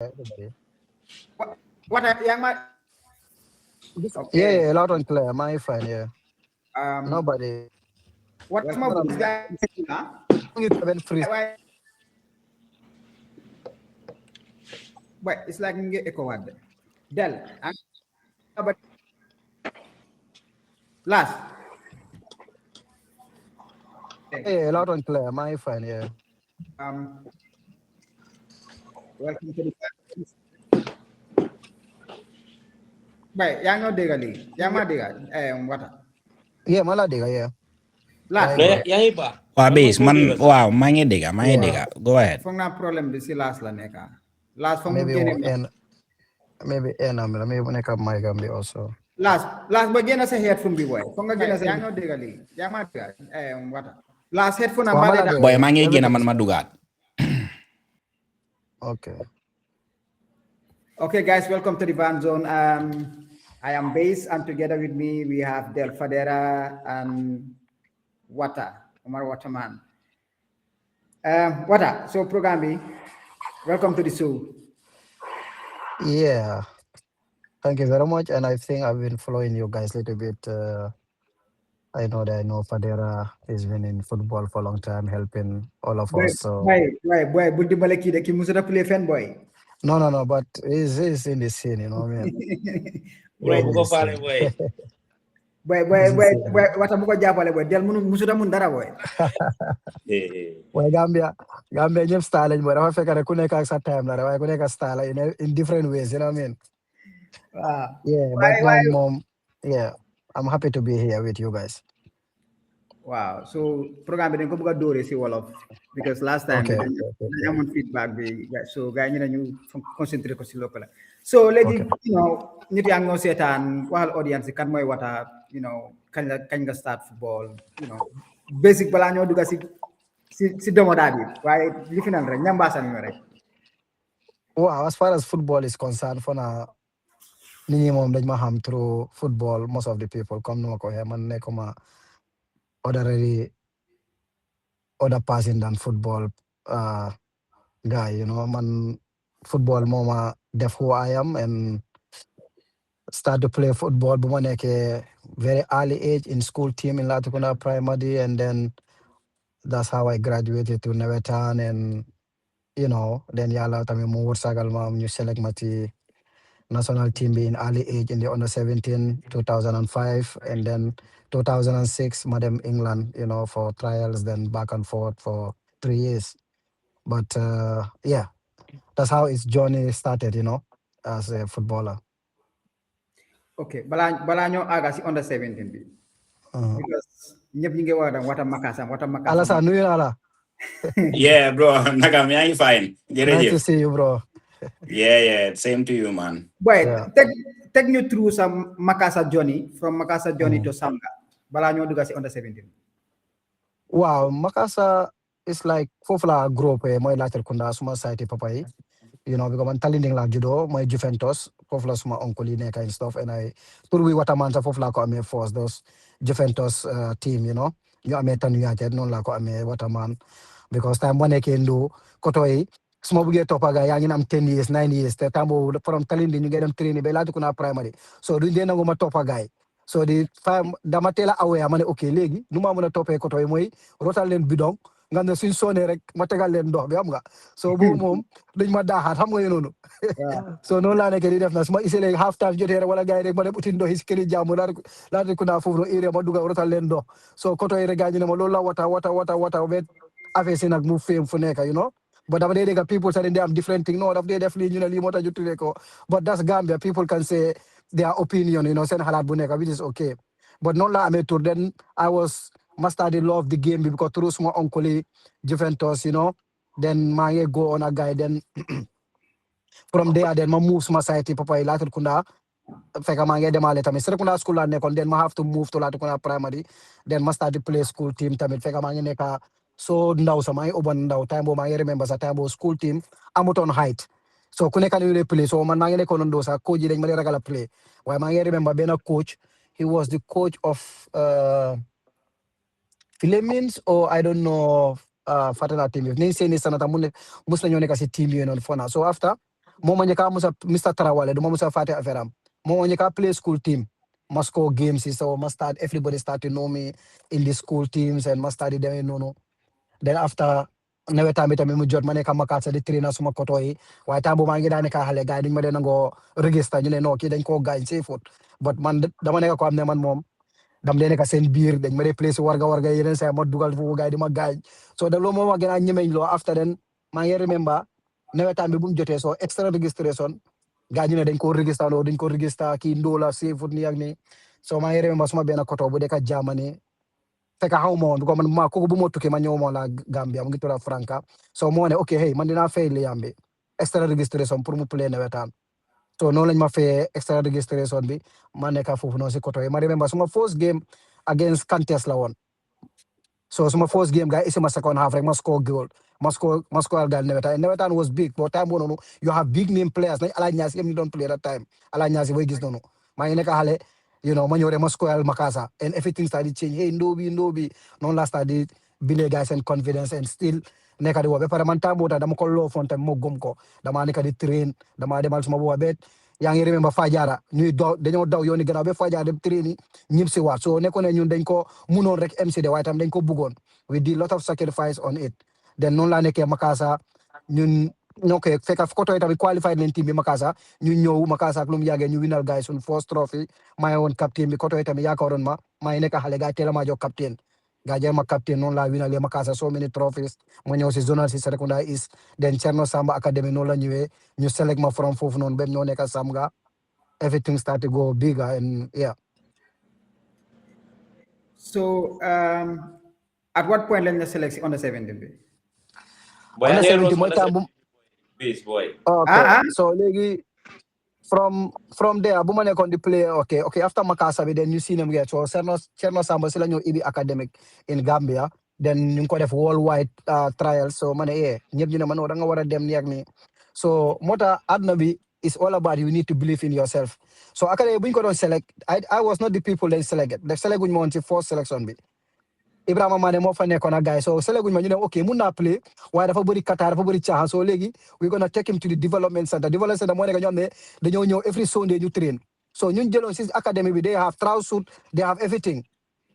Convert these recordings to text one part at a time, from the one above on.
everybody. What a young man. Yeah, Okay. yeah, loud and clear. My fine, yeah. Um, Nobody. what's my Madam, voice? Huh? it's even free. Wait, it's like echo word. Del. But last. Yeah, yeah, loud and clear. My fine, yeah. Um, welcome to the. Wait, yang no digali. Yang ma digal. What? Yeah, Maladiga, yeah. Last. Why go? Wabis, man, wow, mange Yeah, dega. Go ahead. Fong na problem bi si last la neka. Last fong mu maybe gene one ma. and maybe maybe when I come my Gambia also. Last ba gene sa headphone bi boy. Fong nga gene sa yang no digali. Yang ma digal. What? Last headphone Well, ambale da. Maladiga, Boy, yeah. mange gina Everything man is fine. madugat. Okay. Okay, guys, welcome to the Van Zone. I am Base, and together with me we have Del Fadera and Omar Waterman. So program B, welcome to the show. Yeah. Thank you very much. And I think I've been following you guys a little bit. I know Fadera has been in football for a long time, helping all of us. So Boy, Buddy Baleki, the Kimusada play fan boy. no, but he's in the scene, you know what I mean? Boy, He's in the scene. He's in the scene. what am I going boy? Del Musuda Mundara boy. Well, Gambia, ñëpp style lañ boy. Dafa fekk ne ku nekk ak sa time la rek, waaye ku nekk style in different ways, you know what I mean? Yeah, but Why? yeah, I'm happy to be here with you guys. Wow. So program bi dañ ko bëgg a dóore si wolof because last time Okay. dañ amoon feedback bi so gars yi ñu ne ñu concentré ko si local la so léegi nit yaa ngi ñoo seetaan waxal audience yi kan mooy Wata kañ nga start football basic balaa ñoo dugga si domodaa bi waaye li fi nal rek ñambaasal ñu rek Wow, as far as football is concerned, for now, nit ñi moom dañ ma xam through football, most of the people, comme nu ma ko waxee, man nekkuma already other person than football guy, man football moma def who I am and start to play football bu ma nekkee very early age in school team in Latrikunda Primary, and then that's how I graduated to Nevetan, and then yàlla tamit mu wërsagal ma ñu select ma ci national team bi in early age in the under 17 2005, and then 2006 madam England for trials, then back and forth for 3 years. But yeah, that's how its journey started, as a footballer. ok balaa ñoo àgga si under 17 bi because ñëpp ñi ngi wax wata makasam Alasan nuyu naa la. Yeah, bro. Nagam, yeah, fine. Nice to see you, bro. Yeah. Same to you, man. Boy, Yeah. take me through some Makasa journey, from Makasa journey to Sanga. Bala ñoo dugga si under 17. Wow, Makasa is like foofu la grow up mooy Latrikunda suma site papa yi, because man Talinding la judo mooy Juventus foofu la suma uncle yi nekk and stuff, and I tur wi Waterman sa foofu la ko amee force those Juventus team, ñu amee Tan United noonu la ko amee Waterman, because time boo nekkee ndo koto yi suma buggee toppa ga yaa ngi am 10 years 9 years te time boobu from Talinding ñu ngi dem training ba Latrikunda primary, so duñ dee nangu ma toppa gaay. So di fam dama teel a awee ma ne ok léegi nu ma mën a toppee koto yi mooy rotal leen bidon nga ne suñ soonee rek ma tegal leen ndox bi xam nga, so boobu moom duñ ma daaxaat xam nga noonu. So noonu laa nekkee di def na su ma isee léegi half time jotee rek wala gars yi rek ma dem uti ndox yi si këri jàmm laa ku naa foofu noonu area ma dugal rotal leen ndox, so koto yi rek gars ñu ne ma loolu la wata ba affaire si nag mu féem fu nekk but dama dee dégg people sax they am different thing, no daf dee def lii ñu ne lii moo tax ñu tuddee ko, but that's Gambia, people can say their opinion, seen xalaat bu nekk, which is okay. But noonu laa amee tour, then I started love the game because through suma uncle yi Juventus, then maa ngi go on a guy, then from there then ma move suma site papa yi Latrikunda, fekk maa ngi demaale tamit Serekunda school laa nekkoon, then ma have to move to Latrikunda primary, then ma start to play school team tamit fekk maa ngi nekk so ndaw sa maa ngi oban ndaw time boobu maa ngi remember sa time boobu school team amutoon height, so ku nekk ni ñu play, so man maa ngi nekkoon ndo sa coach yi dañ ma dee ragal a play, waaye maa ngi remember benn coach, he was the coach of Philemmins, or I don't know, Fatana team. Ni seni sanata mus nañoo nekk si team yooyu noonu fona. So after Momo nyeka musa Mr. Tarawale, do musa fate aferam. Momo nyeka play school team. Must go games, so must start everybody start to know me in the school teams and must study them no. Then after never time it mu jot mané kam makasa di trainer suma koto yi way tambo ma ngi daane ka xalé gaay duñ ma dee nango register ñu ne no ki dañ ko gaañ ci foot but man dama nekk ko am ne man mom dam dee nekk seen biir dañ ma dee place warga yeneen say ma dugal fu gaay di ma gaañ so da lo mo ma gëna ñemeñ lo after then ma ngi remember never time bi bu mu jotee so extra registration gaay ñu ne dañ ko register lo dañ ko register ki ndola ci foot ni ak ni so ma ngi remember suma benn koto bu deka Germany fekk xaw ma woon because man ma kooku bu ma tukkee ma ñëw ma la Gambia mu ngi tudd Franca so moo ne ok hey man dinaa fay li yambi extra registration pour mu play nawetaan so noonu lañ ma fayee extra registration bi ma nekk foofu noonu si koto yi ma remember suma first game against Kantes la woon so suma first game guy isi ma second half rek ma score goal ma score gal nawetaan was big but time boo noonu you have big name players nañ Ala Ñaasi yëpp ñu doon play that time Ala Ñaasi booy gis noonu maa ngi nekk xale ma ñëw rek ma score Makasa and everything started change hey ndobi noonu la started bile guys and confidence and still nekk di wo ba pare man time boo tax dama ko loo foon tam ma gëm ko dama nekk di train dama demal suma booba bet yaa ngi remember Fajara ñuy dañoo daw yooni gannaaw ba Fajara dem train yi ñib si waat so nekkoon ne ñun dañ ko munoon rek MCD waaye tam dañ ko bëggoon we did lot of sacrifice on it then noonu laa nekkee Makasa ñun ñoo koy fekk koto yi tamit qualified leen team bi Makasa ñu ñëw Makasa ak lu mu yàggee ñu winal guys suñ first trophy maa ngi woon captain bi koto yi tamit yaakaaroon ma maa ngi nekk xale gars teel a maa jox captain gars jël ma captain noonu laa winalee Makasa so many trophies ma ñëw si zonal si Serekunda East then Cherno Samba Academy noonu la ñëwee ñu select ma from foofu noonu ba ñoo nekk Samga everything start to go bigger and yeah. So at what point lañ la select on the 17 bi Boy, on the I hear 70 Rose mooy on the temps bu 17 base, boy. okay so léegi from there bu ma nekkoon di play okay after Makasa bi then ñu see them get so Cherno Samba si la ñëw ibi academic in Gambia then ñu ngi ko def worldwide trial so ma ne ñëpp ñu ne ma no da nga war a dem nii ak nii so moo tax àdduna bi is all about you need to believe in yourself so academy bu ñu ko doon select I was not the people they selected def select guñ ma woon ci first selection bi Ibrahima Mane moo fa nekkoon ak gars so select guñ ma ñu ne ok mun naa play waaye dafa bëri Qatar dafa bëri caaxaan so léegi we gonna take him to the development center moo nekk ñoo xam ne dañoo ñëw every Sunday ñu train so ñun jëloon si academy bi they have trousuit they have everything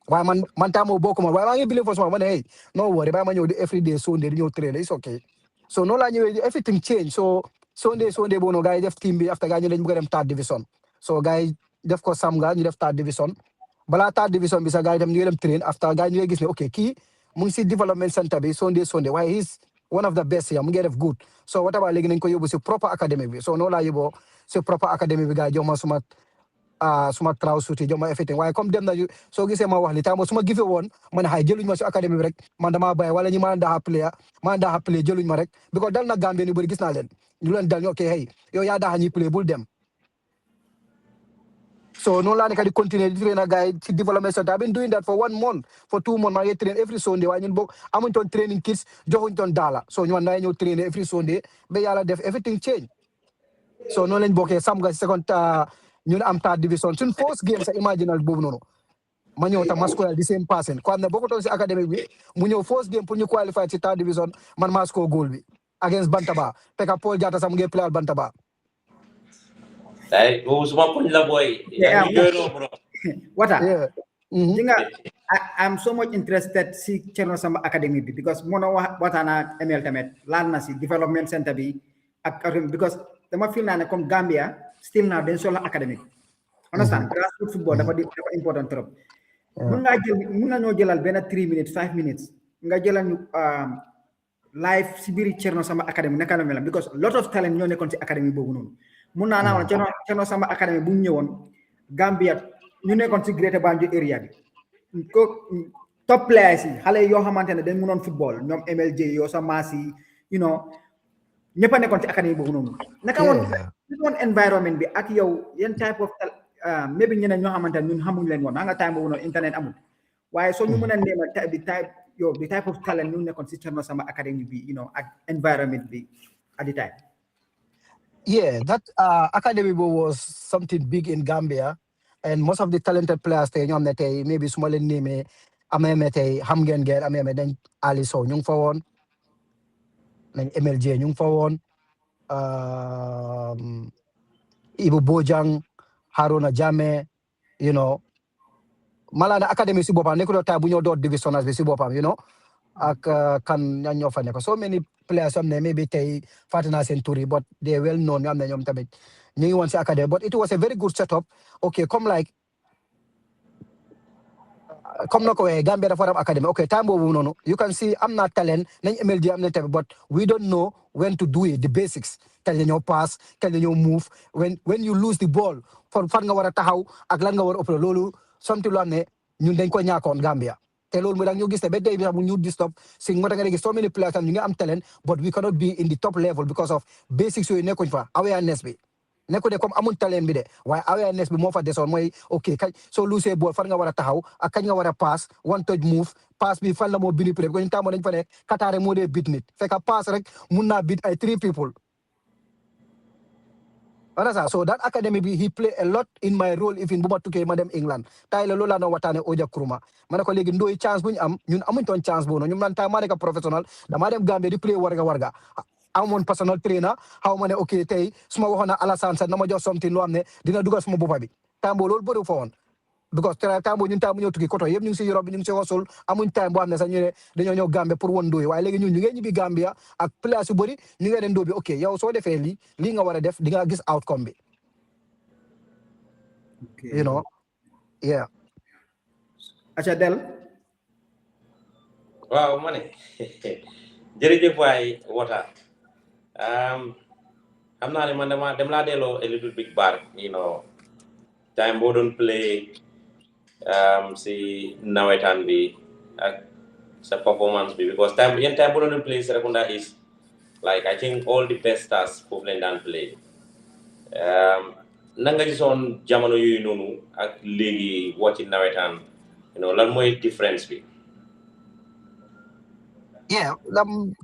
waaye man taamoo bokkuma waaye maa ngi believe for suma ma ne hey no worry bàyyi ma ñëw di every day Sunday di ñëw train it's okay so noonu laa ñëwee everything change so Sunday boobu noonu gars yi def team bi after gars yi ñu dañ bëgg a dem third division so gars yi def ko Samga ñu def third division balaa third division bi sax gars yi dem ñu dem train after gars yi ñu gis ne ok kii mu ngi si development center bi Sunday waaye he's one of the best here mu ngi def good so whatever léegi nañ ko yóbbu si proper academy bi so noonu laa yóbboo si proper academy bi gars yi jox ma suma traw suuti jox ma everything waaye comme dem nañu soo gisee ma wax li tam suma gife woon man xay jëluñ ma si academy bi rek man damaa bàyyi wala ñi ma daa play jëluñ ma rek because dal na Gambie ni bëri gis naa leen ñu leen dal ñu ok hey yow yaa daa ñuy play bul dem so noonu laa nekk di continuer di train ak gars yi ci development center I've been doing that for 1 month for 2 months maa ngi train every Sunday waaye ñun boog amuñ toon training kids joxuñ toon daala so ñu man naa ñëw trainer every Sunday ba yàlla def everything change so noonu lañ bokkee Samga second ñun am third division suñ first game sa imaginal boobu noonu ma ñëw tam ma score di same passing ko am ne bokkutoon si académique bi mu ñëw first game pour ñu qualify ci third division man maa score goal bi against Bantaba fekk Paul Jatta sax mu ngi play al Bantaba Ay, usuma pun la boy. Yeah, You know, bro. Wata yeah I'm so much interested si Cherno Samba Academy bi because mono watana ML tamet lan na si development center bi ak because dama feel na ne comme Gambia still now den solo academic understand grassroots football dafa important trop mun nga ñoo jëlal benn 3 minutes 5 minutes nga jëlal ñu live si biir Cherno Samba Academy naka la mel because lot of talent ñoo nekkoon ci academy boobu noonu mun naa naa woon Cherno Samba Academy bu ñu ñëwoon Gambia ñu nekkoon ci Greater Banjul area bi ko top players yi xale yoo xamante ne dañ mënoon football ñoom MLJ yoo sa maas yi ñëpp a nekkoon ci academy boobu noonu naka woon environment bi ak yow yan type of maybe ñeneen ñoo xamante ne ñun xamuñ leen woon nga time boobu noonu internet amul waaye soo ñu mën a neemal the type of talent ñu nekkoon ci Cherno Samba Academy bi ak environment bi at the time. Yeah, that academy was something big in Gambia, and most of the talented players they maybe small name amemete hamgen get ameme then Ali so nyung fa won then MLJ nyung fa won Ibu Bojang, Haruna Jame, you know, Malana Academy si bopam nekk do tay bu ñoo door divisionals bi si bopam, you know, ak kan ñan ñoo fa nekk. So many players am ne maybe tay fatina sen tour yi, but they well known am na ñoom tamit ñu ngi woon si academy, but it was a very good setup. Okay, comme nako Gambia dafa am academy. Okay, time boobu noonu you can see am na talent nañ MLD am na tamit, but we don't know when to do it, the basics. Kañ la ñoo pass, kañ la ñoo move, when you lose the ball fan nga war a taxaw ak lan nga war a ëpp loolu something lu am ne ñun dañ ko ñaakoon Gambia. Te loolu mu da ñu gis ne ba tey bi mu ñu di stop si moo tax nga gis so many players am ñu ngi am talent, but we cannot be in the top level because of basics yooyu nekkuñ fa, awareness bi nekku de comme amuñ talent bi de waaye awareness bi moo fa desoon mooy ok kañ soo luusee ball fan nga war a taxaw ak kañ nga war a pass one touch move pass bi fan la moo bini pré ko ñu tàmmoo dañ fa ne Qatar moo dee bit nit fekk pass rek mun naa bit ay 3 people. So that academy bi he play a lot in my role even bu ma tukkee ma dem England tay la loolu laa doon waxtaane Oja Kruma ma ne ko léegi ndooy chance bu ñu am ñun amuñ toon chance boobu noonu ñu naan tay maa nekk professionnel damaa dem Gambia di play warga amoon personal trainer xaw ma ne ok tey su ma waxoon na Alassane sax na ma jox something loo xam ne dina dugal suma boppa bi tambo loolu bëri fa woon because tambo ñun tam bu ñëw tukki koto yëpp ñu ngi si Europe ñu ngi si wasul amuñ time boo xam ne sax ñu ne dañoo ñëw Gambia pour won ndooy waaye léegi ñun ñu ngee ñibbi Gambia ak place yu bëri ñu ngee ne ndoo bi ok yow soo defee lii nga war a def di nga gis outcome bi. You know, yeah. Acha Del. Wow, money. Jërëjëf waay Wata. I'm not even them la delo a little bit back, you know. Time boo doon play si nawetaan bi ak sa performance bi because time boo doon play Serekunda is like I think all the best stars foofu lañ daan play. Nanga gisoon jamono yooyu noonu ak léegi watching nawetaan, you know, lan mooy difference bi? Yeah,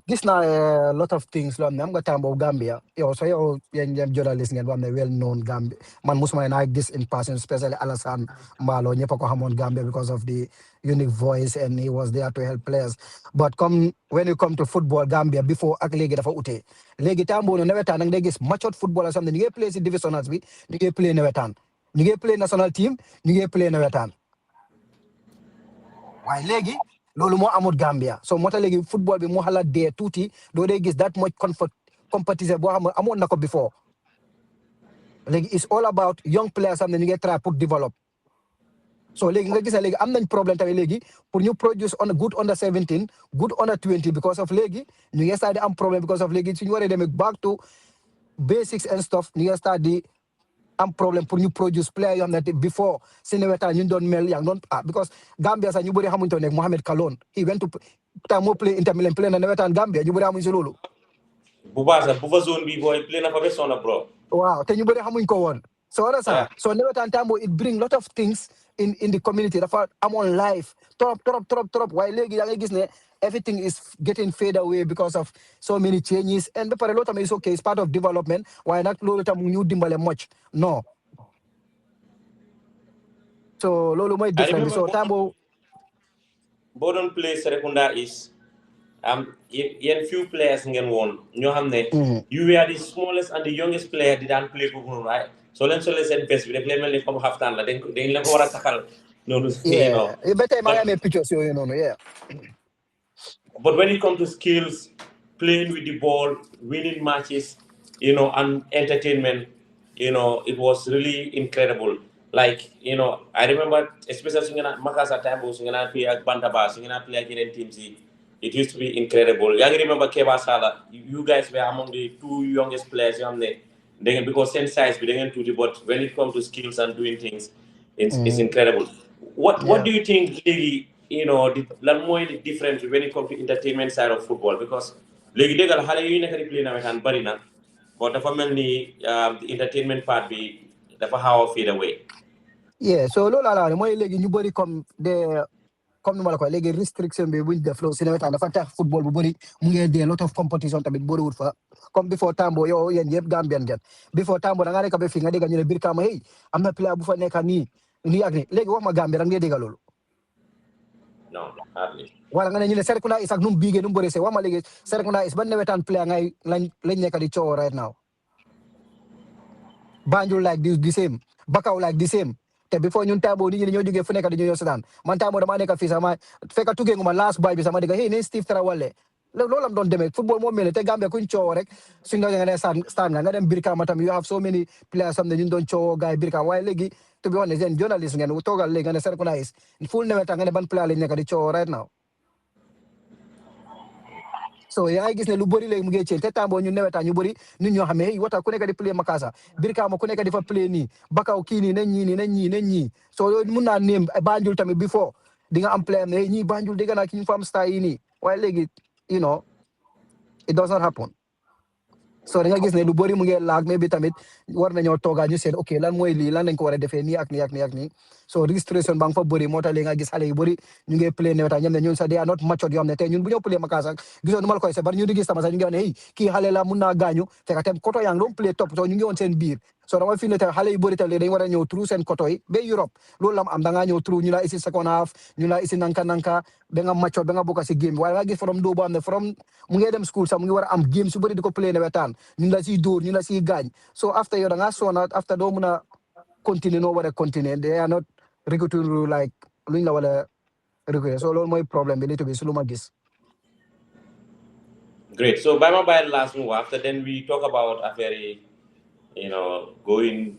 gis naa a lot of things loo xam ne am nga time boobu Gambia yow so yow yéen journalist ngeen boo xam ne well known Gambia man musuma naa gis in person especially Alassane Mbalo ñëpp a ko xamoon Gambia because of the unique voice and he was there to help players, but come when you come to football Gambia before ak léegi dafa ute léegi time boobu nawetaan nag day gis matured footballers am ne ñu ngi play si divisionals bi ñu ngi play nawetaan ñu ngi play national team ñu ngi play nawetaan waaye léegi loolu moo amul Gambia so moo tax léegi football bi moo xala dee tuuti doo dee gis that much competition boo xam ne amoon na ko before léegi it's all about young players am ne ñu ngi try pour develop so léegi nga gis ne léegi am nañ problème tamit léegi pour ñu produce on good under 17 good under 20 because of léegi ñu ngi start di am problème because of léegi suñu waree demee back to basics and stuff ñu ngi start di am problème pour ñu produce player yoo xam ne before si nawetaan ñu doon mel yaa ngi doon because Gambia sax ñu bëri xamuñ toon nekk Mohamed Kalon he went to time moo play Inter Milan play na nawetaan Gambia ñu bëri xamuñ si loolu bu baax sax bu fa zone bi booy play na fa ba sona bro waaw te ñu bëri xamuñ ko woon so so nawetaan tambo it bring lot of things in the community dafa amoon life trop waaye léegi yaa ngi gis ne everything is getting fade away because of so many changes and ba pare loolu tamit is okay it's part of development waaye nag loolu tam ñu dimbale much no so loolu mooy different so tambo boo doon play Serekunda is yen few players ngeen woon ñoo xam ne you were the smallest and the youngest player di daan play foofu noonu right soo leen solee seen bés bi daf leen mel ni comme xaftaan la dañ leen ko war a taxal noonu ba tey maa ngi amee pictures yooyu noonu but when it comes to skills playing with the ball winning matches you know and entertainment you know it was really incredible like you know I remember especially su ngeen Makassar time boobu su ngeen play ak Bantaba su ngeen play ak yeneen teams yi it used to be incredible yaa ngi remember Keba Sala you guys were among the 2 youngest players yoo xam ne because same size we didn't do it, but when it comes to skills and doing things, it's incredible. What do you think really, you know, the difference when it comes to entertainment side of football? Because legi degal xale yu nekk di play nawetaan bari na, but dafa mel ni the entertainment part bi dafa xaw a fade away. Yeah, so loolu la mooy léegi ñu bari comme ni ma la ko léegi restriction bi buñ def loolu si nawetaan dafa tax football bu bëri mu ngi dee lot of competition tamit bëriwul fa comme before tambo yow yéen yëpp Gambian ngeen before tambo da nga nekk ba fii nga dégg ñu ne Brikama hey am na player bu fa nekk nii ak nii léegi wax ma Gambia da nga dégg loolu non hardly wala nga ne ñu ne Serekunda is ak num bigé num bëri sé wama légui Serekunda is ban nawetaan player ngay lañ nekk di coow right now. Banjul like the same, Bakaw like the same. Te before ñun tabo nit ñi ñoo jógee fu nekk di ñëw setaan man tabo dama nekk fii sama fekk tuggee nguma last boy bi sama diga hey ne Steve Tarawale loolu am doon demee football moo mel te Gambia kuñ coow rek suñ nga ne stand nga dem Brikama tam you have so many players am ne ñun doon coow gars yi Brikama waaye léegi to be honest yéen journalist ngeen toogal léegi nga ne Serekunda is full nawetaan nga ne ban player lañ nekk di coow right now. So yaa ngi gis ne lu bëri léegi mu ngi change te tambo ñu nawetaan ñu bëri nit ñoo xam ne hey wata ku nekk di play Makasa Brikama ku nekk di fa play nii Bakaw kii nii nañ ñii so loolu mun naa neem Banjul tamit before di nga am player ne ñii Banjul dégg naa ki ñu fa am star yi nii waaye léegi you know it does not happen. So da nga gis ne lu bëri mu ngi laag mais bi tamit war nañoo toogaa ñu seet ok lan mooy lii lan lañ ko war a defee nii ak nii so registration ba nga fa bëri moo tax léegi nga gis xale yu bëri ñu ngi play nawetaan ñoom ne ñun sax they are not matured yoo xam ne tey ñun bu ñoo play Makasa gisoon nu ma la koy se bari ñu di gis tama sax ñu ngi wax ne hey kii xale la mun naa gaañu fekk tam koto yaa ngi doon play top so ñu ngi woon seen biir so dama fi ne tey xale yu bëri tey léegi dañu war a ñëw through seen koto yi ba Europe loolu la am da ngaa ñëw through ñu la isi second half ñu la isi nanka ba nga matured ba nga bokk si game bi waaye nga gis from doo boo xam ne from mu ngi dem school sax mu ngi war a am game su bëri di ko play nawetaan ñu la siy dóor ñu la siy gaañ so after yow da ngaa soona after doo mun a continuer noo war a continuer they are not recruiting like luñ la wala recruiter so loolu mooy problème bi li tubi su lu ma gis. Great. So by my last move after then we talk about a very going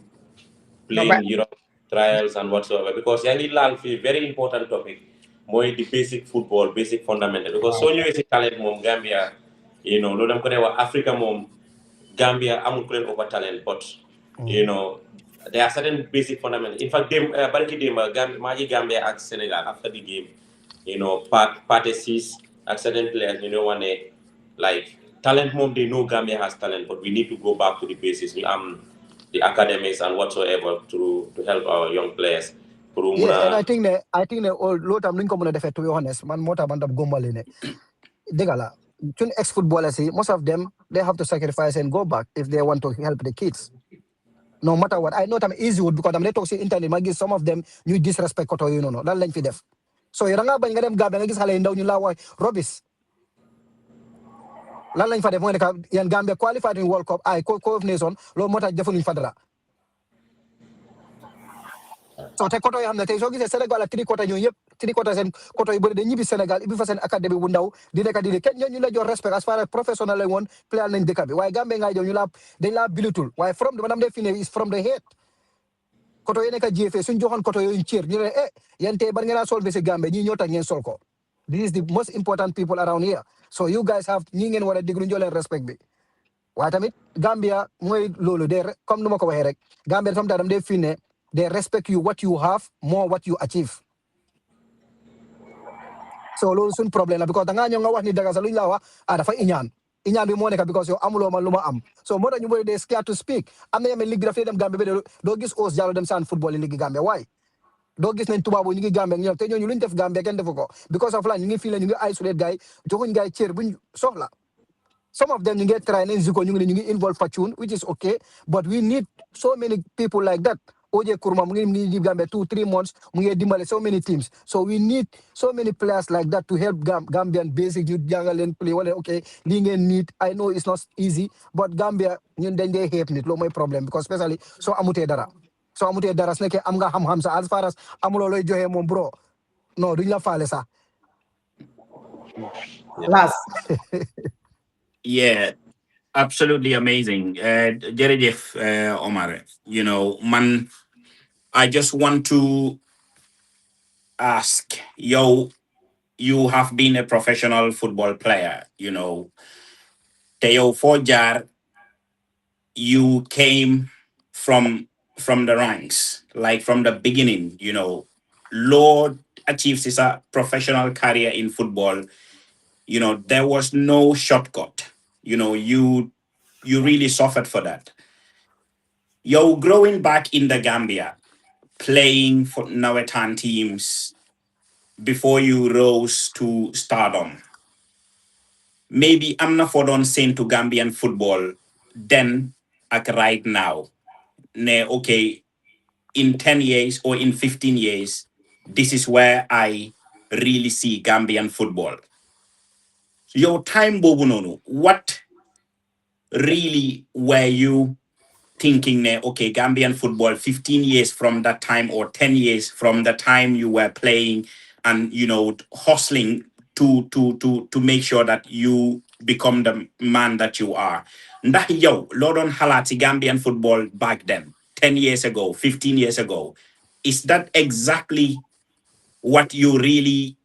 playing Europe trials and whatsoever because yani lal fi very important topic mooy the basic football basic fundamental because soo ñëwee si talent moom Gambia loolu dama ko ne wax Africa moom Gambia amul ku leen over talent but there are certain basic fundamentals. In fact, barki Gambia ak Senegal after the game, parties ak certain players, like talent mom they know Gambia has talent, but we need to go back to the basics. We the academics and whatsoever to help our young players. Yeah, and I think ne lot am luñ ko mëna defé to be honest, man mota man dab gombali ne. Degala, tun ex-footballers, most of them they have to sacrifice and go back if they want to help the kids. No matter what I know tam easy would because am ne tok ci internet ma gis some of them ñu disrespect koto yu nono lan lañ fi def so yow da nga bañ nga dem Gambia nga gis xalé ndaw ñu la way robis lan lañ fa def mo ne ka yan Gambia qualified in World Cup ay ko of nation lo motax defuñu fa dara so te koto yoo xam ne tey soo gisee Sénégal ak tricota ñoo yëpp tricota seen koto yu bëri dañ ñibbi Sénégal ibi fa seen académie bu ndaw di nekk di kenn ñu la jox respect as far as professionnel lañ woon player nañ dëkk bi waaye Gambie ngay jow ñu dañ laa bilitul waaye from manam def fi ne is from the head koto yi nekk GFA suñ joxoon koto yooyu cër ñu ne yéen tey bar ngeen a solve si Gambie ñii ñoo tax ngeen sol ko this is the most important people around here so you guys have ñii ngeen war a diglu ñu leen respect bi waaye tamit Gambia mooy loolu de comme nu ma ko waxee rek Gambia sometimes dam dee fi ne they respect you what you have more what you achieve so loolu suñ problème la because da ngaa ñëw nga wax ni daga sa luñ la wax dafa iñaan bi moo nekk because yow amuloo man lu ma am so moo tax ñu bëri de scared to speak am na yame ligue bi daf dem Gambia ba doo gis Ous Diallo dem saan football yi ligue Gambia waaye doo gis nañ tubaabu ñu ngi Gambia ak ñoom te ñooñu luñ def Gambia kenn defu ko because of la ñu ngi fii la ñu ngi isolate gars yi joxuñ gars yi cër buñ soxla some of them ñu ngi try nañ ziko ñu ngi involve Fatune which is okay but we need so many people like that Oje Kurma mu ngi Gambia 2-3 months mu ngi dimbale so many teams so we need so many players like that to help Gambian basic ñu jàngal leen play wala okay lii ngeen need I know it's not easy but Gambia ñun dañ dee xeeb nit loolu mooy problème because especially soo amutee dara su nekkee am nga xam-xam sax as far as amuloo looy joxe moom bro non duñ la faale sax last Yeah, absolutely amazing. Jerejef, Omar, man, I just want to ask you have been a professional football player, Teo Fojar, you came from the ranks, like from the beginning, Lord achieves his professional career in football. There was no shortcut. You really suffered for that. You're growing back in the Gambia, playing for Nawetan teams before you rose to stardom. Maybe I'm not for don saying to Gambian football then like right now. Okay, in 10 years or in 15 years, this is where I really see Gambian football. Your time bobu nonu, what really were you thinking, okay, Gambian football 15 years from that time or 10 years from the time you were playing and, hustling to make sure that you become the man that you are. Ndax yow loo doon xalaat ci Gambian football back then, 10 years ago, 15 years ago, is that exactly what you really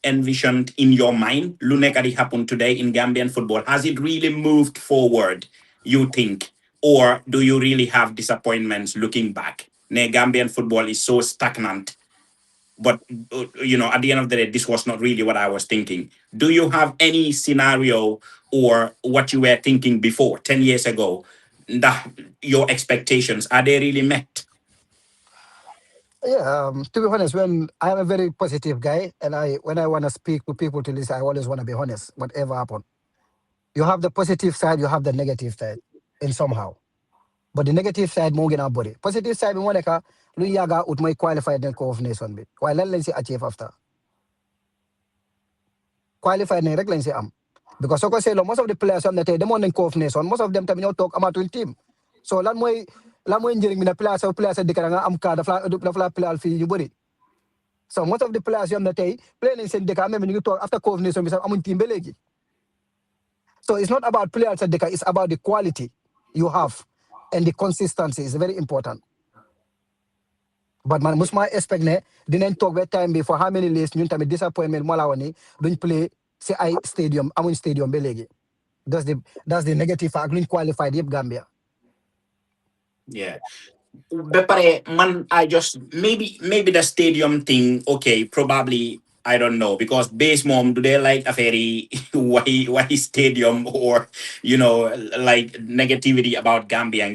envisioned in your mind? Lu nekk di happen today in Gambian football, has it really moved forward, you think? Or do you really have disappointments looking back? Gambian football is so stagnant. But, at the end of the day, this was not really what I was thinking. Do you have any scenario or what you were thinking before, 10 years ago, that your expectations, are they really met? Yeah, to be honest, when I am a very positive guy, and when I want to speak to people to listen, I always want to be honest, whatever happen. You have the positive side, you have the negative side, in somehow. But the negative side mo gina body. Positive side mo neka lu yaga ut may qualified den co of nation bi. Why lan lañ ci achieve after. Qualified ne rek lañ ci am. Because soko say most of the players am na tay demon nañ co of nation, most of them tam ñoo tok amatu team. So lan moy njëriñ mi na players de nga am ka dafa la play fi ñu bari. So most of the players am na tay play nañ sen deka même ñu ngi tok after co of nation bi sax amuñ team ba legi. So it's not about players at deka, it's about the quality you have. And the consistency is very important. But man, must my expect ne didn't talk that time before how many days ñun tamit disappointment mo la woni duñ play ci ay stadium amuñ stadium ba légui. That's the negative fact luñ qualified yep Gambia. Yeah. Bepare, man, I just maybe the stadium thing, okay, probably I don't know, because base mom, do they like a very why stadium, or like negativity about Gambian,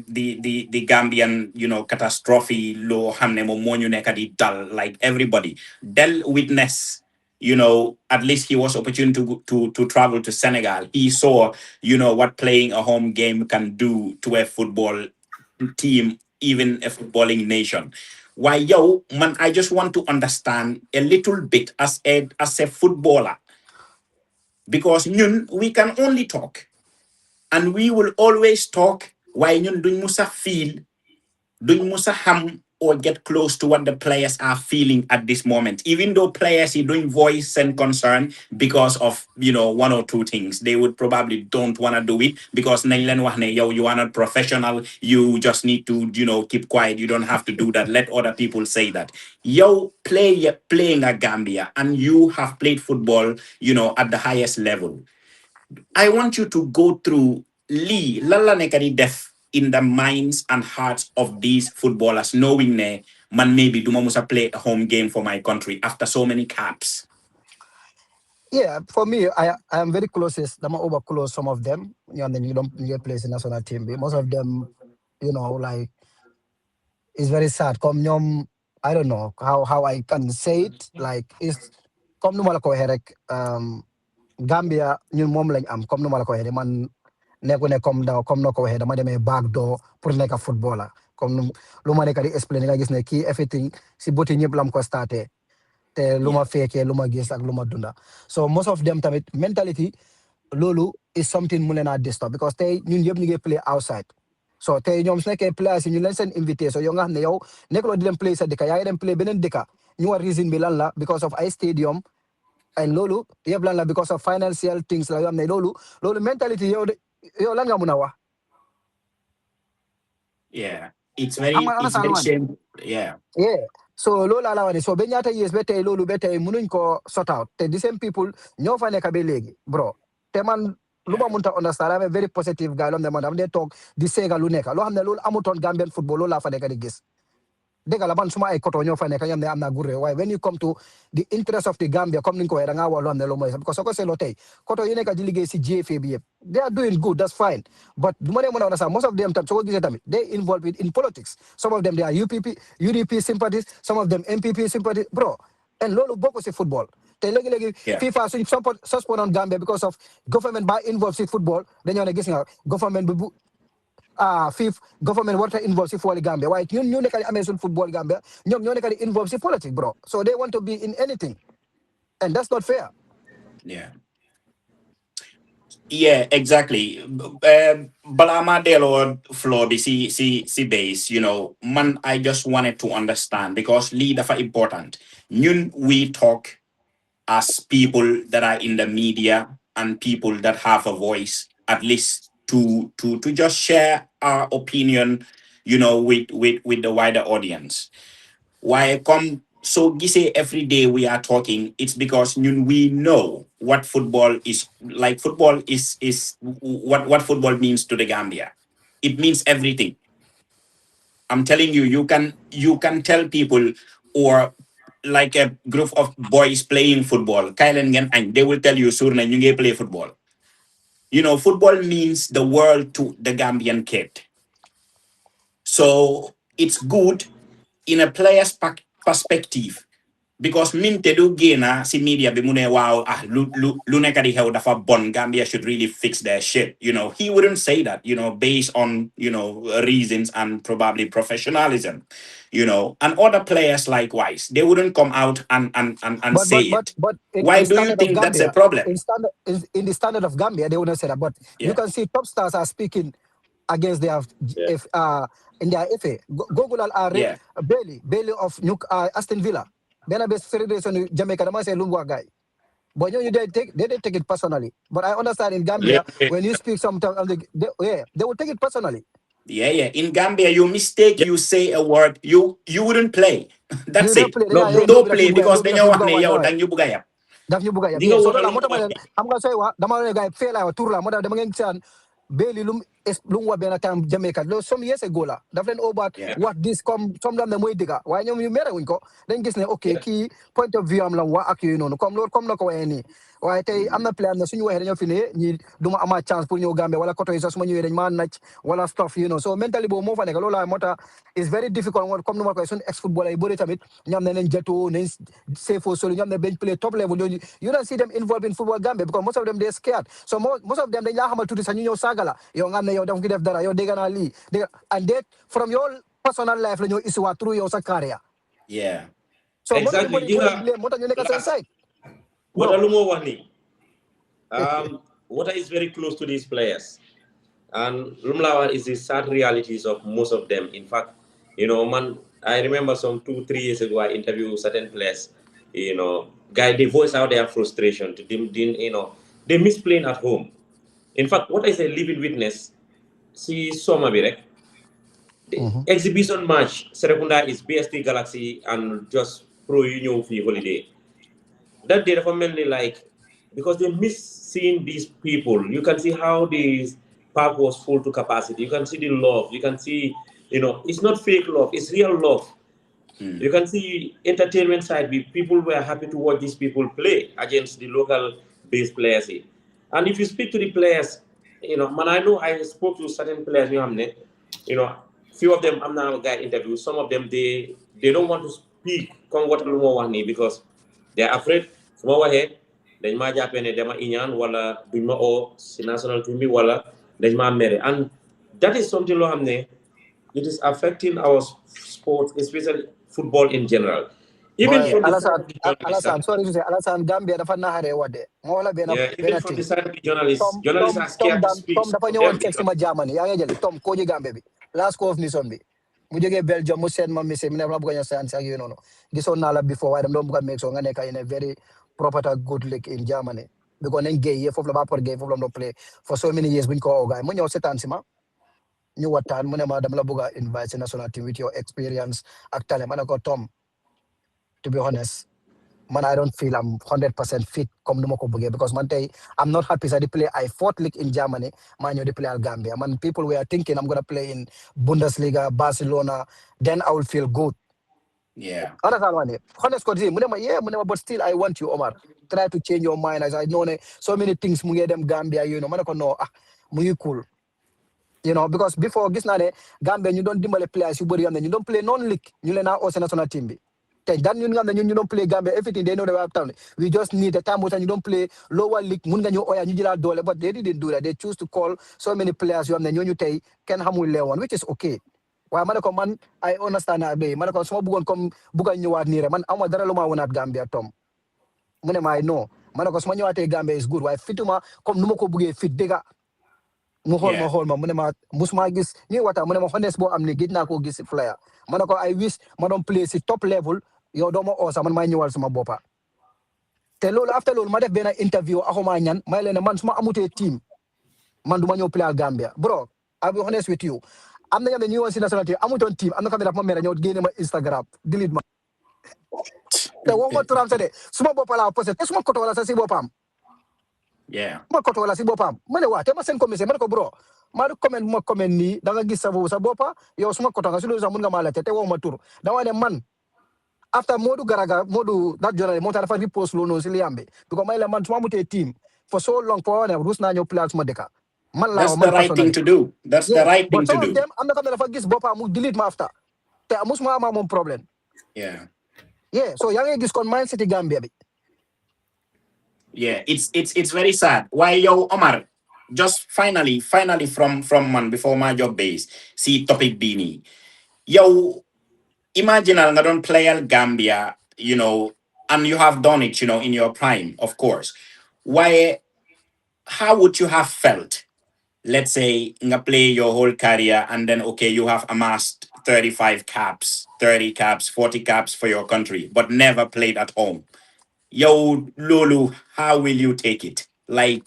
the Gambian, catastrophe lo hamne mo monyo nekadi dal, like everybody. Del witness, at least he was opportune to travel to Senegal. He saw, what playing a home game can do to a football team, even a footballing nation. Why, man, I just want to understand a little bit as a footballer, because we can only talk, and we will always talk. Why ñun duñ musa feel, duñ musa ham or get close to what the players are feeling at this moment, even though players are doing voice and concern because of one or two things. They would probably don't want to do it because you are not professional, you just need to keep quiet, you don't have to do that, let other people say that. Playing at Gambia, and you have played football at the highest level. I want you to go through Lee lala nekadi def in the minds and hearts of these footballers, knowing ne man maybe duma musa play a home game for my country after so many caps. Yeah, for me, I am very closest. I'm over close some of them. And then you don't play in national team. Most of them, like it's very sad. Come I don't know how I can say it. Like it's come no malako herek Gambia ñun mom lañ am comme nu ma la ko waxee man nekku ne comme daw comme nako waxee dama demee back door pour nekk footballer comme lu ma nekk di explain nga gis ne kii everything si boti ñëpp lam ko starté te lu ma fekkee lu ma gis ak lu ma dunda. So most of them tamit mentality loolu is something mu leen a disturb because tey ñun yëpp ñu ngi play outside. So tey ñoom su nekkee players yi ñu leen seen invité so yow nga xam ne yow nekkuloo di leen play sa dëkka yaa ngi dem play beneen dëkka ñu war reason bi lan la because of ay stadium and lolu yeb lan la because of financial things la yoo xam ne lolu mentality yow lan nga mun a wax. Yeah, it's very shame. Yeah. So loolu la wone so be ñaata years be tey lolu be tey mënuñ ko sort out te the same people ñoo fa nekk ba léegi bro te man lu ma mënta understand I'm a very positive guy lom ne man dam dee toog di seega lu nekk loo xam ne loolu amutoon Gambian football loolu laa fa nekk di gis dégg la man suma ay koto ñoo fa nekk ñam ne am na gurre waaye when you come to the interest of the Gambia comme ni nga ko waxee da ngaa wax loo xam ne loolu mooy because soo ko seetloo tey koto yi nekk di liggéey si GFA bi yëpp they are doing good, that's fine, but du ma dee mën a understand most of them tam soo ko gisee tamit they involved in politics. Some of them they are UDP sympathies, some of them MPP sympathies bro, and loolu bokk si football te léegi FIFA suñ suspend on Gambia because of government ba involved si football dañoo ne gis nga government bi bu fifth government water involved in football Gambia. Why you nekk di amee sun football Gambia ñoom ñoo nekk di involved in politics, bro. So they want to be in anything, and that's not fair. Yeah, exactly. Balama Delo floor the C base, man, I just wanted to understand because lead are important. Ñun we talk as people that are in the media and people that have a voice, at least to just share our opinion, with the wider audience. Why come so gise every day we are talking, it's because we know what football is like. Football is what football means to the Gambia. It means everything. I'm telling you, you can tell people, or like a group of boys playing football, and they will tell you soon and you play football. Football means the world to the Gambian kid. So it's good in a player's perspective. Because min te do gena si media be mune wow lu nekk di xew dafa bon, Gambia should really fix their shit. He wouldn't say that, based on reasons and probably professionalism. And other players likewise, they wouldn't come out and say it. But Why in do you standard of think that's a Gambia, problem? in the standard of Gambia, they wouldn't say that. But you can see top stars are speaking against their if in their FA. Google are Yeah. Bailey of Aston Villa. Then I best celebration Jamaica. The man say Lumwa guy. But they didn't take it personally. But I understand in Gambia when you speak sometimes, they will take it personally. Yeah. In Gambia, you mistake, you say a word, you wouldn't play. That's You don't it. play. No, bro. Don't play because then you want No. dang you bugaya. Daf ñu bëgg a Di nga yab so wóor la lu moo tax mu ma wax ne xam nga sooy wax dama ne gars fee laa wax tur la moo tax dama ngeen saan Bailey lu mu wax benn time Jamaica loolu some years ago la daf leen obaat wax this comme some lam ne mooy dëgga waaye ñoom ñu mere wuñ ko dañ gis ne ok kii point of view am la wax ak yooyu noonu comme loolu comme na ko waxee nii waaye tey am na plan ne suñu waxee dañoo fi ne ñi du ma amaat chance pour ñëw Gambia wala koto yi sax su ma ñëwee dañ maa nacc wala stuff so mentally boobu moo fa nekk loolu la moo tax it's very difficult comme nu ma koy suñu ex football yi bëri tamit ñam ne nañ jatoo nañ sefo solu ñam ne bañ play top level you don't see them involved in football Gambia because most of them they're scared. So most of them dañ laa xamal tuuti sax ñu ñëw sagala yow nga xam ne yow daf ngi def dara yow dégg naa lii and that from your personal life la ñëw histoire through yow sa carrière. So exactly. moo tax ñu nekk seen side. What lu moo wax ni Water is very close to these players, and Lumlawa is the sad realities of most of them. In fact, man, I remember some 2-3 years ago I interviewed certain players. Guys, they voice out their frustration to them. They miss playing at home. In fact, what is a living witness? See, Soma Birek. The exhibition match, Serekunda is BST Galaxy and just Pro Union Fee Holiday. That day, for mainly because they miss seeing these people. You can see how the park was full to capacity. You can see the love. You can see, it's not fake love. It's real love. You can see entertainment side. People were happy to watch these people play against the local base players. And if you speak to the players, man, I know I spoke to certain players, few of them, I'm now a guy interview. Some of them, they don't want to speak come what because they're afraid. Small head, then my Japan, dema inyan, wala bima o national team, wala then my mere. And that is something it is affecting our sport, especially football in general. Even from the side of the journalists, sorry to say, Alasan Gambia dafa naxare wade. Even from the side of the journalists are scared to speak. Tom dafa ñëwoon sex ma Germany yaa ngi jël Tom ko ji Gambia bi last call of nation bi mu jógee Belgium mu seen ma message mu ne la bëgg a science ak yooyu noonu gisoon naa la before waaye dama doon bëgg a make sure nga nekk in a very proper good league in Germany because nañ gay foofu la ba por gay foofu la doon play for so many years buñ ko ogaay mu ñëw seetaan si ma ñu waxtaan mu ne ma dama la bëgg a invite si national team with your experience ak talent ma ne ko Tom, to be honest, man, I don't feel I'm 100% fit come no more because man, I'm not happy. So I play. I fought league in Germany. Man, you play at Gambia. Man, people were thinking I'm gonna play in Bundesliga, Barcelona. Then I will feel good. Yeah. Honest, but still I want you, Omar. Try to change your mind. As I know, so many things. Them Gambia, man, no, cool. Because before this, Gambia, you don't dimble players. You don't play non-league. You learn our national team. Dan you don't play Gambia, everything they know about town. We just need a time when you don't play lower league, but they didn't do that. They choose to call so many players you can hamul lewan, which is okay. Why man, I understand that day. Man, small bugan you are near man. I'm a daraloma one at Gambia, Tom. I know. Man, small you Gambia is good. Why fituma come numoko buge fit dega. Mohol ma musma gis ni wata munema honest bo am ni gidna ko gis player. Manako I wish madam play si top level. Yo domo osa man may ñëwal sama bopa te loolu after loolu ma def benn interview axuma ñan may leen man suma amutee team man duma ñëw play Gambia bro I'll be honest with you am na ñam ñu woon si national team amutoon team am na kamera ma mera ñëw génne ma Instagram delete ma te wo ma turam sa de suma bopa la posé te suma koto wala sa si bopam ma koto wala si bopam ma ne waa te ma seen commissaire ma ne ko bro ma comment nii da nga gis sa bopa yow suma koto nga si loolu sax mun nga ma la te wo ma tur dama ne man after Modu Garaga, Modu that journal, Monta Fadi post loan Siliambe. Because my man Swamute team for so long for one Rusna your players Modeka. That's the right thing to do. That's the right thing to do. But some of them, I'm not gonna forget Bopa move delete my after. Te amusma my problem. Yeah. So young is con mind city Gambia. Yeah, it's very sad. Why yo Omar? Just finally from man before my job base. See topic Bini. Yo imagine I don't play Gambia, and you have done it, in your prime, of course. How would you have felt? Let's say you play your whole career and then, okay, you have amassed 35 caps, 30 caps, 40 caps for your country, but never played at home. Yo, Lulu, how will you take it? Like,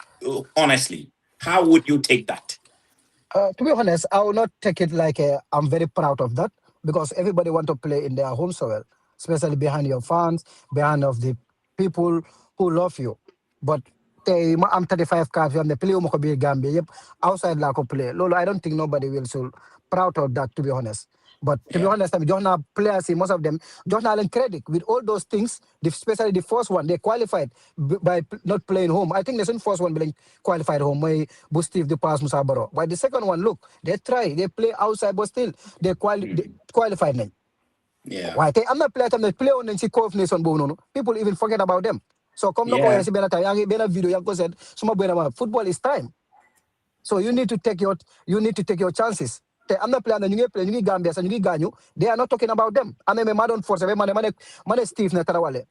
honestly, how would you take that? To be honest, I will not take it like I'm very proud of that. Because everybody want to play in their home soil, especially behind your fans, behind of the people who love you. But I'm 35 caps, I'm the play be Gambia. Yep, outside like a play. Lolo, I don't think nobody will so proud of that, to be honest. But to be honest, I mean, don't have players, most of them don't have credit with all those things, especially the first one, they qualified by not playing home. I think the first one being qualified home, my Steve the pass Musabaro. But the second one, look, they play outside, but still they qualified them. Yeah. Why? I'm not playing, I'm play on and see Nation Bono. People even forget about them. So come no see better video, young said, football is time. So you need to take your chances. I'm not playing the Gambia and you Ganyu. They are not talking about them. I mean, don't force man Steve Natarawale.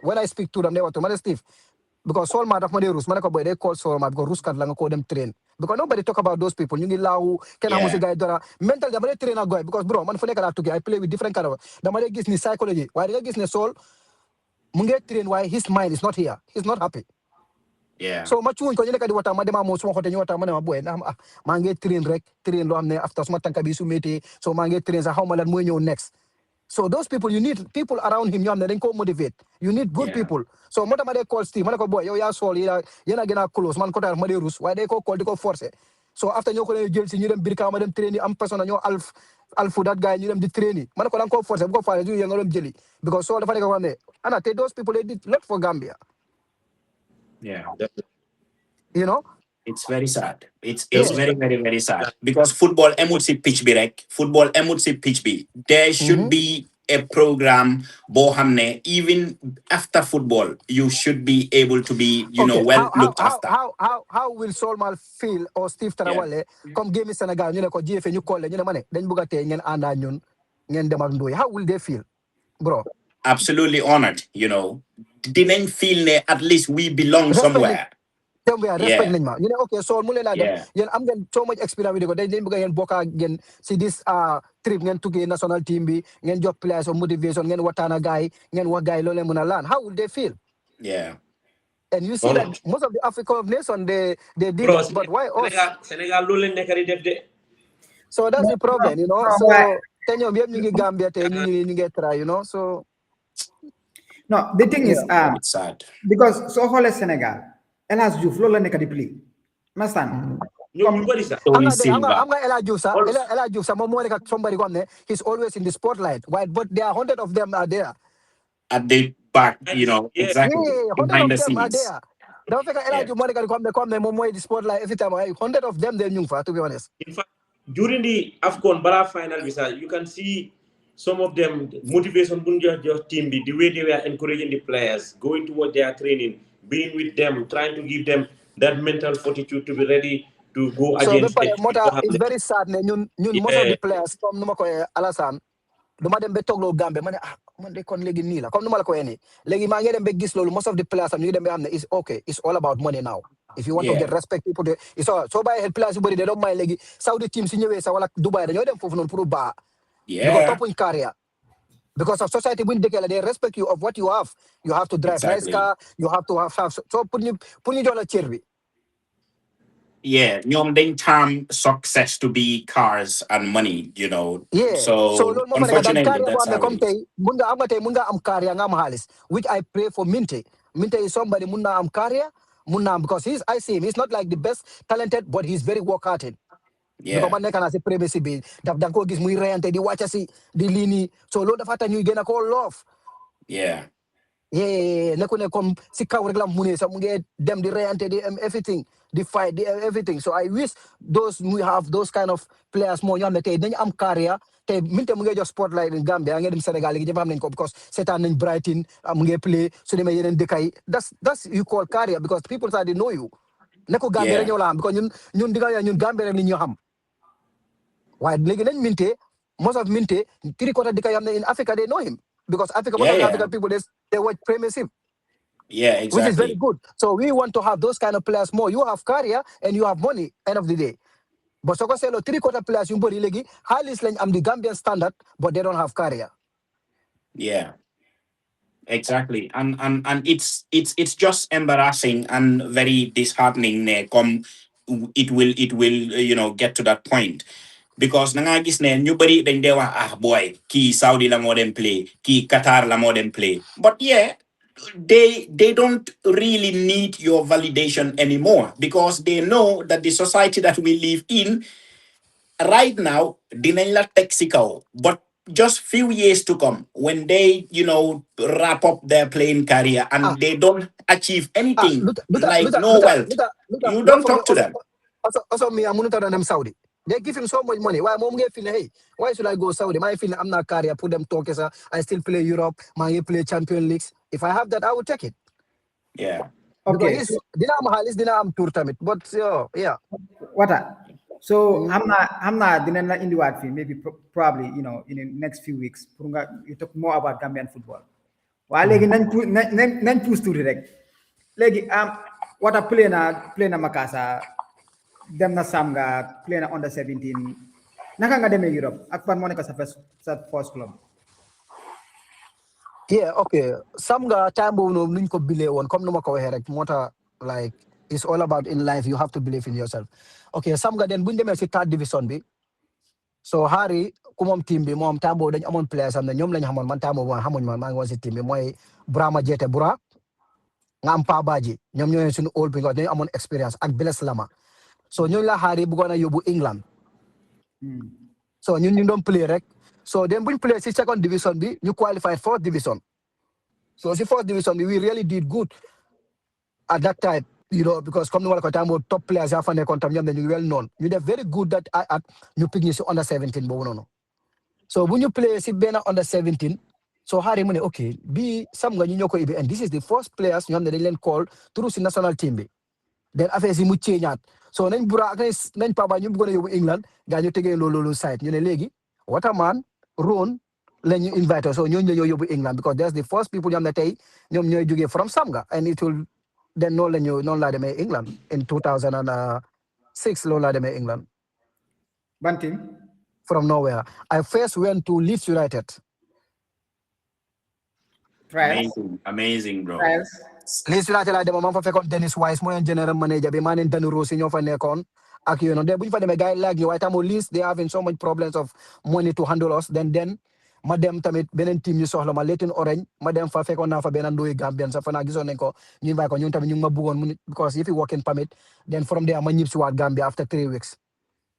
When I speak to them, they want to man Steve. Because Sol Madak Maderus, Manako they call Sol Mat go Ruskat Lang call them train. Because nobody talk about those people. You need Lau, can I guy Dora. Mental the train a guy because bro, man Funeka to I play with different kind of the money gives me psychology. Why they gives me soul? Munge train why his mind is not here. He's not happy. Yeah. So much when you what madema mo so hotel what man boy na mange train lo amne after smart tanka bisu meti so mange train za how malan mo next. So those people you need people around him you am then ko motivate. You need good people. So mota made call Steve man ko boy yo ya sol ya gena close man ko tar made rus why they ko call diko force. So after you ko jël ci ñu dem birka ma dem train am personne ñoo alfu that guy ñu dem di train man ko lan ko force ko faale ju nga dem jëli because so dafa ne ko wone ana te those people they did lot for Gambia. Yeah. It's very sad. It's very, very, very sad. Because football emutsi pitch be rek. Football emutsi pitch be. There should be a program bohamne even after football you should be able to be looked after. How will Solmal feel or Steve Tarawale come game in Senegal ñu ne ko GFA ñu call ñu ne mané dañ bëgga té ngeen anda ñun ngeen dem ak ndoy. How will they feel, bro? Absolutely honored, Didn't feel at least we belong somewhere. Respect nañ ma. You know, okay, so mu leen la dem. Yeen am ngeen so much experience with ko dañ bëgg ngeen bokka ngeen ci this trip ngeen tuggé national team bi ngeen jox players of motivation ngeen watana gaay ngeen wax gaay lo leen mëna lan. How will they feel? Yeah. And you see that most of the African nations they did it, but why us? Senegal lo leen nekk di def de. So that's the problem, So then you ngi Gambia te ñu ngi try, So no, the thing is it's sad. Because so whole Senegal El Hadj Diouf loolu la nekk di play. Understand? ñoom ñu bari sax. I'm not El Hadj Diouf sax. El Hadj Diouf sax moom moo nekk somebody ko ne he's always in the spotlight. Why? But there are 100 of them are there. At the back, exactly. Behind the scenes. Are there. Don't think El Hadj Diouf moo nekk di come ne moom mooy the spotlight every time. 100 of them they ñu fa, to be honest. In fact, during the AFCON Bala final visa, you can see some of them motivation just team the way they were encouraging the players, going towards their training, being with them, trying to give them that mental fortitude to be ready to go So against a team. mota it's very sad ne ñun most of Yeah, the players comme numa ko Alassane duma dem be toglo Gambia mané man de kon légui ni la comme numa la ko ni légui ma ngi dem be gis lolu most of the players am ñu dem be xamné is okay, it's all about money now. If you want to Yeah. get respect people de it's all so by players yu bari de do may légui Saudi team si ñëwé sa wala Dubai dañu dem fofu non pour ba because Yeah. topuñ career. Because of society, when they respect you of what you have. You have to drive nice Exactly. car. You have to have so put you dollar cherry. Yeah. Ñoom dañ term success to be cars and money, you know. Yeah. So So Lord mo dan unfortunately, career that's mo how it come is. tay munga am career ngam halis, which I pray for Minte. Minte is somebody munna am career, munna because I see him. He's not like the best talented, but he's very work hearted. Because Yeah. man nekk na si privacy bi daf dang ko gis muy reyante di wàcca si di lini. So Lord dafa ta ñuy gëna ko love. Yeah. Yeah, neku ne comme si kaw rek la mune sa mu ngi dem di reyante di everything, di fight di everything. So I wish we have those kind of players more ñu am ne tey dañu am career tey Minte mu ngi jox spotlight in Gambia nga dem Sénégal léegi ñëpp xam nañ ko because seetaan nañ Brighton mu ngi play su demee yeneen dëkk yi that's you call career because people start to know you neku Gambia rek Yeah. ñoo la xam because ñun diga ñun Gambia rek li ñu xam waaye léegi nañ Minte most of Minte three-quarter dëkk yi xam ne in Africa they know him because Africa most Yeah. of the Yeah. African people they watch Premiership. Yeah. Which is very Exactly. good. So we want to have those kind of players more. You have career and you have money end of the day. But so say three-quarter players you body legi highly slang am the Gambian standard, but they don't have career. Yeah. Exactly. And it's just embarrassing and very disheartening. It will get to that point. Because nanga gis ne ñu bari dañ dee wax boy kii Saudi la moo dem play kii Qatar la moo dem play but yeah they don't really need your validation anymore because they know that the society that we live in right now dinañ la teg si kaw but just few years to come when they wrap up their playing career Ah, and they don't achieve anything like no wealth, you don't don't forget talk to them. also me I'm not them Saudi. They give him so much money. Why mom get feel hey, why should I go Saudi? My feeling I'm not career, put them talk as I still play Europe, my play Champion Leagues. If I have that, I would take it. Yeah. Because Okay. he's dinam halis dinam tour tamit. But yeah. Wata. So I'm not didn't in the word maybe probably in the next few weeks. You talk more about Gambian football. While legi nañ pousse tuuti rek. Legi wata play na Makasa dem na Samga play na under 17. Naka nga demee Europe ak fan moo nekk sa first club. Yeah, okay. Samga time no nuñ ko bile won comme numa ko waxe rek mota like it's all about in life you have to believe in yourself. Okay, Samga den buñ demee ci third division bi. So Harry ku mom team bi mom time dañ amone players am na ñom lañ xamone man time won xamuñ man ma ngi won ci team bi moy Brahma Jete Bura nga am Pa Baji ñom ñoy suñu old bi dañ amone experience ak Beles Lama. So ñooñu la Harry bu gona yóbbu England. So ñun ñu doon play rek. So then buñ play ci second division bi ñu qualified fourth division. So the first division we really did good at that time, because come to time top players have found contact you well known. You did very good that at you pick you under 17 but no. So when you play si bena under 17, so Harry money okay, be some you nyoko ibe and this is the first players you have the call through the national team bi. Then after si mu change. So nañ bura nañ paba ñu bëggoon yóbbu England ga ñu tegee loolu site ñu ne léegi Waterman Ron la ñu invite so ñooñu la ñoo yóbbu England because that's the first people ñu am ne tey ñoom ñooy jógee from Samga and it will then noonu laa demee England in 2006 loolu laa demee England. Ban team? From nowhere. I first went to Leeds United. Trials. Amazing, bro. Trials. Leeds United laa demoon man fa fekkoon Dennis Wise mooy general manager bi maa neen Danu Rossi ñoo fa nekkoon ak de bu ñu fa demee gars yi laaj ñu waaye tamoo Leeds they having so much problems of money to handle us then ma dem tamit beneen team ñu soxla ma Leyton Orange ma dem fa fekkoon naa fa benn ndoy Gambian sax fa naa gisoon nañ ko ñu invite ko ñun tamit ñu ngi ma bëggoon because if you working permit then from there ma ñib si waat Gambia after 3 weeks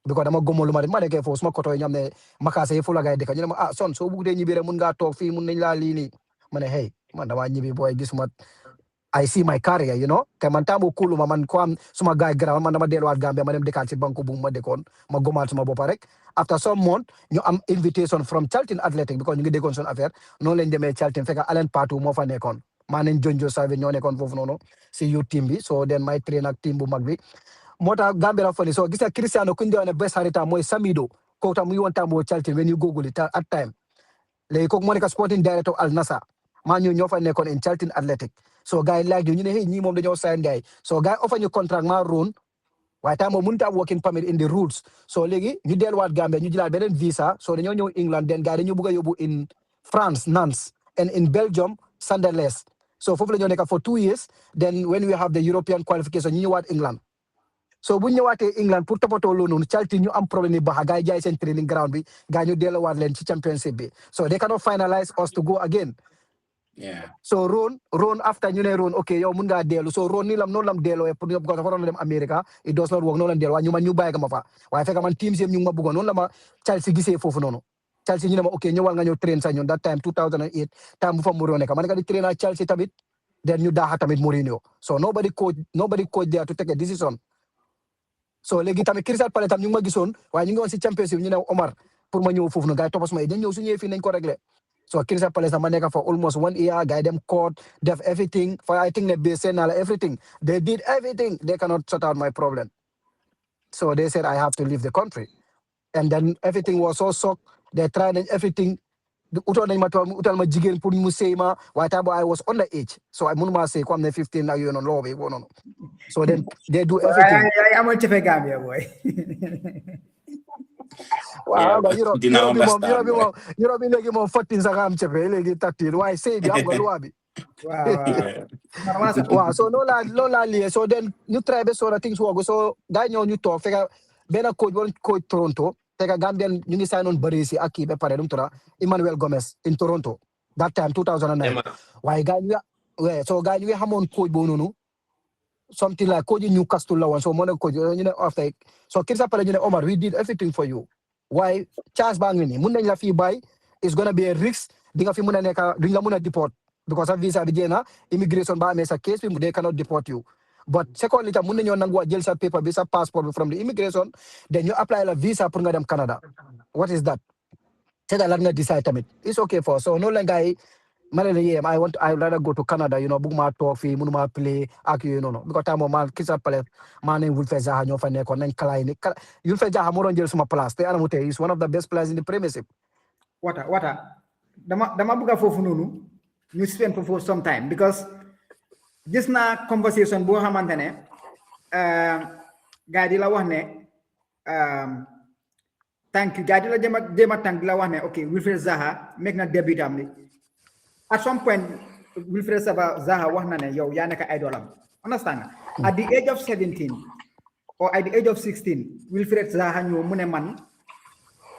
because dama gëmmoo lu ma def ma nekkee foofu suma koto yi ñam ne Makasa yi fu la gay dëkk ñu ne ma son soo bëggee ñibbi rek mun ngaa toog fii mun nañ laa lii nii ma ne hey man damaa ñibbi booy gisuma I see my career, you know. Te man tamu kulu man ko am suma guy gra man dama delwat Gambia man dem dekal ci banku bu ma dekon ma gomal suma bopa rek. After some month ñu am invitation from Charlton Athletic because ñu ngi dekon son affaire non lañ démé Charlton fekk Allen Patou mo fa nekon. Manen Jonjo Save ñoo nekon fofu nono si youth team bi so then my train ak team bu mag bi. Mota Gambia la fani so gis nga Cristiano kuñ di best harita moy Samido ko tam mu won tam Charlton when you google it at time. Léegi kooku moo nekk sporting director Al Nassr maa ñoo fa nekkoon in Charlton Athletic so gars yi laaj ñu ne hey ñii moom dañoo sign gars yi so gars yi offer ñu contract maa roon waaye tam moom mënut a am working permit in the rules so léegi ñu delluwaat Gambia ñu jëlaat beneen visa so dañoo ñëw England den gars yi dañu bëgg a yóbbu in France Nantes and in Belgium Sanderlecht so foofu la ñoo nekk for 2 years then when we have the European qualification ñu ñëwaat England so bu ñu ñëwaatee England pour toppatoo loolu noonu Charlton ñu am problème yi baax gars yi jaay seen training ground bi gars ñu delluwaat leen ci championship bi so they cannot finalize us to go again. Yeah. So Ron after ñu ne Ron okay yow mun ngaa dellu so Ron nii noonu lam delloo pour ñu because waroon na dem America it does not work noonu lam dellu waaye ñu bàyyi ma fa waaye fekk man teams yëpp ñu ma bëggoon noonu la ma Chelsea gisee foofu noonu Chelsea ñu ne ma okay ñëwal nga ñëw train sa ñun that time 2008 time bu fa Mourinho nekk ma ne ka di train a Chelsea tamit then ñu daaxa tamit Mourinho so nobody coach there to take a decision. So léegi tamit Crystal Palace tam ñu ngi ma gisoon waaye ñu ngi woon si championship ñu ne Omar pour ma ñëw foofu noonu gars yi toppas ma dañ ñëw su ñëwee fii nañ ko réglé so Crystal Palace ma nekk for almost 1 year gars yi dem court def everything for I think ne BC naa la everything they did everything they cannot sort out my problem so they said I have to leave the country and then everything was so shocked they tried everything utal nañ ma utal ma jigéen pour mu sëy ma waaye tam I was under age so I mënu ma sëy ko am ne 15 ak yooyu noonu loo bi noonu so then they do everything. I want to Gambia boy. Wow, Yeah, Europe didn't understand. Europe léegi moom 14 sax am cefe léegi 13 waaye sëy bi am nga loi bi. Wow, so loolu laa liyee so then ñu try ba so things work so daa ñëw ñu toog fekk benn coach Toronto fekk Gambian ñu ngi sign on Baresi ak kii ba pare dum tura Emmanuel Gomez in Toronto that time 2009 waaye gaa ñu ngi xamoon coach boobu noonu something like coach Newcastle la woon so moo nekk coach ñu ne after so Crystal Palace ñu ne Omar we did everything for you waaye chance baa ngi nii mun nañ la fii bàyyi it's gonna be a risk di nga fi mun a nekk duñ la mun a deport because of visa bi jeex na immigration ba amee sa case bi they cannot deport you but secondly tam mun nañoo nangu jël sa paper bi sa passport bi from the immigration then you apply la visa pour nga dem Canada what is that c'est that lan nga decide tamit it's okay for so noonu la ngay ma ne la yéem I rather go to Canada you know bëgguma toog fii mënuma play ak yooyu noonu because time man Crystal Palace maa ne Wilfred Zaha ñoo fa nekkoon nañ kalaay ni Wilfred Zaha moo doon jël suma place te anamu tey is one of the best players in the Premiership. Wata dama bëgg a foofu noonu ñu spend for some time because gis naa conversation boo xamante ne gars di la wax ne tànk gars di la jéem a tànk di la wax ne ok Wilfred Zaha make na début am ni at some point Wilfred Zaha wax na ne yow yaa nekk idolam understand at the age of 17 or at the age of 16 Wilfred Zaha ñëw mu ne man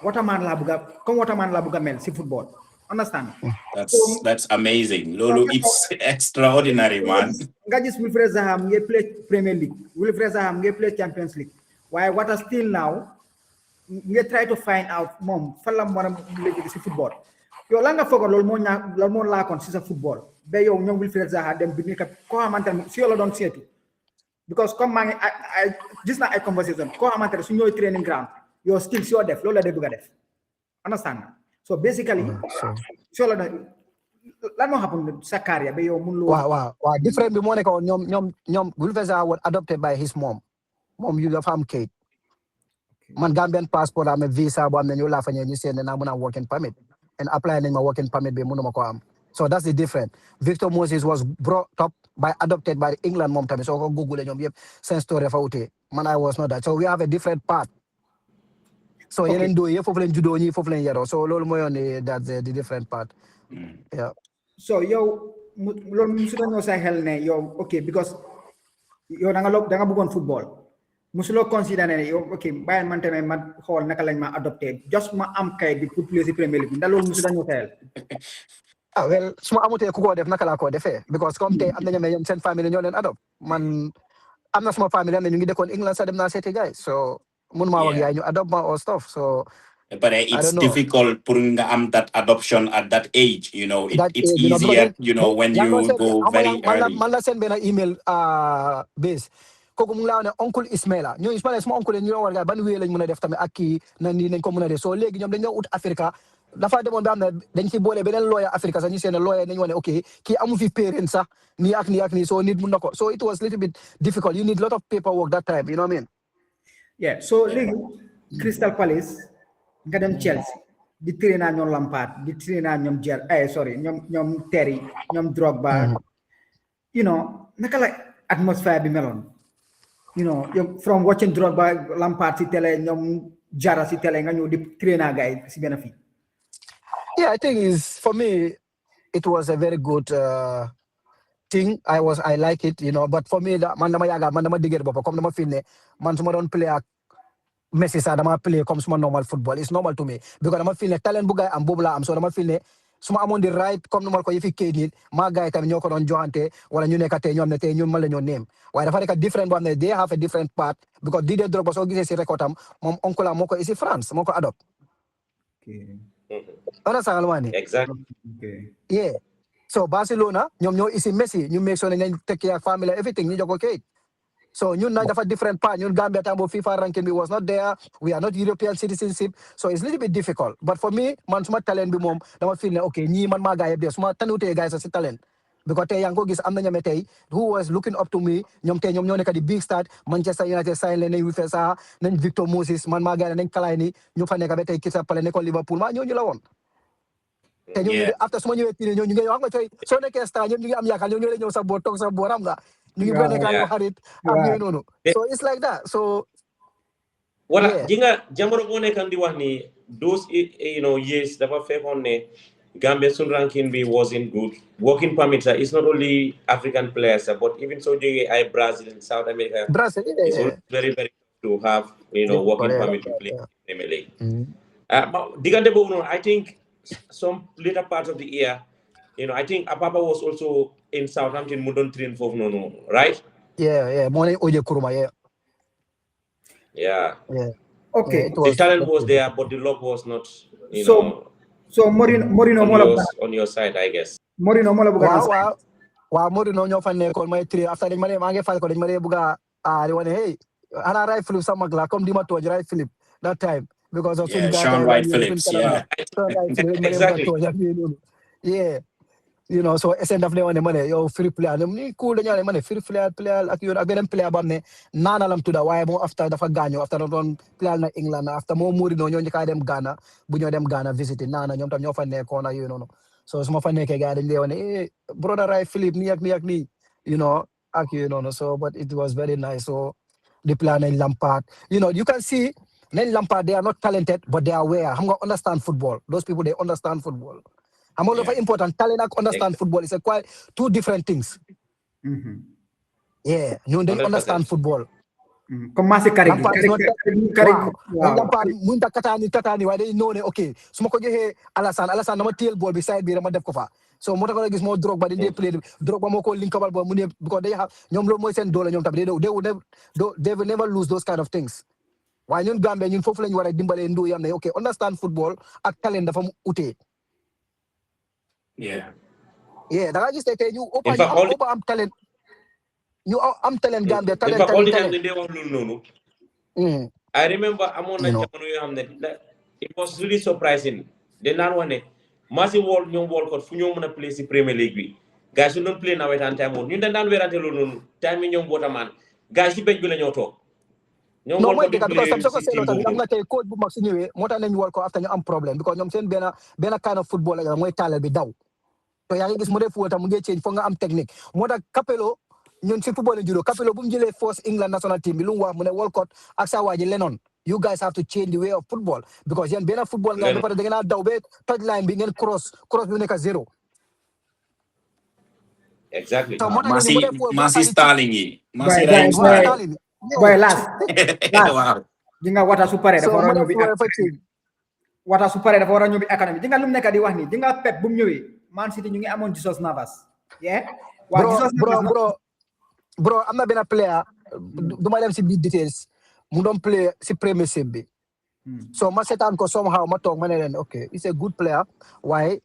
Waterman laa bëgg a mel si football understand That's amazing Lolo it's extraordinary man nga gis Wilfred Zaha mu ngi play Premier League Wilfred Zaha mu ngi play Champions League waaye Wata still now nga try to find out moom fan la war a léegi si football yow lan nga foog loolu moo laakoon si sa football ba yow ñoom Wilfred Zaha dem bi nekk koo xamante ne si yow la doon seetu because comme maa ngi gis naa ay conversation koo xamante ne su ñëwee training ground yow still si yoo def loolu la de bëgg a def understand so basically si yow la doon lan moo happen sa carrière ba yow mun loo waaw different bi moo nekk ñoom Wilfred Zaha was adopted by his mom yu dafa am kayit man Gambian passport am visa boo am ne ñu laa fa ñëw ñu seen ne naa mun a working permit and apply nañ ma working permit bi mënuma ko am so that's the difference Victor Moses was brought up by adopted by England moom tamit soo ko google ñoom yëpp seen story dafa utee man I was not that so we have a different path so yeneen doo yëpp foofu leen juddoo ñi foofu leen yaroo so loolu mooy yoon that's the different path yeah so yow loolu musu dañoo sa xel ne yow ok because yow da nga bëggoon football musuloo consider ne yow ok bàyyi man tamit ma xool naka lañ ma adopté just ma am kayit bi pour play si Premier League ndax loolu musu dañoo sa xel well su ma amutee ku ko def naka laa ko defee because comme tey am na ñoom seen famille ñoo leen adopt man am na suma famille am na ñu ngi dëkkoon England sax dem naa seeti guys so mun maa wax yaay ñu adopt ma or stuff so But it's don't know. difficult putting that adoption at that age. You know, That it's you know, because easier, you know, when yang you send go very early. man la send ben email base kooku mu ngi laa ne oncle Ismaila ñu Ismaila sama oncle ñu war ga ban wé lañ mëna def tamit ak kii na ni nañ ko mëna def so léegi ñoom dañoo ut Africa dafa demoon ba am ne dañ ci boole beneen lawyer Africa sax ñu seen lawyer nañ wane ok kii amu fi parents sax nii ak nii so nit mun na ko so it was little bit difficult you need a lot of paperwork that time you know what I mean yeah so léegi Crystal Palace nga dem Chelsea di traîner ñoom Lampard di traîner ñoom ñoom Terry ñoom Drogba you know naka la atmosphere bi meloon you know from watching Drogba Lampard si télé ñoom Jara si télé nga ñëw di traîner guy si benn fii yeah I think is for me it was a very good thing I like it you know but for me man dama yaga man dama digger boppa comme dama fi ne man suma doon play ak Messi sa dama play comme suma normal football it's normal to me because dama feel ne talent bu gaay am boobu laa am so dama feel ne suma amoon di right comme normal ko yëfi kayit nit maa gaay tamit ñoo ko doon joxante wala ñu nekk tey ñoo xam ne tey ñun man la ñoo neem waaye dafa nekk different boo xam ne they have a different part because Didier Drogba soo gisee si record am moom oncle am moo ko isi France moo ko adopt understand lu ma ni Exactly. yeah so Barcelona ñoom ñoo isi Messi ñu make sure ne nañ take care family everything ñu jox ko kayit so ñun nañ dafa different part ñun Gambia time boobu FIFA ranking bi was not there we are not European citizenship so it's a little bit difficult but for me man suma talent bi moom dama feel ne ok ñii man maa gaay yëpp de suma tanutee gaay sa si talent because tey yaa ngi ko gis am na ñame tey who was looking up to me ñoom tey ñoom ñoo nekk di big start Manchester United sign leen nañ Wilfred Zaha nañ Victor Moses man maa gaay nañ Kalaay ni ñu fa nekk ba tey Crystal Palace nekkoon Liverpool maa ñooñu la woon te ñooñu after suma ñëwee tiine ñooñu ngi xam nga tey soo nekkee star ñoom ñu ngi am yaakaar ñoo ñëw sa boor toog sa boor xam nga ñu ngi bëgg nekk yow xarit ak yooyu noonu so it's like that so wala ji nga jamono boo nekkan di wax ni those years dafa fekkoon ne Gambia sun ranking bi wasn't good working permits is not only African players but even so jógee ay Brazil and South America it's always very very to have working permit to play Premier League diggante boobu noonu I think some later parts of the year I think Apapa was also in Southampton mu doon train foofu noonu right yeah moo ne Oje Kuruma yeah okay the talent was there but the luck was not so Mourinho on your side I guess Mourinho moo la bëgg waaw Mourinho ñoo fa nekkoon may tri after dañ ma ne maa ngi fal ko dañ ma dee bëgg a di wane hey ana Wright Phillips sama mag la comme di ma tooj Wright Phillips that time because of Sean Wright Phillips exactly yeah so SN daf ne wane ma ne yow free player ñoom ni cool dañu ne ma ne free player ak yoon ak beneen player ba am ne naana lam tudda waaye moom after dafa gaañoo after doon player na England after moom Mourinho ñoo njëkk a dem Ghana bu ñoo dem Ghana visiter naana ñoom tam ñoo fa nekkoon ak yooyu noonu so su ma fa nekkee gars dañ lay wane brother Wright Phillips nii ak nii ak yooyu noonu so but it was very nice so the player nañ Lampard you can see nañ Lampard they are not talented but they are aware xam nga understand football those people they understand football I'm all over important. Talent and understand football is quite two different things. Yeah, you don't understand football. Comme Massi Karig. Lampard munta katani why they know okay. So mo ko joxe Alassane dama teel ball beside bi dama def ko fa. So mo tax gis mo Drogba they play Drogba mo ko linkable ball mu ne because they have ñom lo moy sen doole ñom tam they will never lose those kind of things. Why ñun Gambia ñun fofu lañ wara dimbalé ndu yam ne okay understand football ak talent dafa uté. Yeah, da nga gis tey ñu am talent ñu am talent Gambia talent. In fact, all the time they wax loolu noonu. I remember amoon na jamono yoo xam ne it was really surprising. Dañ naan wax ne Massi Wall ñoom Wall ko fu ñoo mën a play si Premier League bi gars yi doon play nawetaan time woon ñun dañ daan werante loolu noonu time yi ñoom Waterman gars yi si bench bi la ñoo toog. ñoom Wall ko di play si team boobu. am na tey coach bu mag si ñëwee moo tax nañ Wall ko after ñu am problème because ñoom seen benn kind of football la mooy talent bi daw. So yaa ngi gis mu def football tam mu ngi change foog nga am technique moo tax Capello ñun si football judo Capello bu mu jëlee force England national team bi lu mu wax mu ne Walcott ak sa waa ji Lennon you guys have to change the way of football because yéen benn football nga ba pare da ngeen a daw ba touch line bi ngeen cross bi nekk zéro. Exactly. So Massi Starling yi. Boy last. Wow. Di nga Wata su paree dafa war a ñëw bi Wata su paree dafa war a ñëw bi académie di nga lu mu nekk di wax ni di nga Pep bu mu ñëwee Man City ñu ngi amoon Jesus Navas. Bro am na benn player du ma dem si biir details mu doon play si Premiership bi So ma setan ko somehow ma tok ma ne len okay, he's a good player. Why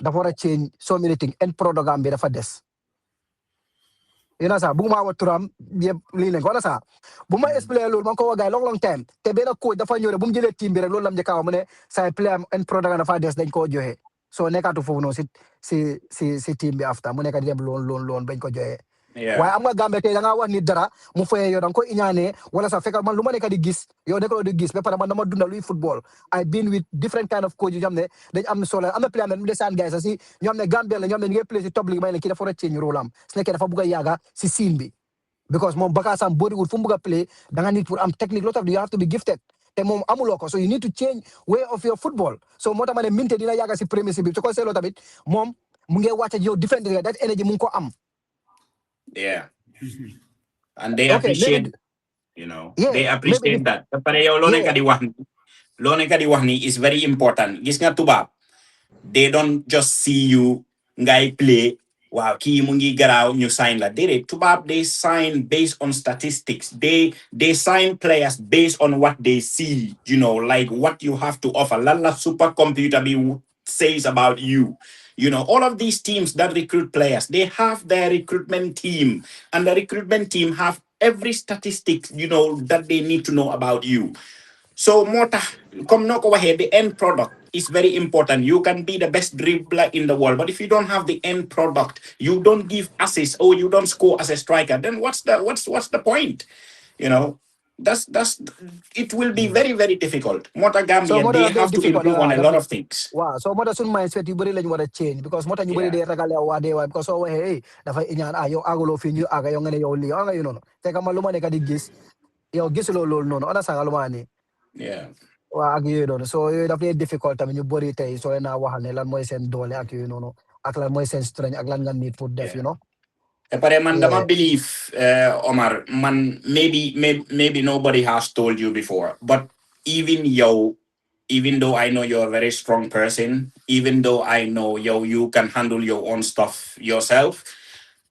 dafa war a change so many things and programme bi dafa des. You know sa buguma wa turam yeb li len ko la sa buma explain lool man ko wa gay long time te ben coach dafa ñëw rek bu mu jëlé team bi rek loolu lam jëkaaw mu ne say player and programme dafa des dañ ko joxe. So nekkatu fofu no si team bi after mu nekk di dem loon bañ ko joxe. Waaye am nga Gambia tey da nga wax ni dara mu fayee yow da nga ko iñaane wala sax fekk man lu ma nekk di gis yow nekk di gis ba pare man dama dundal luy football I been with different kind of coach yu xam ne dañ am solo am na player mu desaan gars sax si ñoo xam ne Gambia la ñoo xam ne ñu ngi play si top league may leen kii dafa war a change rôle am su nekkee dafa bugg a yàgga si scene bi because moom bakaasam bodiwul fu mu bugg a play da nga nit pour am technique lot of you have to be gifted te moom amuloo ko so you need to change way of your football so moo tax ma ne minte dina yàgga si premier bi su ko seetloo tamit moom mu ngi wàcce yow different that energy mu ngi ko am and they appreciate they appreciate that pare yow lo nekk di wax ni is very important gis nga tubaab they don't just see you ngay play wow kii mu ngi garaaw ñu sign la déedéet tubaab they sign based on statistics they sign players based on what they see like what you have to offer lan la supercomputer bi says about you. All of these teams that recruit players, they have their recruitment team, and the recruitment team have every statistic, that they need to know about you. So, Mota, come no go ahead, the end product is very important. You can be the best dribbler in the world, but if you don't have the end product, you don't give assists or you don't score as a striker, then what's the point? That's it will be very, very difficult. Mota Gambian, they have to improve on a lot of things. Wow, so mota sun mindset yu bari lañ wara change because mota ñu bari day ragal wa day wa because so hey dafa ñaan yow agolo fi ñu aga yow nga ne yow li nga nono te ka ma luma ne ka di gis yow gisuloo lool nono ona sa luma ni wa ak yoy nono so yoy dafa difficult tamit ñu bari tay so na waxal ne lan moy sen doole ak yoy nono ak lan moy sen strength ak lan nga need pour def But man, I believe, Omar, man, maybe nobody has told you before, but even though I know you're a very strong person, even though I know you can handle your own stuff yourself,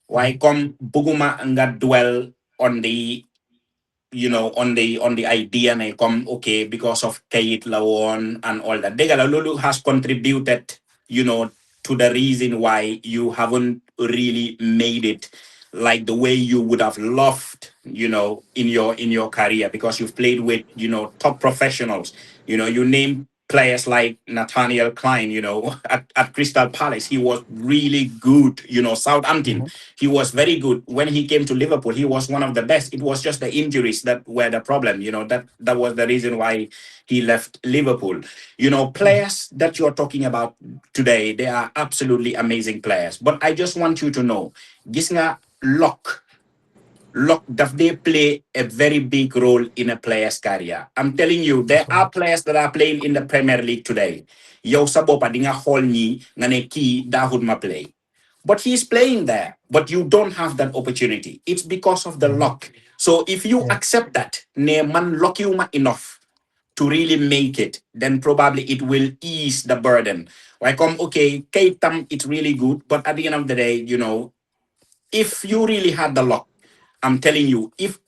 why come buguma nga dwell on the on the idea and I come okay because of Kayit Lawon and all that. Degala Lulu has contributed, to the reason why you haven't really made it like the way you would have loved, in your career, because you've played with, top professionals. You name players like Nathaniel Klein, at Crystal Palace, he was really good. Southampton, he was very good. When he came to Liverpool, he was one of the best. It was just the injuries that were the problem. That was the reason why he left Liverpool. Players that you're talking about today, they are absolutely amazing players. But I just want you to know, gis nga luck, does they play a very big role in a player's career? I'm telling you, there are players that are playing in the Premier League today. Yow sa bopa di nga xol ñi nga ne kii daahut ma play. But he's playing there, but you don't have that opportunity. It's because of the luck. So if you accept that, ne man luck you ma enough to really make it, then probably it will ease the burden. Like, okay, Kaitam, it's really good, but at the end of the day, if you really had the luck, I'm telling you, if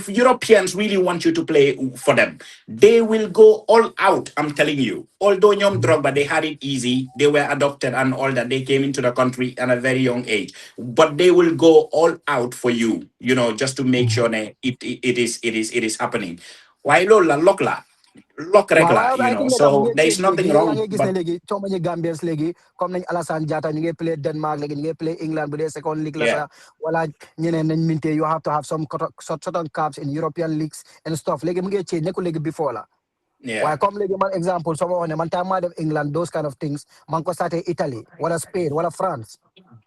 Europeans really want you to play for them, they will go all out. I'm telling you. Although Nyom Drogba, they had it easy, they were adopted and all that. They came into the country at a very young age, but they will go all out for you. Just to make sure that it is happening. Why lola lokla? So there's nothing wrong. But so many Gambians legi comme nañ Alassane Diatta ñu ngi play Denmark legi ñu ngi play England bu dee second league la sax wala ñeneen nañ minte you have to have some certain caps in European leagues and stuff legi mu ngi change nekkul legi before la waaye comme legi man example so ma wax ne man time ma def England those kind of things man ko starté Italy wala Spain wala France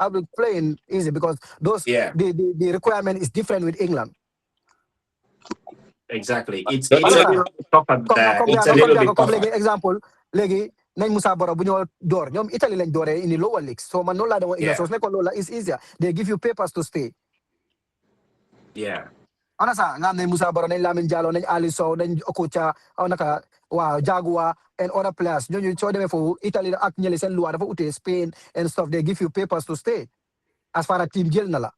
I will play in easy because those the requirement is different with England. Exactly. It's a little bit tough at that. It's a little bit tough. Example, legi nañ Musa Baro bu ñoo door ñoom Italy lañ dooree in the lower leagues. So man noonu laa demoon England. So su nekkoon loolu la is easier. They give you papers to stay. Yeah. Ana sa nga am nañ Musa Baro nañ Lamine Diallo nañ Ali Sow nañ Okocha aw naka waaw Jaguar and other players. Ñooñu soo demee foofu Italy ak ñële seen loi dafa utee Spain and stuff. They give you papers to stay. As far as team jël na la.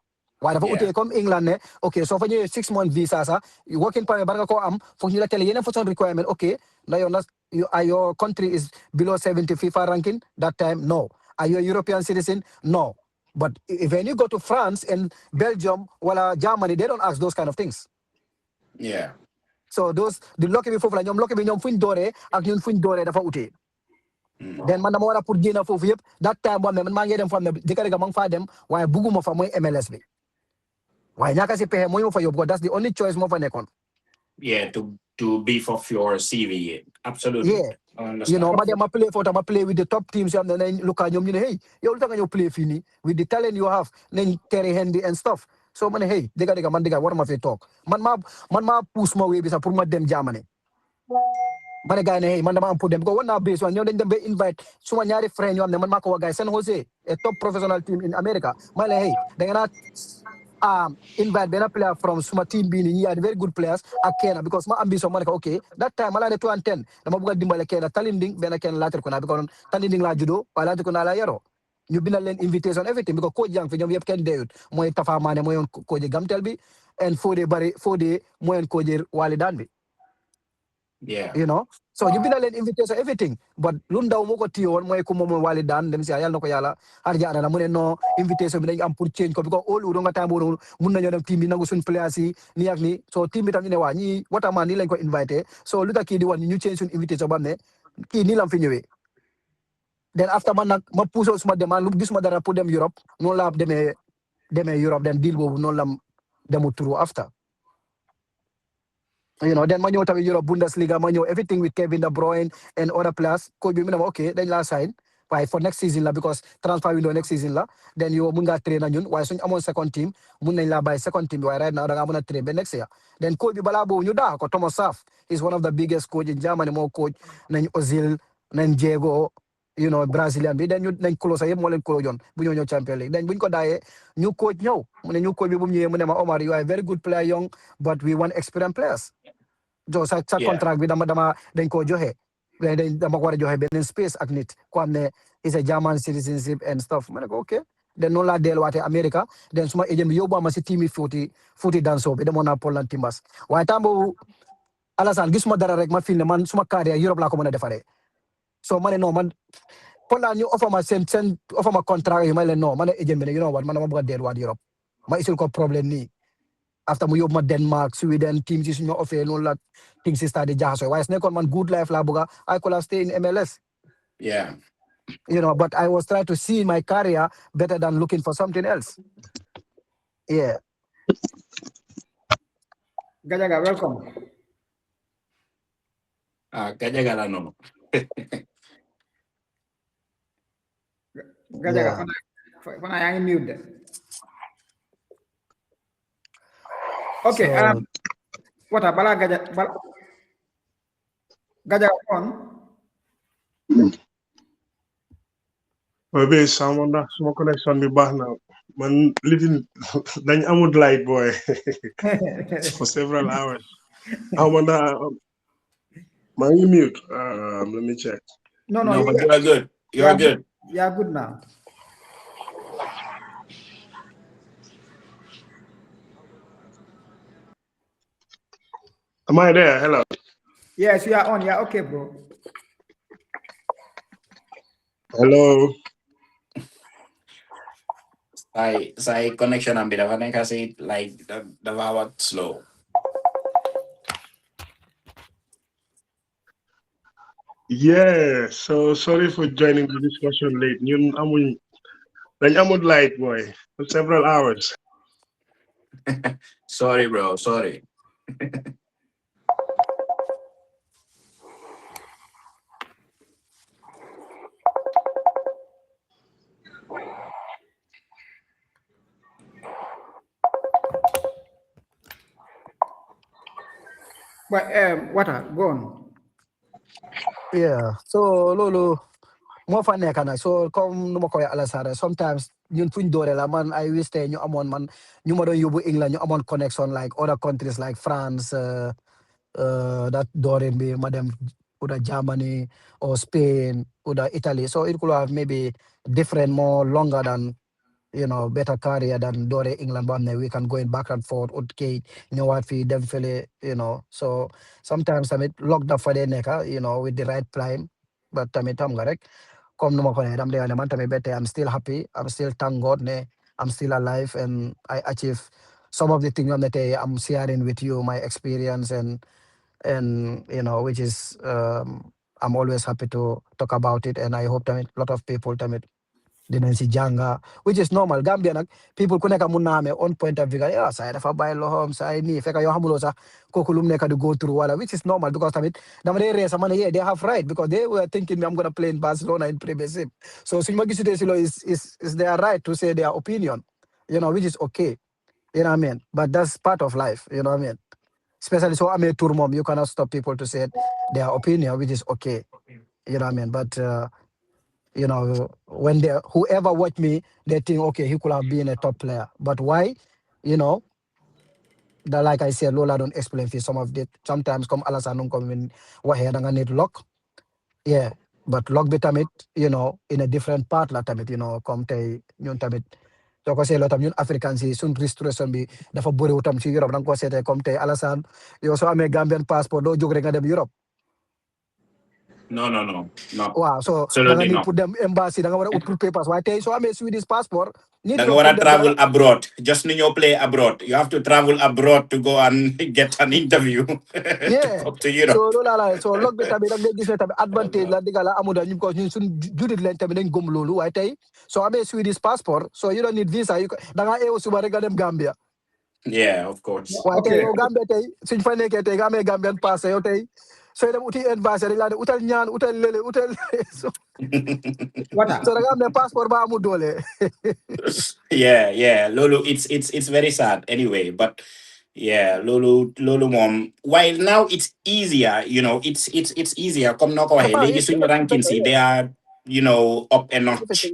waaye dafa utee comme England ne ok soo fa ñëwee 6 months visa sax working permit bar nga koo am foog ñu la tele yeneen façon requirement ok na yow your country is below 70 FIFA ranking that time no are you a European citizen no but when you go to France and Belgium wala Germany they don't ask those kind of things Yeah. so those the lokki bi foofu la ñoom lokki bi ñoom fuñ dooree ak ñun fuñ dooree dafa utee then man dama war a pour génn foofu yëpp that time boo xam ne man maa ngi dem foo xam ne jëkkër ga ma ngi faa dem waaye bugguma fa mooy MLS bi waaye ñaaka si pexe mooy ma fa yóbbu ko that's the only choice moo fa nekkoon. Yeah, to beef off your CV. Absolutely. Yeah. I understand. You know, ma play for ma play with the top teams yoo xam ne nañ look at ñoom ñu ne hey yow lu tax nga ñëw play fii nii with the talent you have nañ Terry Henry and stuff so ma ne hey dëgga man dëgga war ma fi toog man maa pousse ma wéy bi sax pour ma dem Germany ma ne gars yi ne hey man dama am pour dem because war naa base ñoom dañ dem ba invite suma ñaari friend yoo xam ne man maa ko wax gars yi San Jose a top professional team in America ma ne hey da nga naa invite benn player from suma team bii nii ñi are very good players ak Kenya because ma ambition ma ne ko ok that time ma laa ne 2010 dama bëgg a dimbale Kenya Talinding benn Kenya laatir ko naa because Talinding laa juddoo waaye laatir ko naa laa yaroo ñu bindal leen invitation everything because coach yang fi ñoom yëpp kenn deeyut mooy Tafa Mané mooy yoon coach Gamtel bi and Fodé mooy yoon coach Walidaan bi. Yeah. You know, so you bindal leen invitation everything but lu ndaw moo ko téye woon mooy ku moom Walidaan dem si yàlla na ko yàlla arja na mu ne non invitation bi dañ am pour change ko because all do nga time boobu mun nañoo dem team bi nangu suñ players yi nii ak nii so team bi tam ñu ne waa ñii Waterman nii lañ ko invité so lu tax kii di wax ñu change suñ invitation ba am ne kii nii lam fi ñëwee then after man nag ma puusoo suma dem lu gisuma dara pour dem Europe noonu laa demee Europe then deal boobu noonu lam demu through after you know then ma ñëw tamit Europe Bundesliga ma ñëw everything with Kevin De Bruyne and other players coach bi mu ne ma ok dañ laa sign waaye for next season la because transfer window next season la then yow mun ngaa train na ñun waaye suñu amoon second team mun nañ laa bàyyi second team bi waaye right now da ngaa mën a train ba next year then coach bi balaa boobu ñu daa ko Thomas Saff is one of the biggest coach in Germany moo coach nañ Ozil nañ Diego you know Brazilian bi then ñu nañ close yëpp moo leen close yoon bu ñëw Champions League then buñ ko daayee ñu coach ñëw mu ne ñu coach bi bu mu ñëwee mu ne ma Omar you are a very good player young but we want experienced players jo sa contract bi dañ koo joxe dama ko war a joxe beneen space ak nit ko am ne is a German citizenship and stuff ma ne ko ok then noonu laa delluwaatee America then suma agent bi yóbbu ma si team yi Fouti Danso bi demoon naa Portland Timbers waaye temps boobu Alassane gisuma dara rek ma fil ne man suma carrière Europe laa ko mën a defaree so ma ne non man Portland ñu offer ma seen offer ma contract yi ma leen non ma ne agent bi ne you know what man dama bëgg a delluwaat Europe ma isul ko problème nii after mu yóbbu ma Denmark Sweden team si suñu offee noonu la things si stade di jaxasoo waaye su nekkoon man good life laa bëgg I could have stayed in MLS. Yeah. You know, but I was trying to see my career better than looking for something else. Yeah. Gajaga, welcome. Gajaga la no. Gajaga, fana yang mute. Okay, So, what bala Gajaga on. Maybe someone that small connection be back now. Man living then I would like boy for several hours. I wonder man you mute. Let me check. No, But you are good. You are good. Yeah, good now. Am I there? Hello. Yes, you are on. Yeah, okay, bro. Hello. Say connection ang bida kasi kasi like the bawat slow. Yeah, so sorry for joining the discussion late. Yun amun light boy for several hours. Sorry, bro. Sorry. But what? Go on. yeah. So lolo mo fa nekk na so comme nu ma koy Alassane sometimes ñun fuñ doore la man I wish tey ñu amoon man ñu ma doon yóbbu England ñu amoon connection like other countries like France that doore bi ma dem either Germany or Spain or Italy so it could have maybe different more longer than better career than Dore England one. We can go in back and forth. Okay, what fee them feel, So sometimes I mean locked up for the neck, with the right prime. But I mean, come no more. I'm there. I'm still happy. I'm still thank God. I'm still alive, and I achieve some of the things that I'm sharing with you, my experience, and which is I'm always happy to talk about it, and I hope that a lot of people dinañ si jànga, which is normal. Gambia nag people ku nekk mun naa amee on point of view saa yi dafa bàyyi loxoom saa yi nii fekk yoo xamuloo sax kooku lu mu nekk di go through wala, which is normal because tamit dama dee ree sax ma ne yeah they have right because they were thinking me I'm gonna play in Barcelona in Premiership, so suñu ma gisutee si loolu is their right to say their opinion, which is okay, what I mean, but that's part of life, what I mean, especially so amee tour moom you cannot stop people to say their opinion, which is okay, what I mean, but when whoever watch me, they think, okay, he could have been a top player. But why? That like I said, Lola don't explain for some of it. Sometimes come Alasanung come in where I need luck. Yeah. But luck betamit, in a different part la tamit, come te ñun tamit. So ko say lot of ñun Africans yi sun restoration bi dafa bëri wutam ci Europe dang ko sété comme te Alassane yow so amé Gambian passport do jog rek nga dem Europe. No. Wow, so Absolutely need not. put them embassy, da nga wara out papers. Why tey so amé Swedish passport, need Then want to travel abroad. Just need you play abroad. You have to travel abroad to go and get an interview to yeah. come to Europe. So lola so log bi tamit da ngay gis ne tamit advantage la digala amuda ñu ko ñun sun judit leen tamit dañ gëm lolu way tay so amé Swedish passport so you don't need visa da nga ewu suba rek nga dem Gambia. Yeah, of course. Way tay Okay. yow Gambia tay suñ fa nekké tay nga amé Gambian pass yow tay so dem uti advance rek la de utal ñaan utal lele utal so Wata. da nga amé passport ba amu doole. yeah. Lolo, it's very sad anyway, but yeah, Lolo mom. While now it's easier, it's easier. Come knock away. Lady swing ranking, see they are, up a notch. And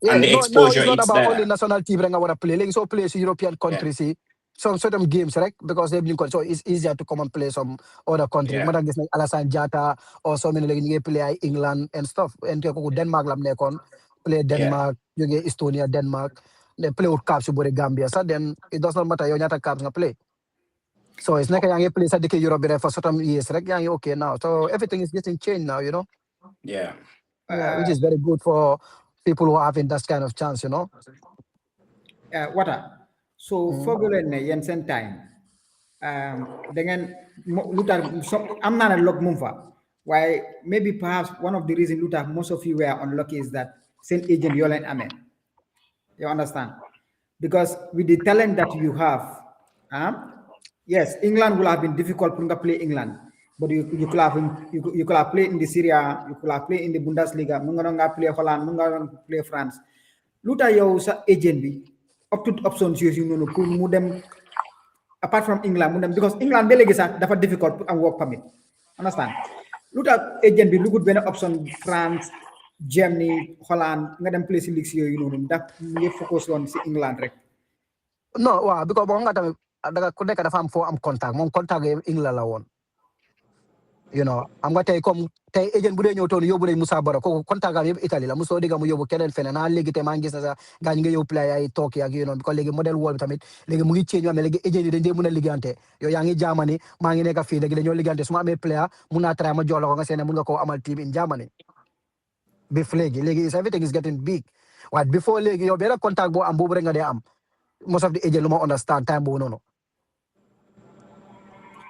Yeah, the no, now exposure it's not it's about only there. national team nga wanna play. Like so play some European Yeah. countries, see some certain games, right? Because they've been so it's easier to come and play some other countries. Yeah. Mata gis like Alassane Jata or so many like you play England and stuff. And ko Denmark lam nekon play Yeah. Denmark, you get Estonia, Denmark. They play with caps with Gambia. So then it does not matter your nyata caps nga play. So it's like yang play sa dike Europe for certain years, right? Yang okay now. So everything is getting changed now, Yeah. Yeah, which is very good for people who are having that kind of chance, Wata. So fogulen ne yen sen time. Dengan lutar I'm not a lock mumfa. Why maybe perhaps one of the reasons lutar most of you were unlucky is that same agent Yolen Amen. You understand? Because with the talent that you have, yes, England will have been difficult to play England, but you could have you could have played in the Syria, you could have played in the Bundesliga, munga play Holland, munga play France. Luta yow sa agent bi up to options you know pour mu dem apart from England mu dem because England ba legi sax dafa difficult pour am work permit. Understand? Luta agent bi lugut ben option France, Germany, Holland nga dem play si league yooyu noonu ndax mu ngi focus woon si England rek. No, waaw because boo nga tamit daga ku nekk dafa am foo am contact moom contact yi England la woon. Am nga tey comme tey agent bu dee ñëw toon yóbbu nañ Moussa Baro kooku contact am yëpp Italie la mosoo dégg mu yóbbu keneen feneen léegi te maa ngi gis na sax gaa ñi nga yóbbu play ay Turkey ak because léegi modèle wall bi tamit léegi mu ngi change ñu amee léegi agent yi dañ dee mën a liggéeyante yow yaa ngi Germany maa ngi nekk fii léegi dañoo liggéeyante su ma amee player mun naa try ma jox la ko nga seene mun nga koo amal team in Germany bif léegi is everything is getting big waaye before léegi yow benn contact boo am boobu rek nga dee am most of the agent lu ma understand time boobu noonu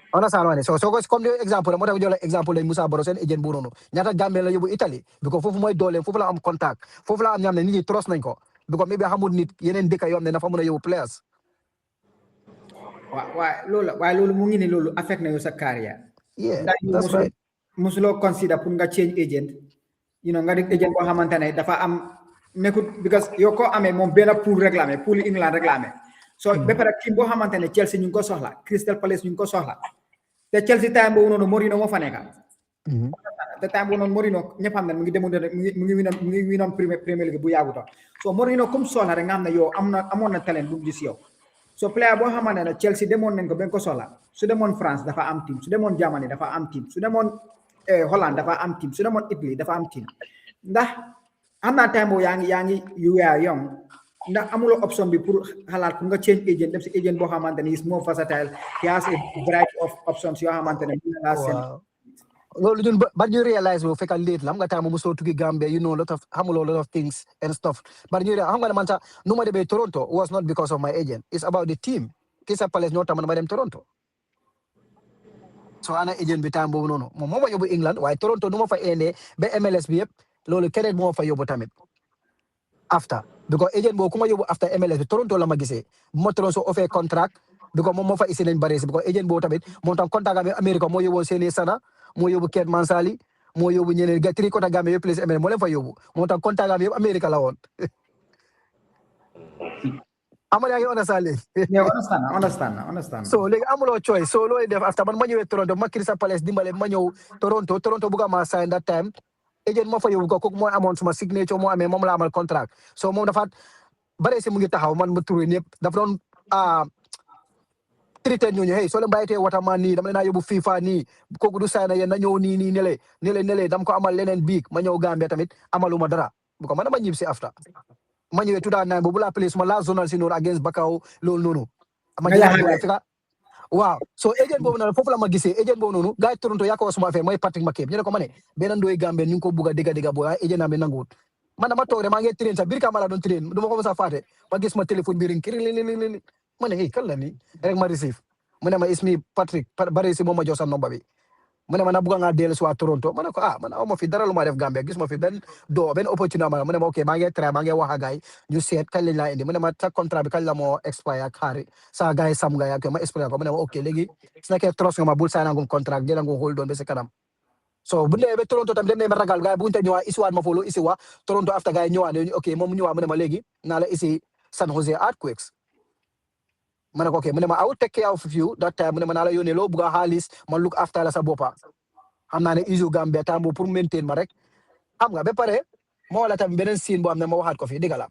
understand so comme exemple moo tax ma jox la exemple lañ Moussa Baro seen agent bu noonu ñaata Gambien la yóbbu Italie because foofu mooy dooleem foofu la am contact foofu la am ñam ne nit ñi trust nañ ko because maybe xamul nit yeneen dëkk yoo xam ne dafa mën a yóbbu players. waaye loolu mu ngi ne loolu affect na yow sa carrière. Yeah, that's right. Musuloo consider pour nga change agent nga di agent boo xamante ne dafa am nekkut because yow ko amee moom benn pool rek la amee pool England rek la amee so ba pare team boo xamante ne Chelsea ñu ngi ko soxla Crystal Palace ñu ngi ko soxla te Chelsea time boobu noonu Mourinho moo fa nekka te time boobu noonu Mourinho ñëpp xam ne mu ngi demoon mu ngi winoon Premier League bu yàgguta so Mourinho comme soxla rek nga xam ne yow amoon na talent bu gis yow so player boo xamante ne Chelsea demoon nañ ko ba ko soxla su demoon France dafa am team su demoon Germany dafa am team su demoon Holland dafa am team su demoon Italy dafa am team ndax am naa time boobu yaa ngi you were young ndax amuloo option bi pour xalaat pour nga change agent dem si agent boo xamante ne is more versatile he has a variety of options yoo xamante ne mën na laa seen loolu ñun but you realize bu fekk late la xam nga time mu soo tukki Gambia you know lot of xamuloo lot of things and stuff but you xam nga ne man sax nu ma demee Toronto was not because of my agent it's about the team Crystal Palace ñoo tax man ma dem Toronto so ana agent bi time boobu noonu moom moo ma yóbbu England waaye Toronto nu ma fa indee ba MLS bi yëpp loolu keneen moo fa yóbbu tamit after because agent boobu ku ma yóbbu after MLS bi Toronto la ma gisee bu ma Toronto offert contract because moom moo fa isi nañ bari si because agent boobu tamit moom tam contact am Amérique moo yóbbu Sene Sana moo yóbbu Ket Mansali moo yóbbu ñeneen tri côté Gambie yëpp place MLS moo leen fa yóbbu moom tam contact am yëpp Amérique la woon amul yaa ngi understand léegi yeah understand so léegi amuloo choice so looy def after man ma ñëwee Toronto ma Crystal Palace dimbale ma ñëw Toronto bugga ma sign that time agent ma fa yóbbu ko kooku mooy amoon suma signature moo amee moom la amal contract so moom dafa bare si mu ngi taxaw man ma turé ñëpp dafa doon traité ñooñu hey soo leen bàyyitee Waterman nii dama leen naa yóbbu FIFA nii kooku du sign yéen na ñëw nii nele dama ko amal leneen biig ma ñëw Gambia tamit amaluma dara bu ko man dama ñib si after ma ñëwee 2009 boobu laa play suma last zonal si noonu against Bakau loolu noonu ma jël waaw so agent boobu noonu foofu la ma gisee agent boobu noonu gars yi Toronto yaa ko wax suma affaire mooy Patrick McCabe ñu ne ko ma ne benn ndooy Gambie ñu ngi ko bugg a dégga booy waaye agent naa bi nanguwut man dama toog rek maa ngi train sax biir Kamala doon train du ma ko mos a faate ma gis ma téléphone bi ring kiri ma ne hey kan la nii rek ma receive mu ne ma is mi Patrick bari si moom ma jox sa nomba bi mu ne ma na bugg nga dellu si waa Toronto ma ne ko man aw ma fi dara lu ma def Gambia gis ma fi benn opportunité ma mu ne ma ok maa ngi try maa ngi wax ak gars yi ñu seet kañ lañ laa indi mu ne ma sa contrat bi kañ la moo expire ak xaari sa gars yi sam nga yaa ma expliqué ko mu ne ma ok léegi su nekkee trust nga ma bul sign ngum contrat dina nga hold on ba si kanam so bu ñu demee ba Toronto tamit dem nañ ma ragal gars yi bu ñu te ñëwaat isiwaat ma foofu isi waa Toronto after gars yi ñëwaat ne ok moom ñëwaat mu ne ma léegi naa la isi San Jose Earthquakes ma ne ko ok mu ne ma I will take care of you that time mu ne ma naa la yónnee loo bugg a xaalis ma look after la sa boppa xam naa ne isu Gambia temps boobu pour maintain ma rek xam nga ba pare ma wala tamit beneen scene boo xam ne ma waxaat ko fii dëgg la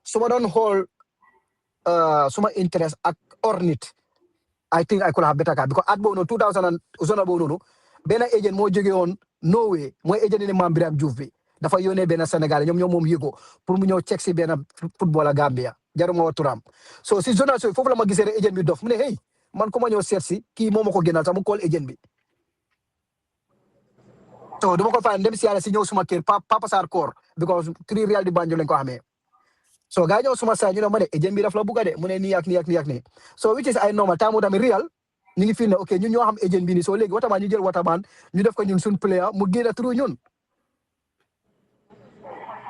su ma doon xool suma interest ak ornit I think I could have better card because at boobu noonu 2000 and zone boobu noonu benn agent moo jógee woon Norway mooy agent ne Mame Biram Diouf bi dafa yónnee benn Sénégal ñoom moom yëgoo pour mu ñëw check si benn footballer Gambia jaruma wa turam so si zone foofu la ma gisee rek agent bi dof mu ne hey man ku ma ñëw seet si kii moo ma ko gënal sax mu call agent bi so duma ko fay dem si yàlla si ñëw suma kër Papa Sarr Koor because tri Real di Banjul lañ ko xamee so gars ñëw suma saa ñu ne ma ne agent bi daf la bugga de mu ne nii ak nii so which is ay normal time mu tamit Real ñu ngi fii ne ok ñun ñoo xam agent bi nii so léegi Waterman ñu jël Waterman ñu def ko ñun suñ player mu génn turu ñun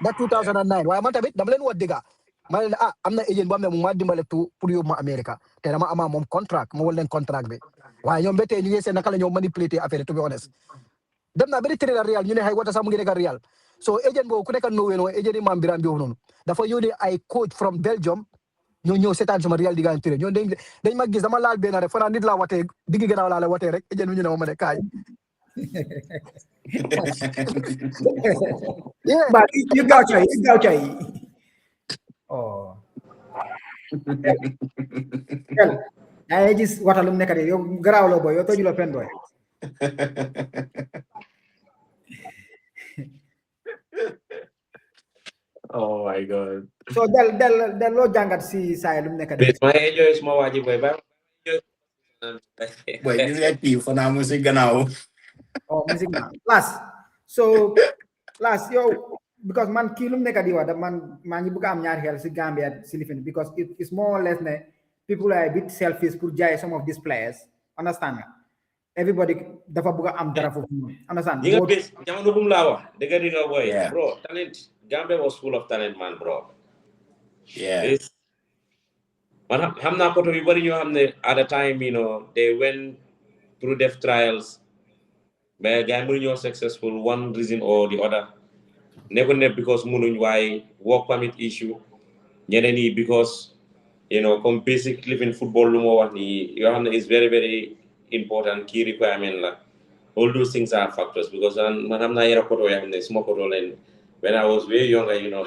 da 2009 waaye man tamit dama leen wax dëgga ma leen am na agent boo xam ne mu ma dimbale pour yóbbu ma America te dama ama moom contract ma wal leen contract bi waaye ñoom ba tey ñu ngi seen naka la ñoo manipuler affaire to be honest dem naa benn trainer Real ñu ne xay Wata sax mu ngi nekk Real so agent boobu ku nekk Norway noonu agent yi Mame Biram Diouf noonu dafa yónnee ay coach from Belgium ñoo ñëw seetaan sama Real di gaan tiré ñoo dañ ma gis dama laal benn rek fanaa nit laa watee digg gannaaw laa la watee rek agent bi ñu ne ma ne kaay but you gaaw cay oh yaa gis Wata lu mu nekk de yow garaaw la boy yow tojuloo fen boy Oh my God. so del loo jàngat si saa lu mu nekk de ma enjoy suma waaji boy ba Boy, this is tea for now music now. oh music man last yow because man kii lu mu nekk di wax da man maa ngi bëgg am ñaari xel si Gambia si lifin because it's more or less ne people are a bit selfish pour jaay some of these players understand nga everybody dafa bëgg am dara foofu understand you nga bes jamono bu mu laa wax dëgg di nga boy bro talent Gambia was full of talent man bro man xam naa poto yu bari ñoo xam ne at the time you know they went through deaf trials mais gars mënu ñoo successful one reason or the other nekkul ne because mënuñ waaye work permit issue ñeneen yi because you know comme basic living football lu moo wax ni yoo xam ne is very very important key requirement la all those things are factors because man xam naa yara poto yoo xam ne suma poto leen when I was way younger you know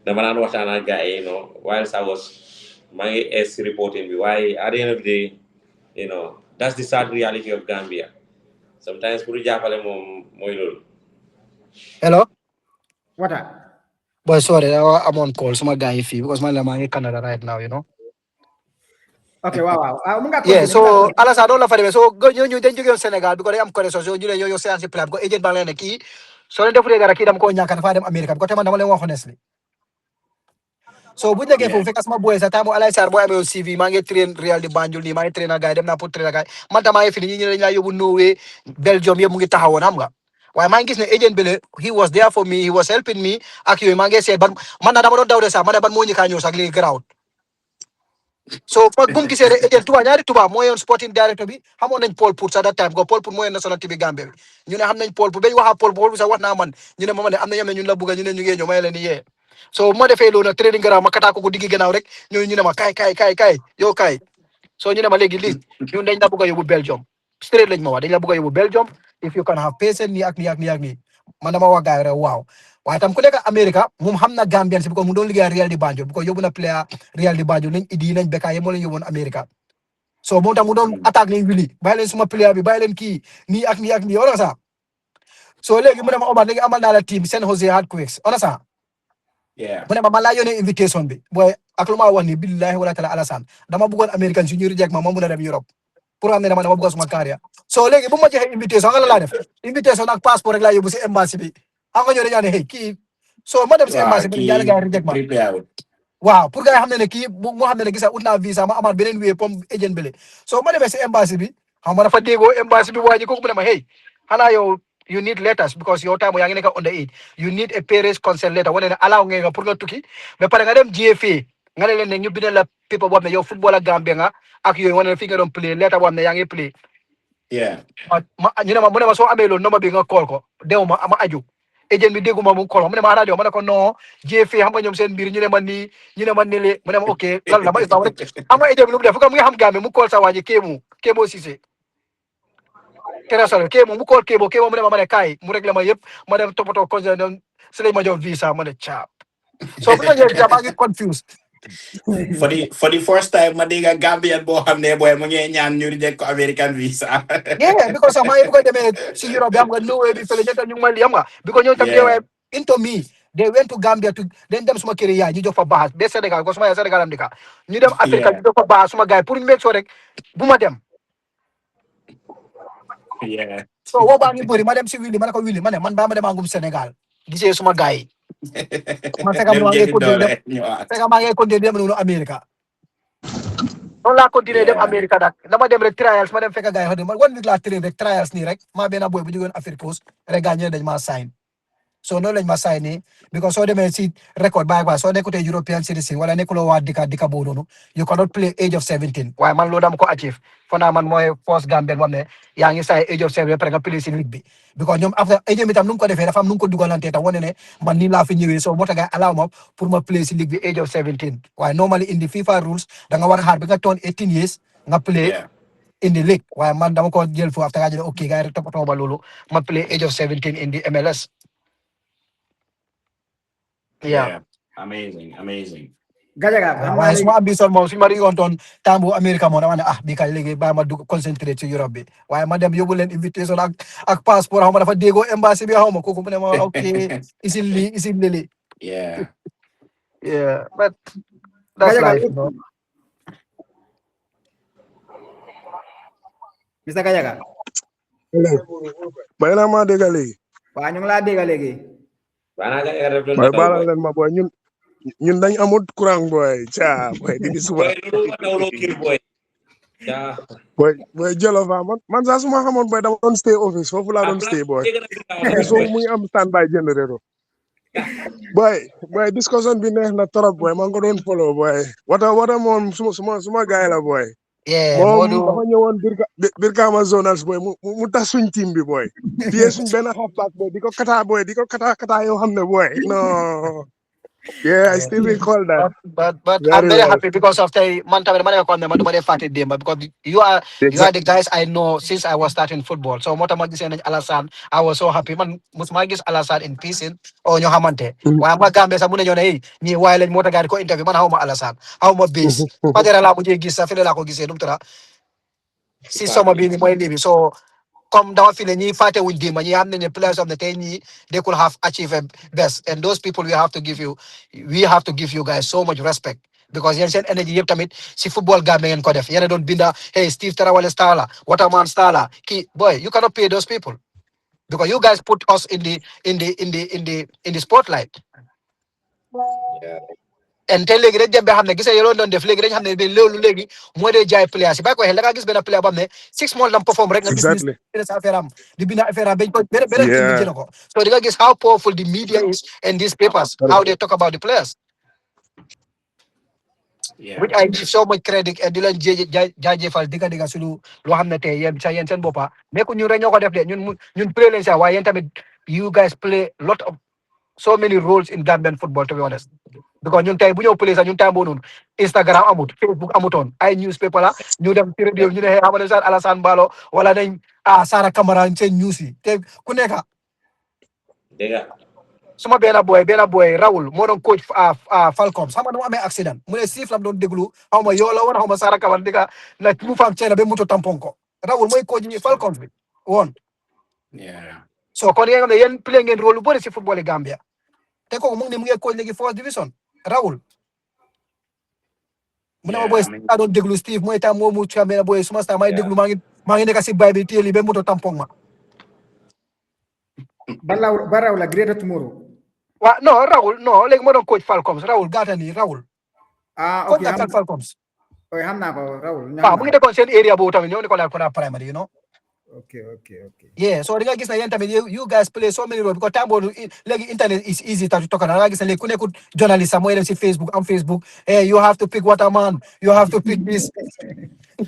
dama naan waxtaan ak gars yi you know whilst I was maa ngi reporting bi waaye at the end of the day you know that's the sad reality of Gambia sometimes pour jàppale moom mooy loolu hello Wata But sorry, I'm on call. So my guy fee because my lamang in Canada right now, you know. Okay, wow. Mga Yeah, continue, mga so continue. alas I don't know for them. So go you then you go Senegal because I'm correct. So you yo say as plan because agent bang ki. So then definitely gara ki dam ko nyaka fa dem America because man dama len wax honestly. So buñ nekkee Yeah. foofu fekk sama boy sa time alay sar boy amé CV maa ngi train Real di Banjul nii maa ngi train gaay dem naa pour train gaay man tam maa ngi fi ñi dañ laa yóbbu Norway Belgium yëpp mu ngi taxawoon xam nga waaye maa ngi gis ne agent bi he was there for me, he was helping me ak yooyu maa ngi seet ban man na dama doon daw de sax ma ne ban moo ñu kaa ñëw sax léegi garaawut so bu mu gisee rek agent tuba ñaari tuba moo yoon sporting director bi xamoon nañ Paul Pout sa that time ko Paul Pout moo yoon national TV Gambia bi ñu ne xam nañ Paul Pout bañ waxa Paul Pout sax wax naa man ñu ne ma ne am na ñam ne ñun la bugga ñu ne ñu ngi ñëw may leen ni yee so bu ma defee loolu nag training garaaw ma kataa ko diggi gannaaw rek ñu ne ma kaay yow kaay so ñu ne ma léegi lii ñun dañ la bugg a yóbbu Belgium straight lañ ma wax dañ la bugg a yóbbu Belgium if you can have patience nii ak nii ak nii ak nii man dama wax gaay rek waaw waaye tam ku nekk America moom xam na Gambian si because mu doon liggéey Real di Banjul bu ko yóbbu na player Real di Banjul nañ Idi nañ Beka yi moo leen yóbboon America so moom tam mu doon attaque nañ Willy bàyyi leen suma player bi bàyyi leen kii nii ak nii ak nii on sa so léegi mu ne ma Omar léegi amal naa la team San Jose Earthquakes on sa Yeah. mu ne ma man laa yónnee invitation bi booy ak lu ma wax ni billahi wala taala Alassane dama bëggoon American si ñu reject ma mun a dem Europe pour am ne dama bëgg suma carrière so léegi bu ma joxee invitation nga la laa def invitation ak passeport rek laa yóbbu si embassy bi xam nga ñoo dañaa ne hey kii so ma dem si embassy bi yàlla gars yi reject ma Prepare. waaw pour gars yi xam ne kii moo xam ne gisa ut naa visa ma amaat beneen wéy comme agent bi so ma demee si embassy bi xam nga dafa déggoo embassy bi waa ji kooku mu ne ma hey xanaa yow you need letters because your time yaa ngi nekk under age you need a parents consent letter wane ne allow ngeen nga pour nga tukki ba pare nga dem GFA nga ne leen ne ñu bindal la paper boo xam ne yow football ak Gambia nga ak yooyu wane ne fi nga doon play letter boo xam ne yaa ngi play Yeah. ñu ne ma mu ne ma soo amee loolu nomba bi nga call ko dew ma ama aju agent bi dégguma mu call mu ne ma xanaa dew ma ne ko non GFA xam nga ñoom seen mbir ñu ne ma nii ñu ne ma nii mu ne ma ok lan la ma islam rek xam nga agent bi lu mu def fu mu nga xam Gambia mu call sa waa ji Kémo Cissé terasal Kémo mu call Kémo mu ne ma ne kaay mu réglé ma yëpp ma dem toppatoo conseil dem si lañ ma jox visa ma ne caab so bu ma ñëwee visa maa ngi confused For the first time, ma dégg Gambian boo xam ne boy mu ngi ñaan ñu reject ko American visa. yeah because maa ngi bëgg a demee si Europe bi xam nga Norway bi fële ñetta ñu ngi ma li xam nga because ñoom tam they were into me they went to Gambia to dañ dem suma kër yaay ñu jox fa baax ba Sénégal ko suma yaay Sénégal am di ka ñu dem Afrique ñu jox fa baax suma gars yi pour ñu make sure rek bu ma dem Yeah. so woo baa ngi bëri ma dem si Willy ma ne ko Willy ma ne man baa ma dem angum Sénégal gisee suma gars yi man fekk maa ngi continuer dem noonu Amérique noonu laa continuer dem Amérique nag dama dem rek trials ma dem fekk gars yi xam ne man 1 week laa train rek trials nii rek maa benn boy bu jógeen Afrique Coast rek gars ñene dañ maa sign so noonu lañ ma sign nii because soo demee si record bàyyi ba soo nekkutee European citizen wala nekkuloo waa dika boo noonu you cannot play age of 17 waaye man loolu dama ko achieve fo naa man mooy first Gambian boo xam ne yaa ngi sign age of 7 après nga play si ligue bi because ñoom after age bi tam nu mu ko defee dafa am nu mu ko dugalantee tam wane ne man nii laa fi ñëwee so moo tax gars allow ma pour ma play si ligue bi age of 17 waaye normally in the FIFA rules da nga war a xaar bi nga toon 18 years nga play in the league waaye man dama ko jël foofu after nga jël ok gars yi rek toppatoo ba loolu ma play age of 17 in the MLS. Yeah. Amazing. Gajaga, waaye suma ambition moom suñu ma rigoon toon temps bu Amérique moom dama ne bii kay léegi bàyyi ma dugg concentré ci Europe bi waaye ma dem yóbbu leen invitation ak passeport xaw ma dafa déggoo embassy bi xaw ma kooku mu ne ma ok isil lili Yeah, but that's Gajaga, life, you know. Mr. Gajaga. bay naa maa dégg léegi. Waa ñu ngi laa dégg léegi. mooy baalal leen ma booy ñun dañ amut courant booy caa booy di suba. booy Jolof man sax su ma xamoon booy dama doon stay office foofu laa doon stay booy. foofu muy am standby generator. booy discussion bi neex na trop booy maa ngi ko doon follow booy. wata moom suma gaay la booy. moom dafa ñëwoon Brikama zonals booy mu tax suñ team bi booy. fiyee suñ benn halfback booy di ko kata yoo xam ne booy non. Yeah, I still recall that. But I'm very happy because of the man tamit dama ne ko ne man duma dee fàtte démb because you are the guys I know since I was starting football so moo tax ma gisee nañ Alassane I was so happy man musuma gis Alassane in person o ñoo xamante waaye am nga Gambie sax mu ne ñoo ne hey ñii waaye lañ moo tax gars yi ko interview man xawma Alassane xawma base Fadera laa mujjee gis sax fële laa ko gisee nu mu tudd si soma bi ni mooy lii bi so come down feeling ñi faté wuñ démba ñi xam ne players of the tey ñi they could have achieved a best, and those people we have to give you guys so much respect, because yéen seen energy yëpp tamit si football Gambia ngeen ko def. Yéen a doon binda hey Steve Tarawale star la, Waterman star la, kii boy you cannot pay those people because you guys put us in the spotlight. Yeah. And tey léegi dañ dem ba xam ne gis nga yéen doon def léegi dañ xam ne loolu léegi moo dee jaay players yi bàyyi ko xel da ngaa gis benn player boo xam ne 6 mois lam perform rek nga gis ni Exactly. sa affaire am di bind affaire am bañ ko beneen team bi Yeah. jënd ko. So di nga gis how powerful the media is and these papers, how they talk about the players, Yeah. which I give so much credit and di leen jaajëfal digga suñu loo xam ne tey yéen seen boppa nekku ñun rek ñoo ko def de ñun play leen sax waaye yéen tamit you guys play lot of so many roles in Gambian football, to be honest. Because ñun tey bu ñëw play sax ñun time boo noonu Instagram amut, Facebook amutoon, ay newspaper la ñu dem ci radio ñu ne xamane Saan Alassane Ballo wala nañ Sara Camara seen news yi te ku nekk Dega. suma benn boy Raoul moo doon coach Falcons xam nga nu mu amee accident mu ne siif lam doon déglu xaw ma yoo la woon xaw ma Sara Camara di ka na mu faam ceena ba moto tampon ko. Raoul mooy coach yi Falcons bi woon. Yeah. So kon yéen xam ne yéen play ngeen rôle lu bëri si football yi Gambia te kooku mu ngi coach léegi first division Raoul. mu ne ma boy daa doon déglu Steve mooy tam moo mu camee boy suma sta may déglu maa ngi nekk si bay bi téel yi ba moto tampon ma. Baraw la greater tomorrow. Wa non Raoul non léegi moo doon coach Falcons Raoul gata ni Raoul. Ok coach Falcons. oy xam naa ko Raoul. waaw mu ngi nekkoon seen area boobu tamit ñoo ne ko laal ko na primary, you know. Okay. Yeah, so di nga gis ne yéen tamit you guys play so many roles because time boobu léegi internet is easy to talk about. Da nga gis ne léegi ku nekkul journalist sax mooy dem si Facebook am Facebook hey you have to pick Waterman, you have to pick this.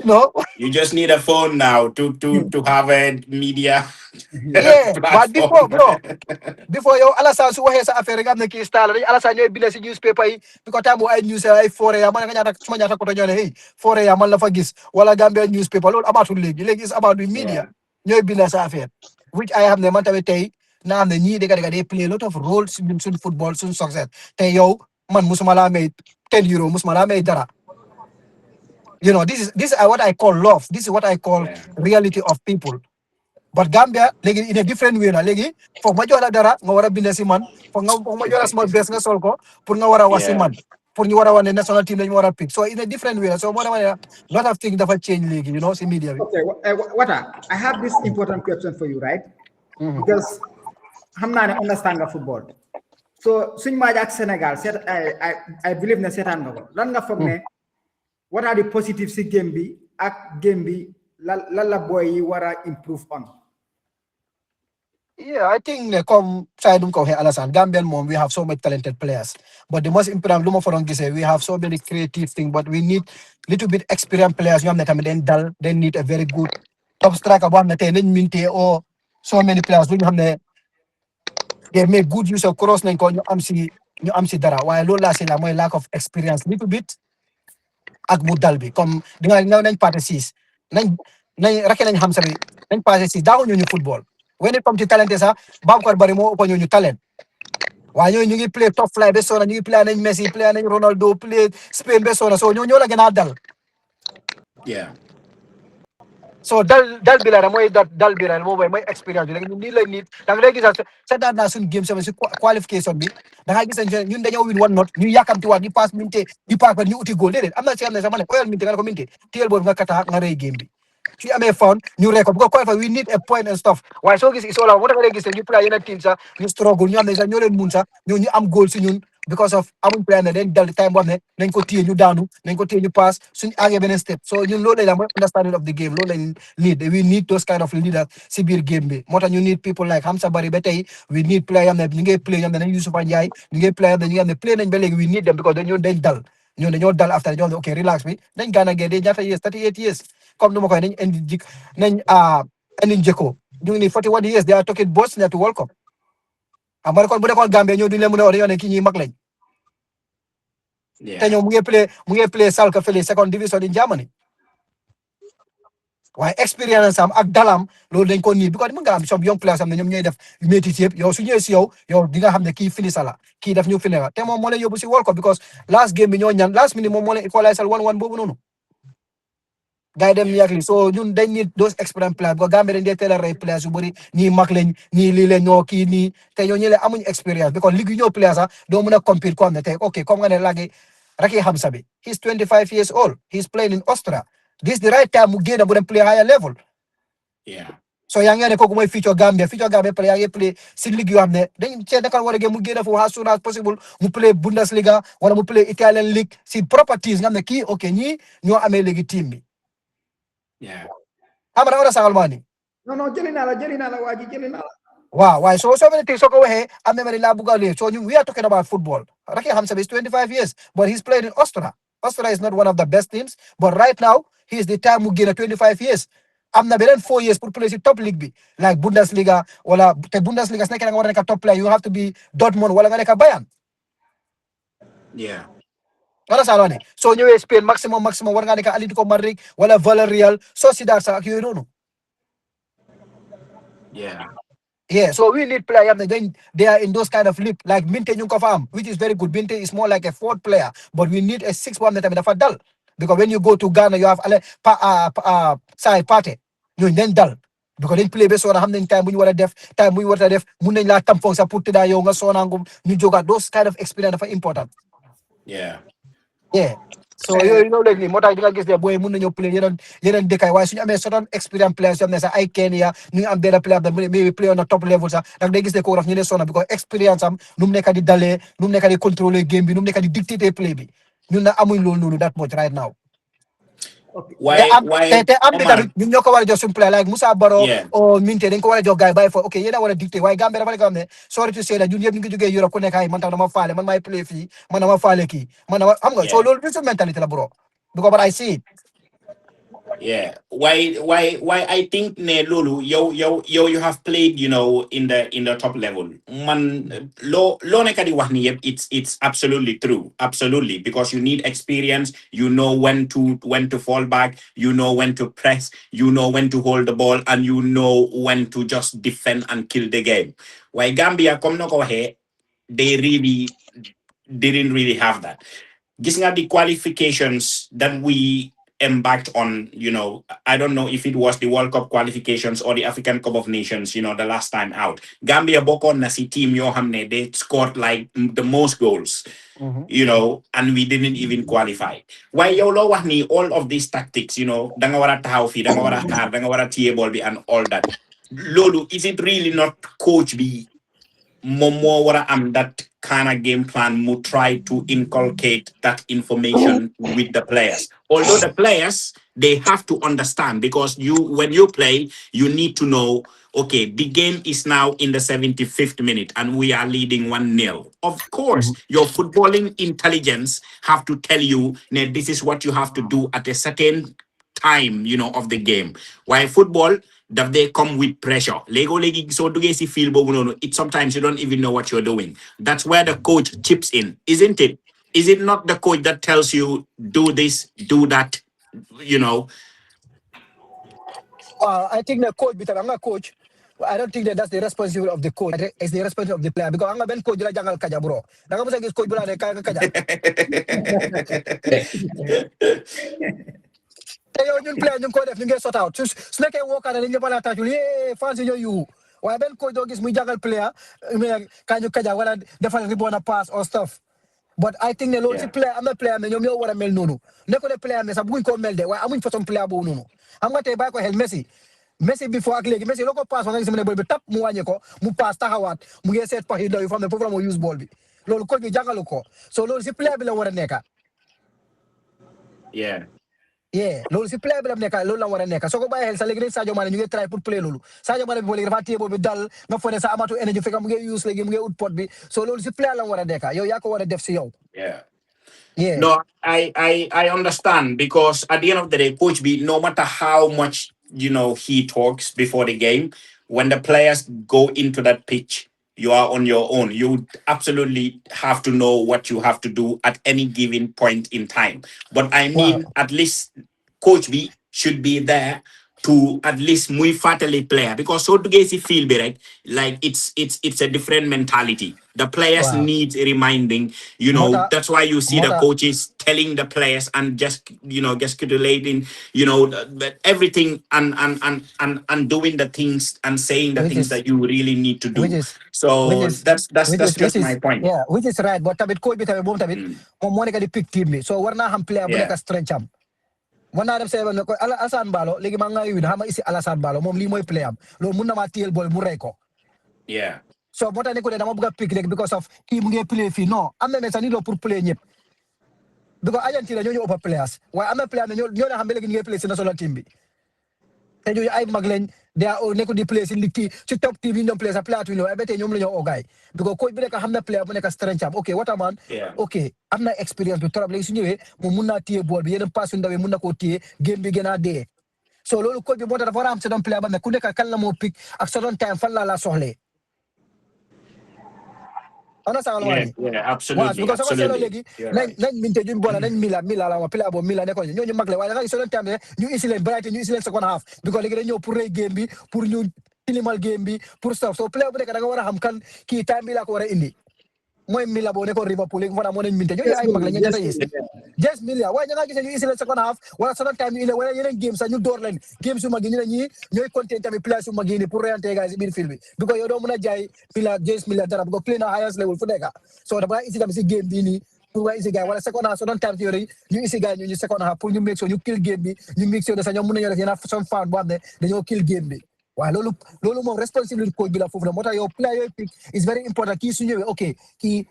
No. You just need a phone now to have a media Yeah, but platform. before yow Alassane su waxee sa affaire nga xam ne kii star la dañu Alassane ñooy bind si newspaper yi because time boobu ay news ay foore ya man nga ñaata suma ñaata ko ñoo ne hey foore ya man la fa gis wala Gambia newspaper loolu amaatul léegi is about the media ñooy bind sa affaire, which ay xam ne man tamit tey naa xam ne ñii dëgg they play a lot of roles suñ football suñ success tey yow man musuma laa may 10 euro musuma laa may dara. You know, this is what I call love. This is what I call reality of people. But Gambia, léegi in a different way na léegi foog ma jox la dara nga war a bind si man foog ma jox la sama bés nga sol ko pour nga war a wax si man pour ñu war a wane national team lañu war a pick, so in a different way so moo tax lot of things dafa change léegi, you know, si media bi. Okay, Wata, I have this important question for you, right? Because xam naa ne understand nga football. So suñ match ak Sénégal I believe ne seetaan nga ko lan nga foog ne what are the positives si game bi ak game bi lan la boy yi war a improve on? Yeah, I think come side ko Alassane Gambian mom we have so much talented players, but the most important luma for we have so many creative things, but we need little bit experienced players. You tamit den dal, they need a very good top striker boo xam ne tey nañ minte or so many players lu ñu xam ne they make good use of cross nañ ko ñu am si dara waaye loolu laa si la mooy lack of experience little bit ak mu dal bi comme di nga nañ passé 6 nañ rake nañ xam sabi nañ passé 6 daaw ñu football. When it comes to talent sax Baboucarr Barry moo ëpp ñu talent waaye ñooñu ñu ngi play top fly ba sona ñu ngi play nañ Messi play nañ Ronaldo play Spain ba sona so ñoo la gën a dal. Yeah. So dal bi la mooy dal bi la mooy expérience bi léegi ñun nii lay nit da nga gis sa daan naa suñu game sama si qualification bi da nga gis ñun dañoo win 1-0 ñu yàkkamti waat ñu pass minte di pass ba ñu uti goal déedéet am na si am ne sax ma ne oyal minte nga ko minte téyel boobu nga kata nga rey game bi su amee found ñu rek ko bu ko qualify we need a point and stuff waaye soo gis isola moo tax nga gis ñu play yeneen team sax ñu struggle ñu am ne sax ñoo leen mun sax ñu am goal si ñun because of amuñ play ne leen dal time boo xam ne nañ ko téye ñu daanu nañ ko téye ñu pass suñu àggee beneen step so ñun loolu la mooy understanding of the game loolu lañ need we need those kind of leaders si biir game bi moo tax ñu need people like Hamza Barry ba tey we need play yam ne ñu ngi play yam ne nañ Youssoufa Ndiaye ñu ngi play yam ne ñu ngi am ne play nañ ba léegi we need them because dañ dal ñoo dañoo dal after dañoo ok relax bi dañ gaana gee de ñaata years 38 years comme nu ma koy nañ indi indi njëkko ñu ngi ni 41 years they are talking boss na to World Cup xam nga kon bu nekkoon Gambia ñoo duñ leen mën a wax dañoo ne kii ñuy mag lañ te ñoom mu ngi play Schalke fële second division in Germany waaye expérience am ak dalam loolu dañ ko nii because mën nga am some young players am ne ñoom ñooy def métier yëpp yow su ñëwee si yow di nga xam ne kii finisa la kii daf ñu finira te moom moo leen yóbbu si World Cup because last game bi ñoo ñaan last minute moom moo leen equaliser 1-1 boobu noonu guide them yakli. So they need those experienced players because Gambia dañ dee teel a rey players yu bëri ñii mag lañ ñii lii leen ñoo kii nii te ñoo ñële amuñ experience because ligue yu ñoo players sax doo mën a compete ko am ne tey ok comme nga ne lagi Raki Hamza bi he's 25 years old, he's playing in Austria. This is the right time mu génn bu dem play higher level. Yeah. So yaa ngi ne kooku mooy future Gambia play yaa ngi play si ligue yoo xam ne dañ cee nakal war a génn mu génn foofu as soon as possible mu play Bundesliga wala mu play Italian league si properties nga xam ne kii ok ñii ñoo amee léegi team bi. Yeah. Amara wala Salmani. No, jëli naa la waa ji jëli naa la. Wow, why? So many things. So go ahead. I'm never in Labugali. So we are talking about football. Raki Hamza is 25 years, but he's played in Austria. Austria is not one of the best teams, but right now he's the time who gain 25 years. I'm not been 4 years for play the top league be like Bundesliga or the Bundesliga. Snake and a top player. You have to be Dortmund. Wala nga Bayern. Yeah. Wala salani. So you Spain maximum. Wala nga Atletico Madrid. Wala Villarreal. So see that you don't know. Yeah. Yeah, so we need players. Then they are in those kind of league like Minte Nyunkofam, which is very good. Minte is more like a fourth player, but we need a sixth one that I'm a dull. Because when you go to Ghana, you have side party. You then dull. Because then play based on how many time when you were def, time when you were def, Munen la tampong sa put da yoga sonangum, New Joga, those kind of experience are important. Yeah. Yeah. So you know like what I guess the boy mun nañu play yeneen dëkkaay waaye suñu amee certain experience players yoo xam ne sax ay Kenya ñu am benn player that maybe play on the top level sax dag day gis ne ko raf ñu ne sona because experience am nu mu nekk di dalee nu mu nekk di contrôler game bi nu mu nekk di dictater play bi ñun na amuñ loolu noonu that much right now. Why te am bi Omar? tamit ñun ñoo ko war a jox suñu player like Moussa Baro Yeah. o Minte dañ ko war a jox gars yi bàyyi fa ok yéen a war a dicter waaye Gambie dafa nekk xam ne sorry to say that ñun yëpp ñu ngi jógee Europe ku nekk ay man tax dama faale man maay play fii man dama faale kii man dama xam nga so Yeah. loolu bi su mentalité la bro because I see it. Yeah. Why I think ne Lulu, you have played, in the top level. Man lo ne kadi wax ni yep, it's absolutely true. Absolutely. Because you need experience, you know when to fall back, you know when to press, you know when to hold the ball, and you know when to just defend and kill the game. Why Gambia come no go here, they really didn't really have that. Giving at the qualifications that we embarked on, I don't know if it was the World Cup qualifications or the African Cup of Nations, the last time out. Gambia Boko Nasi team Yohamne, they scored like the most goals, and we didn't even qualify. Why Yolo Wahni, all of these tactics, Dangawara Tahaufi, Dangawara Tar, Dangawara Tiebolbi, and all that. Lolo, is it really not Coach B Momo wara am that kind of game plan mu try to inculcate that information with the players. Although the players they have to understand because when you play, you need to know, okay, the game is now in the 75th minute and we are leading 1-0. Of course, your footballing intelligence have to tell you that this is what you have to do at a certain time, of the game. Why football that they come with pressure. Lego legi so do you see feel it sometimes you don't even know what you're doing. That's where the coach chips in, isn't it? Is it not the coach that tells you do this, do that, I think the coach because I'm not coach. I don't think that's the responsibility of the coach. It's the responsibility of the player because I'm not ben coach la jangal kaja bro. Nanga musa gis coach bula de kaya kaja. Te yow ñun player ñu ko def ñu ngi sort out. Su nekkee wookaane dañ ñëpp a la tàccul fans yi ñoo yu. Waaye benn coach doo gis muy jangal player mais kañu kaja wala defal ribona pass or stuff. But I think ne loolu si player am na player mais ñoom ñoo war a mel noonu. Nekko ne player mais sax bëgguñ koo mel de waaye amuñ façon player boobu noonu. Xam nga tey bàyyi ko xel Messi before ak léegi Messi loo ko pass nga gis mu ne ball bi tap mu wàññi ko mu pass taxawaat mu ngi seet pax yi ndaw yi fam ne foofu la moo use ball bi loolu coach bi jàngalu ko so loolu si player bi la war a nekka loolu si player bi la nekka loolu la war a nekka soo ko bàyyi xel sax léegi dañ Sadio Mané ñu ngi try pour play loolu Sadio Mané bi boo léegi dafa téye ball bi dal nga fone sa amatu énergie fekk mu ngi use léegi mu ngi ut pot bi so loolu si player la war a nekka yow yaa ko war a def si yow. Yeah. No, I understand because at the end of the day, Coach B, no matter how much he talks before the game, when the players go into that pitch, you are on your own. You absolutely have to know what you have to do at any given point in time. But I mean, at least Coach B should be there to at least muy fatally player, because so duggé si field bi rek, like it's a different mentality. The players Wow. need reminding, Mota that's why you see the Mota coaches telling the players and just gesticulating, everything, and doing the things and saying the which things is that you really need to which do. is So that's which just my is point. yeah, which is right, but tamit coach bi tamit moom tamit Mm. moom moo nekk di pick team bi, so war naa xam player bu Yeah. nekk strength am. War naa dem seebal ne ko Alassane Balo léegi maa ngi win xam nga isi Alassane Balo moom lii mooy play am loolu mun na maa téyel bool mu rey ko. Yeah. So moo tax ne ko ne dama bëgg a pick rek because of kii mu ngi play fii non am na mais sax ni loo pour play ñëpp because Argentina ñoo ñu ëpp players waaye am na player ne ñoo xam ba léegi ñu ngi play si national team bi te ñooñu ay mag lañ dia nekku di play si ligue ci top team yi ñu doon play sa player tuuti ba tey ñoom la ñoo ogaay because coach bi nekk xam na player bu nekk strength am ok Waterman Yeah. ok am na expérience bi trop léegi su ñëwee moom mun naa téye bool bi yeneen passe yu ndaw yi mun na koo téye game bi gën a dee so loolu coach bi moo tax dafa war a am sa doon player ba mais ku nekk kan la moo pick ak sa doon time fan la soxlee ana sa Yeah, alwani waaw absolutely, because sama seetloo absolutely. léegi You're nañ right. nañ minte juñ boole nañ mila la wa player boobu mila nekkoon ñooñu mag la waaye da nga gis doon time ñu isi leen bright ñu isi leen second half because léegi dañ ñëw pour rey game bi pour ñu tilimal game bi pour stuff so player bu nekk da nga war a xam kan kii time bi laa ko war a indi mooy mila boo nekkoon Liverpool léegi fa moo nañ minte ñooñu ay mag la ñu jota is just milia waaye da nga gis ñu isi leen second half wala second time ñu indi wala yeneen game sax ñu door leen game su mag yi ñu ne ñii ñooy content tamit place su mag yi ni pour reyante gars yi si biir film bi because yow doo mën a jaay mila James mila dara because play na highest level fu nekk so dafa isi tamit si game bi nii pour waa isi gars wala second half second time yore ñu isi gars ñu second half pour ñu make sure ñu kill game bi ñu make sure de sax ñoom mën nañoo def yenn son fan boo xam ne dañoo kill game bi waaw loolu moom responsibility coach bi la foofu la moo tax yow player yooyu pick is very important kii su ñëwee ok kii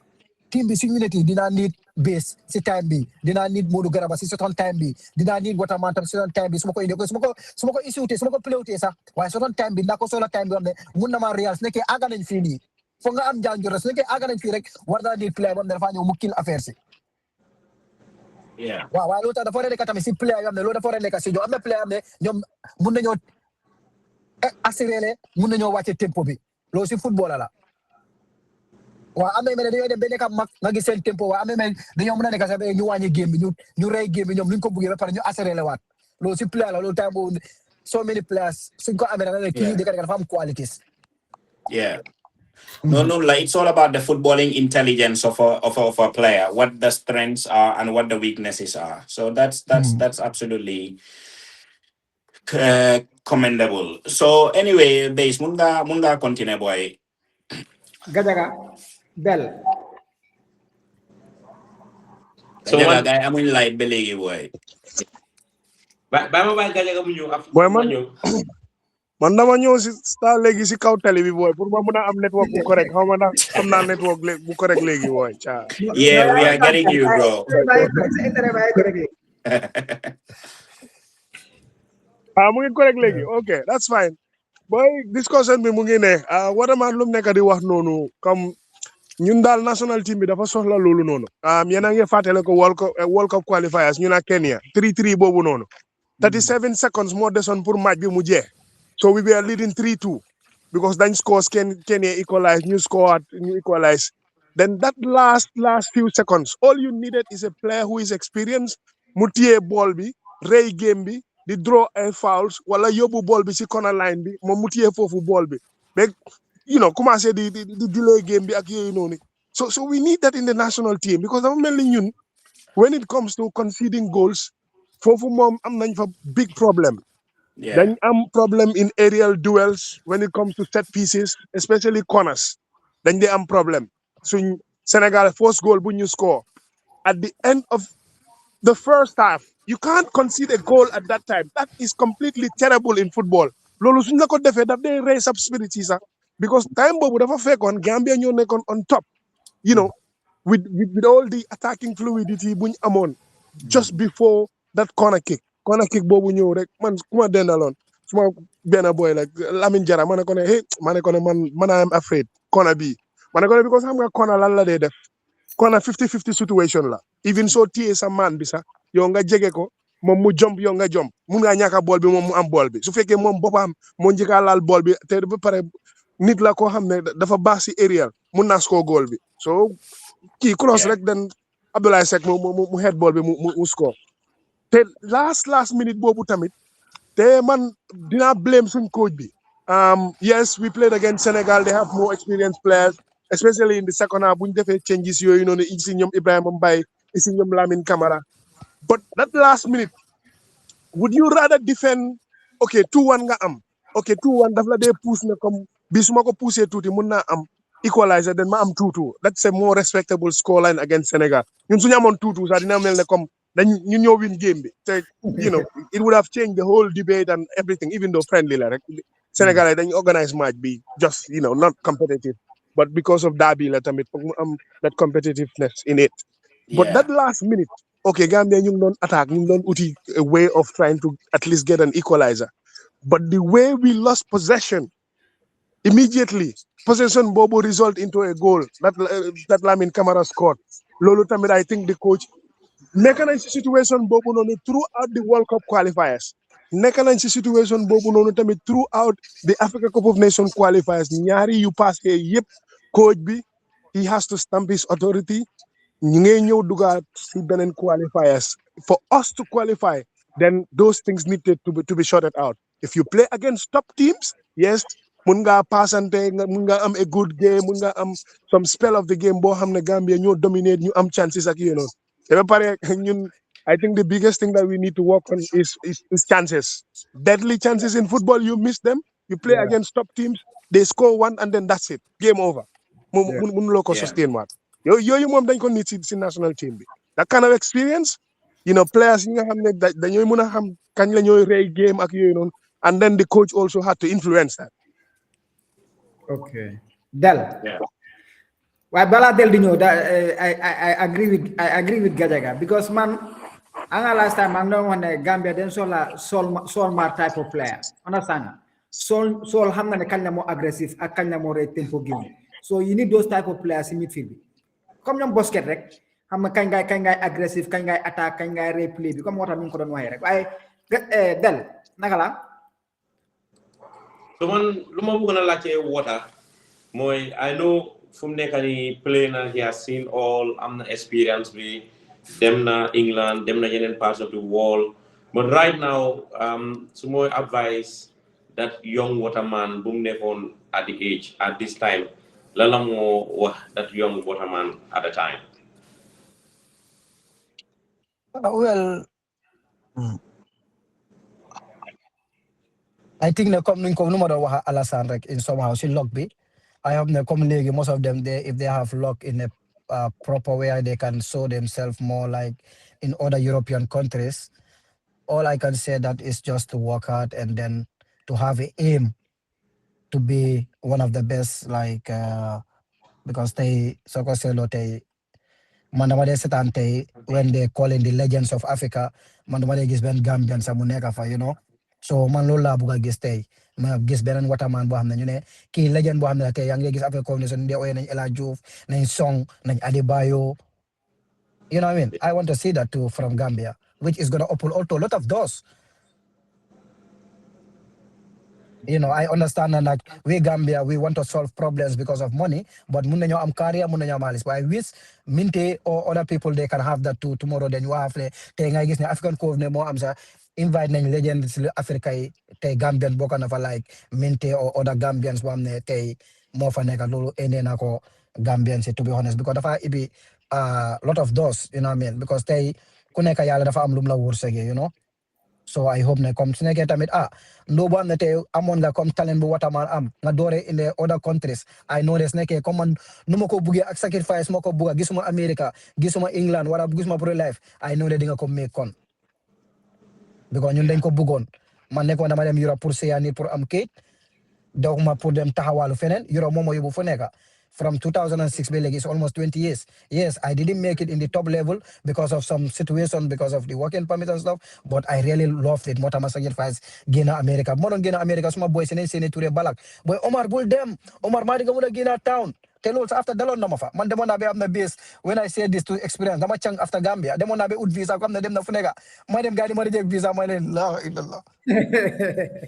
team bi suñu unity dinaa need base si time bi dinaa need Modou Garaba si second time bi dinaa need Waterman tam si second time bi su ma ko indi su ma ko issuutee su ma ko playutee sax waaye second time bi naa ko soxla time bi xam ne mun na maa réal su nekkee àgga nañ fii nii foog nga am njànjor su nekkee àgga nañ fii rek war naa need player boo xam ne dafa ñëw mu kill affaire si waaw waaye loolu tax dafa war a nekk tamit si player yoo xam ne loolu dafa war a nekk si ñoom am na player yoo xam ne ñoom mun nañoo accéléré mun nañoo wàcce tempo bi loolu si football la waaw am na mel ne dañoo dem ba nekk mag nga gis seen tempo waaw am na mel dañoo mën a nekk sax ba ñu wàññi game bi ñu rey game bi ñoom luñ ko buggee ba pare ñu accéléré waat loolu si player la loolu time boobu so many players suñ ko amee da nga ne kii dafa am qualities. Yeah. No, like it's all about the footballing intelligence of a player, what the strengths are and what the weaknesses are. So that's absolutely commendable. So anyway, base munda continue boy. Gajaga Bell. So Gajaga guy amuñ light ba léegi boy. ba ma bàyyi Gajaga mu ñëw Boy man dama ñëw si star léegi si kaw télé bi boy pour ma mën a am network bu correct xaw ma ndax am naa network bu correct léegi boy ca Yeah, we are getting you, bro. mu ngi correct léegi ok that's fine boy discussion bi mu ngi ne Waterman lu mu nekk di wax noonu comme ñun daal national team bi dafa soxla loolu noonu yéen a ngi fàttale ko World Cup qualifiers ñu na Kenya 3-3 boobu noonu 37 seconds moo desoon pour match bi mu jeex so we were leading 3-2 because then scores Kenya equalize ñu equalize then that last few seconds all you needed is a player who is experienced mu téye ball bi rey game bi di draw ay fouls wala yóbbu ball bi si corner line bi moom mu téye foofu ball bi commencé di delay game bi ak yooyu noonu so we need that in the national team because dafa mel ni ñun when it comes to conceding goals foofu moom am nañ fa big problem. Dañ am problem in aerial duels when it comes to set pieces especially corners dañ dee am problem suñ Sénégal first goal bu ñu score at the end of the first half you can't concede a goal at that time that is completely terrible in football loolu suñ la ko defee daf dee raise up spirit yi sax because time boobu dafa fekkoon Gambia ñoo nekkoon on top with all the attacking fluidity buñ amoon just before that corner kick boobu ñëw rek man ku ma dendaloon suma benn boy like Lamine Jara ma ne ko ne man I am afraid corner bii ma ne ko ne because xam nga corner lan la dee def corner 50-50 situation la even soo téye sa man bi sax yow nga jege ko moom mu jump yow nga jump mun ngaa ñàkk a bool bi moom mu am bool bi su fekkee moom boppam moo njëkk a laal bool bi te ba pare nit la koo xam ne dafa baax si aerial mun naa score goal bi so kii cross rek den Abdoulaye Seck mu head ball bi mu score te last minute boobu tamit te man dina blame suñ coach bi. Yes, we played against Senegal. They have more experienced players, especially in the second half. Buñ defee changes yooyu noonu isi ñoom Ibrahima Mbaye isi ñoom Lamine Camara. But that last minute, would you rather defend? Okay, 2-1 nga am. Okay, 2-1 daf la dee pousse ne comme bi su ma ko poussé tuuti mun naa am equalizer then ma am 2-2. That's a more respectable scoreline against Senegal. Ñun suñu amoon 2-2 sax dina mel ne comme ñu ñoo win game bi. Te it would have changed the whole debate and everything, even though friendly la rek. Senegal ay dañu organize match bi just not competitive, but because of derby la tamit foog mu am that competitiveness in it. But that last minute, okay, Gambia ñu ngi doon attack, ñu ngi doon uti a way of trying to at least get an equalizer. But the way we lost possession, immediately, possession bobo result into a goal that Lamine Camara scored. Lolo tamit, I think the coach nekk nañ ci situation boobu noonu throughout the World Cup qualifiers. Nekk nañ ci situation boobu noonu tamit throughout the Africa Cup of Nations qualifiers. Ñaari yu passé yépp coach bi he has to stamp his authority. ñu ngay ñëw dugaat ci beneen qualifiers. For us to qualify, then those things needed to be sorted out. If you play against top teams, yes, mun nga passante, mun nga am a good game, mun nga am some spell of the game boo xam ne Gambia ñoo dominate, ñu am chances ak yéen noonu. I think the biggest thing that we need to work on is chances. Deadly chances in football, you miss them. You play against top teams, they score one, and then that's it. Game over. Mun ko sustain man. Yooyu moom dañ ko need si national team bi. That kind of experience, players yi nga xam ne dañooy mën a xam kañ la ñooy rey game ak yooyu noonu, and then the coach also had to influence that. Okay. Del. Why bala del di ñëw I agree with Gajaga because man anga last time man doon wax ne Gambia den sol mar type of player understand sol xam na ne kañ la moo aggressive ak kañ la moo rey tempo game, so you need those type of players in midfield bi comme ñoom basket rek xam nga kañ ngay aggressive kañ ngay attaque kañ ngay replay bi comme moo tax ñu ko doon waxee rek waaye del naka la so man lu ma bëgg na laajte Water mooy I know fu mu nekk nii play na he has seen all am na experience bi dem na England dem na yeneen parts of the world, but right now su mooy advice that young Waterman bu mu nekkoon at the age at this time la moo wax that young Waterman at the time. Well, I think the coming no matter what Alassane rek in somehow she luck be. I have the come league, most of them if they have luck in a proper way they can show themselves more like in other European countries. All I can say that is just to work hard and then to have an aim to be one of the best, like because they Mandamade Setante when they call in the legends of Africa, Mandamade gis ben Gambian sa muneka fa, so man loolu laa bëgg a gis tey ma gis beneen Waterman boo xam ne ñu ne kii legend boo xam ne tey yaa ngi gis Africa Coordination de ooyee nañ El Hadj Diouf nañ Song nañ Adebayo, you know what I mean. I want to see that too from Gambia, which is going to open also a lot of doors. I understand that like we Gambia, we want to solve problems because of money, but mun nañoo am career, mun nañoo am xaalis. But I wish Minte or other people they can have that too tomorrow. Then you have tey nga gis ne African Coordination moo am sa invite nañ legends Africa yi tey Gambian bokk na fa like Minte or other Gambians boo xam ne tey moo fa nekk loolu ene na ko Gambians to be honest, because dafa ibi lot of doors, you know what I mean, because tey ku nekk yàlla dafa am lum la wërsëgee, so I hope ne comme su nekkee tamit ndo boo xam ne tey amoon nga comme talent bu Waterman am nga doore in the other countries, I know des nekkee comme man nu ma ko buggee ak sacrifice ma ko bugga gisuma America gisuma England wala gisuma pro life, I know ne di nga ko make kon because ñun dañ ko buggoon man nekkoon dama dem Europe pour séyaani pour am kayit doxuma pour dem taxawaalu feneen Europe moom moo yóbbu fu nekk from 2006 ba léegi it's almost 20 years. Yes, I didn't make it in the top level because of some situation, because of the working permit and stuff, but I really loved it. Moo tax ma sacrifice génn America moo doon génn America suma boy seen Touré Balak boy Omar bul dem Omar maa di nga mun a génn town te loolu sa after daloon na ma fa man demoon naa ba am na base when I say this to experience dama càng after Gambia demoon naa ba ut visa ko am na dem na fu nekk may dem gars yi ma reject visa may leen la illallah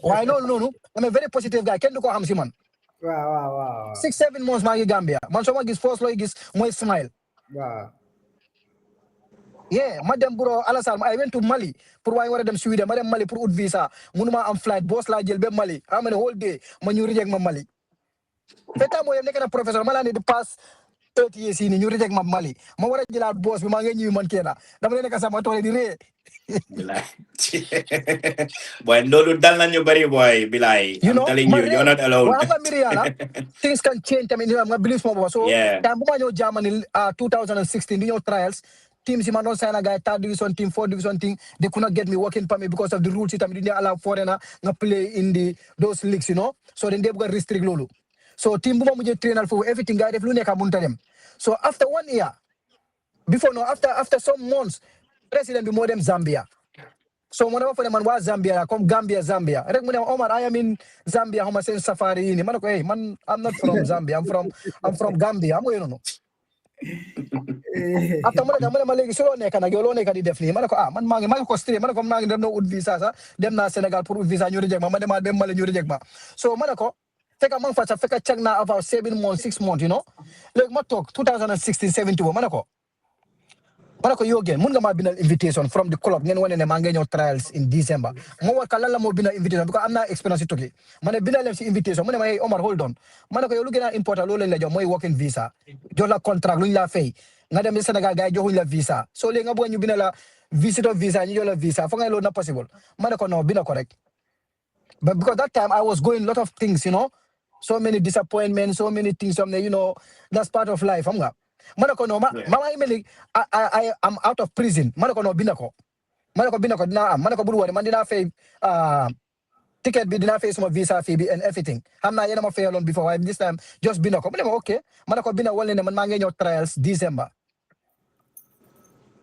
waaye noonu I'm a very positive guy kenn du ko xam si man. Wow. 6-7 months maa ngi Gambia man soo ma gis first looy gis mooy smile. Wow. Yeah, madam bro Alassane I went to Mali pour way wara dem Sweden ma dem Mali pour out visa munuma am flight boss la jël be Mali am na whole day ma ñu reject ma Mali feta mo yem nek na professeur mala ni di pass 30 years ni ñu reject ma Mali ma wara jëlaat boss bi ma nga ñëw man kena dama leen ka sama tole di ré Bilay. Boy, lolu dal nañu bari boy, bilay. you I'm know telling ma you, you're ré not alone. wa xam nga mbir yàlla things can change tamit ni nga believe mo so Yeah. time bu ma ñëw Germany 2016 di ñëw trials team si man non sign a guy third division team, fourth division team, they could not get me working permit because of the rules. It didn't allow foreigner to play in those leagues, you know. So then they got restrict lolu. So team buma muje trainer for everything guy def lu nekk munta dem. So after 1 year, after some months, president bi mo dem Zambia. So when I man was Zambia, come Zambia. Rek mu ne Omar, I am in Zambia, homa sen safari ini. Man ko hey man, I'm not from Zambia. I'm from Gambia. I'm going no. After man legi solo nekk nag yow loo nekk di def nii ma ne ko man maa ngi ko stré ma ne ko maa ngi dem na ut visa sax dem naa Sénégal pour ut visa ñu reject ma demaat dem Mali ñu reject ma so ma ne ko fekk maa ngi fa sax fekk check naa about 7 months 6 months you know léegi ma toog 2016 17 ma ne ko yow ngeen mun nga maa bindal invitation from the club ngeen wane ne maa ngi ñëw trials in December ma war ka lan la moo bindal invitation because am naa experience si tukki ma ne bindal leen si invitation mu ne ma hey Omar hold on ma ne ko yow lu gën a important loolu lañ la jox mooy working visa jox la contract lu ñu la fay nga dem Sénégal gars yi joxuñ la visa so léegi nga bëgg ñu bindal la visitor visa ñu jox la visa foog nga loolu na possible ma ne ko non binda ko rek but because that time I was going lot of things you know so many disappointments so many things you know that's part of life xam nga Manako no, mama imeli I'm out of prison. Manako no binako. Manako binako dina manako buru man dina fay ticket bi dina fay some visa fee and everything. Hamna yena ma fay alone before this time just binako. Manako okay. Manako bina wala ne man ma ngi trials December.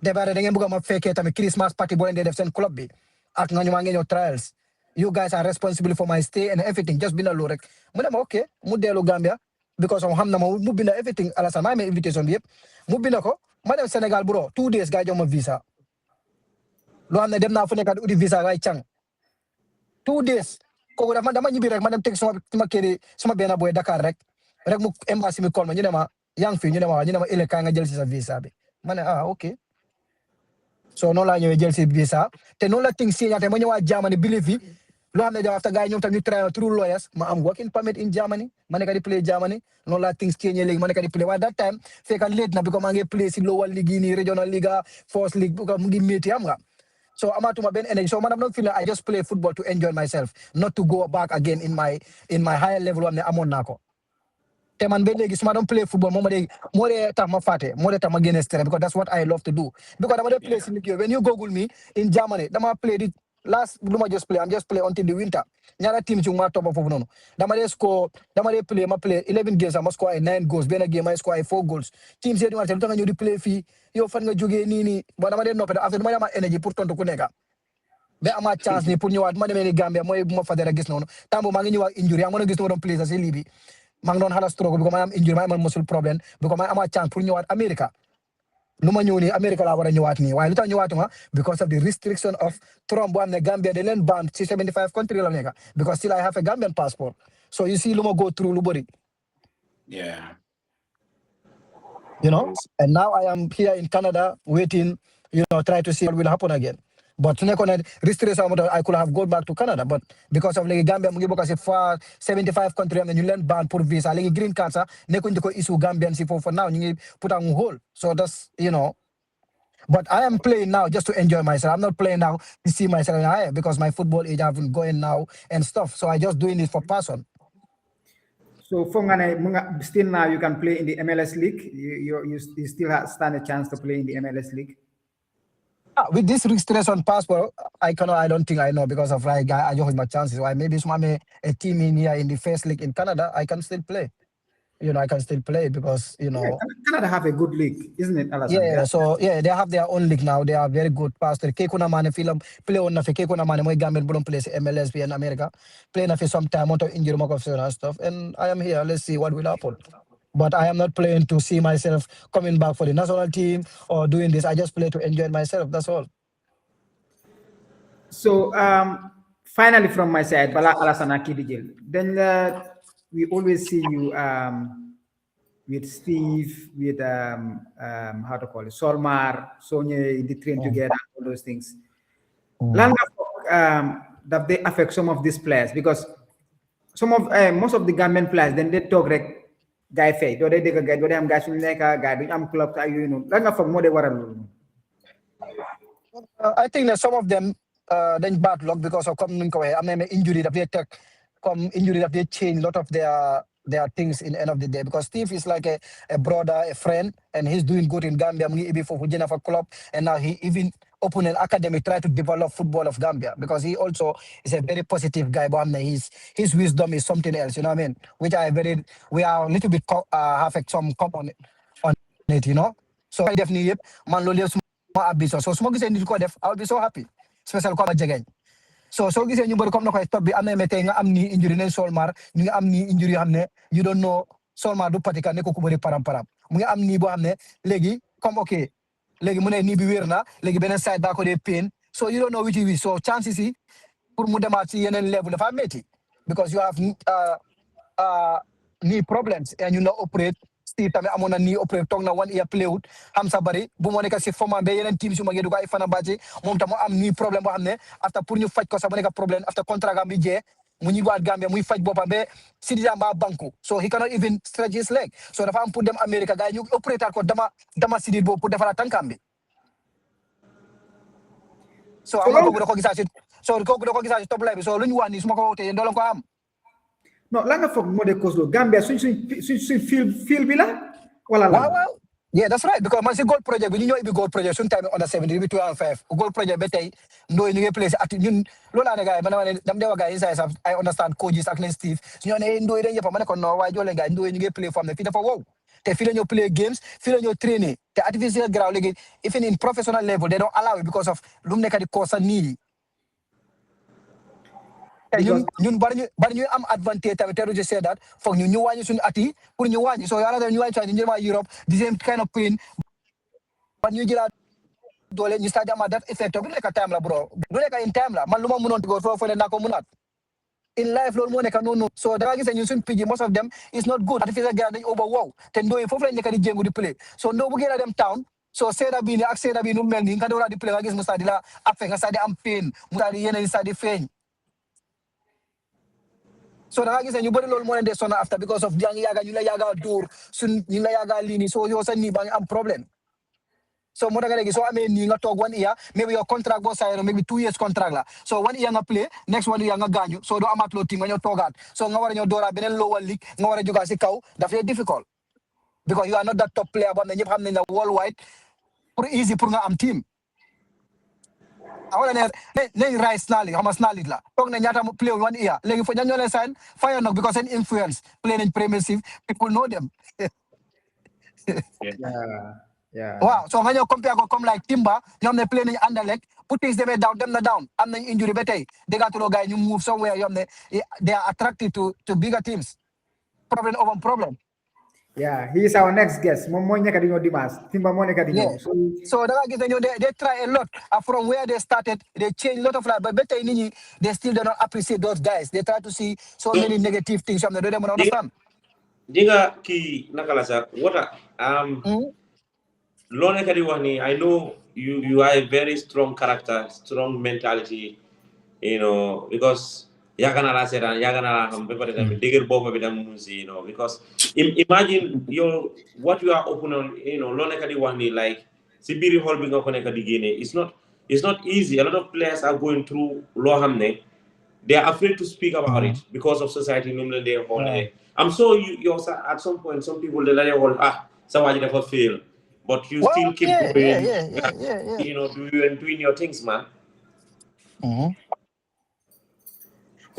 De bare da ngeen bëgg ma fekkee tamit Christmas party bo leen def sen club bi. Ak nga ñu ma ngi trials. You guys are responsible for my stay and everything. Just bina lo rek. Mu ne ma okay. Mu delu Gambia. Because of hamna mu bina everything Alassane ma invitation bi yep mu bina ko ma dem Sénégal bro 2 days ga jox ma visa lo xamne dem na fu nekkat udi visa way cang 2 days ko dama ñibi rek ma dem tek sama keri sama bena boy Dakar rek mu embassy mi call ma ñu ne ma yang fi ñu ne ma ele ka nga jël ci sa visa bi mané okay so non la ñëwé jël ci visa té non la ting signaté ma ñëwa Germany believe lo xamne da after gaay ñom tam ñu try through lawyers ma am working permit in Germany mané ka di play Germany non la things change legi mané ka di play wa that time fekk late na because ma ngi play ci lower league ni regional liga first league bu ngi metti am nga so amatuma ben energy so man am not feel I just play football to enjoy myself not to go back again in my higher level amne amon nako te man be legi suma don play football mo de tax ma faté mo de tax ma gene stress because that's what I love to do because dama dey play ci league when you google me in Germany dama play the last luma just play I'm just play until the winter ñaara team ci ma top fofu nonu dama dey score dama dey play 11 games I score 9 goals ben game I score 4 goals team ci di wante lu tax nga ñëw di play fi yow fan nga joggé ni bo dama dey noppé after dama am energy pour tontu ku nekk be ama chance ni pour ñëwaat ma demee ni Gambia moy bu ma fa dara gis nonu tambo ma ngi ñëwaat injury am na gis no don play sa ci libi ma ngi don hala stroke bi ko ma am injury ma am muscle problem bi ko ma ama chance pour ñëwaat America luma ñëw ni America la wara ñëwaat ni waye lu tax ñëwaatuma because of the restriction of Trump bu am ne Gambia de len ban ci 75 country la nekk because still I have a Gambian passport so you see luma go through lu bari Yeah. you know and now I am here in Canada waiting try to see what will happen again but su nekkoon restriction I could have gone back to Canada but because of léegi Gambia mu ngi bokk ci 75 country am ne ñu leen ban pour visa léegi green card sax nekkuñ di ko issue Gambian si for now ñu ngi put on hold so that's but I am playing now just to enjoy myself. I'm not playing now to see myself higher because my football age haven't going now and stuff. So I just doing it for passion. So still now you can play in the MLS league. You still stand a chance to play in the MLS league. With this restriction passport, I don't think I know because of I don't have my chances. Why maybe a team in here in the first league in Canada, I can still play. I can still play because Canada have a good league, isn't it, Alassane? Yeah, so they have their own league now. They are very good pastor. Kekuna mane film play on na fe Kekuna mane moy Gambian bulon play MLS in America. Play na fe sometime on to injury and stuff. And I am here. Let's see what will happen. But I am not playing to see myself coming back for the national team or doing this. I just play to enjoy myself. That's all. So finally, from my side, Bala Alassane Kidijil. Then we always see you with Steve, with how to call it, Solmar, Sonia, the train together, all those things. Lan nga foog, that they affect some of these players because some of most of the Gambian players then they talk rek guy fay do they dégg guy do they am guy suñu nekk guy duñ am club ay yooyu noonu lan nga foog moo de waral loolu. I think that some of them then bad luck because of come I'm injury that they take come injury that they change a lot of their things in the end of the day because Steve is like a brother, a friend, and he's doing good in Gambia. Before for club, and now he even open an academy, try to develop football of Gambia because he also is a very positive guy. But his wisdom is something else, you know what I mean? Which we are a little bit have some common on it, you know. So I definitely man so smoke is any def, I'll be so happy. Special come again. So gisee ñu bari comme na koy top bi am na mété nga am ni injury ne Solmar ñu ngi am ni injury xamné you don't know Solmar du patika ne ko ku bari param mu ngi am ni bo xamné légui comme ok légui mu ne ni bi wërna légui benen side ba ko dé pain so you don't know which is so chances yi pour mu demat ci yenen level dafa metti because you have knee problems and you know operate Steve tamit amoon na nii operate toog na 1 year play out xam sa bari bu moo nekk si format ba yeneen team su ma du ko ay fana bàcce moom tam am nii problème boo xam ne after pour ñu faj ko sax mu nekk problème after contrat am bi jee mu ñëwaat Gambia muy faj boppam ba Citizen ba banku so he cannot even stretch his leg so dafa am pour dem America gars yi ñu opérateur ko dama sidit boobu pour defaraat tànkam bi so am na kooku da ko gisaa si top lay bi so lu ñu wax nii su ma ko wootee yéen doo ko am non la nga foog moo de cause loolu Gambia suñ fil bi la wala la waaw yeah that's right because man si goal project bi ñu ñoo ibi goal project suñ time under 17 bi 2005 goal project ba tey ndooy ñu ngi place at ñun loolu laa ne gars yi man ne dam dewa gars yi inside sax I understand coaches ak leen Steve ñoo ne ndooy dañ yëpp ma ne ko non waaye joole gars yi ndooy ñu ngi play foo xam ne fii dafa wow te fii la ñoo play games fii la ñoo trainer te artificial ground léegi even in professional level they don't allow it because of lu mu nekk di cause sa nii ñun bari ñu am advantage tamit te du say that foog ñu wàññi suñu at yi pour ñu wàññi so yàlla ñu wàññi ñu jël Europe the same kind of pain but ñu jëlaat doole ñu stade ama that effect bu nekk time la bro du nekk in time la man lu ma mënoon tigóor foofu ne naa ko mënaat in life loolu moo nekk noonu so da nga gis ñun suñu pigi most of them is not good artificial ground dañ over wow te ndooyi foofu lañ nekk di jéngu di play so ndoo bu gën a dem town so seeda bii ni ak seeda bii nu mel nii nga door a di play nga gis mu stade la affect nga stade am pain mu stade yeneen stade feeñ so da nga gis ñu bari loolu moo leen de sonna after because of yaa ngi yaaga ñu la yaaga dóor suñ ñu la yaaga lii nii so yow sa nii ba ngi am problème so moo tax léegi soo amee nii nga toog 1 year maybe your contract boo sayee maybe 2 years contract la so 1 year nga play next 1 year nga gaañu so doo amaat loo team nga ñëw toogaat so nga war a ñëw dooraa beneen lower league nga war a jógaa si kaw daf lay difficult because you are not that top player boo xam ne ñëpp xam nañ la worldwide pour easy pour nga am team wala ne rice snali xama snali la toog na ñaata play 1 year léegi fo ñoo leen sign fire nok because seen influence play nañ premiership people know them yeah wow so nga ñëw compare ko comme like Timba ñoom ne play nañ Anderlecht pour things demee down dem na down am nañ injury ba tey déggatuloo gars yi ñu move somewhere ñoom ne they are attracted to bigger teams problem over problem yeah he is our next guest moom mooy nekk di ñëw dimanche Timba moo nekk di ñëw so da nga gis ne they try a lot from where they started they change a lot of life but ba tey nit ñi they still do not appreciate those guys they try to see so many negative things xam ne doo dem mën a understand dinga kii naka la sax wata loo nekk di wax ni I know you are a very strong character strong mentality you know because yaakaar naa laa seetaan yaakaar naa laa xam ba pare tamit dëgër boobu bi tam mu si you know because imagine yow what you are open on you know loo nekk di wax ni like si biiri xool bi nga ko nekk di génne it's not easy a lot of players are going through loo xam ne they are afraid to speak about it because of society nu mu leen dee xool I'm sure you at some point some people they like hold sa waa ji dafa fail but you still keep going you know doing your things man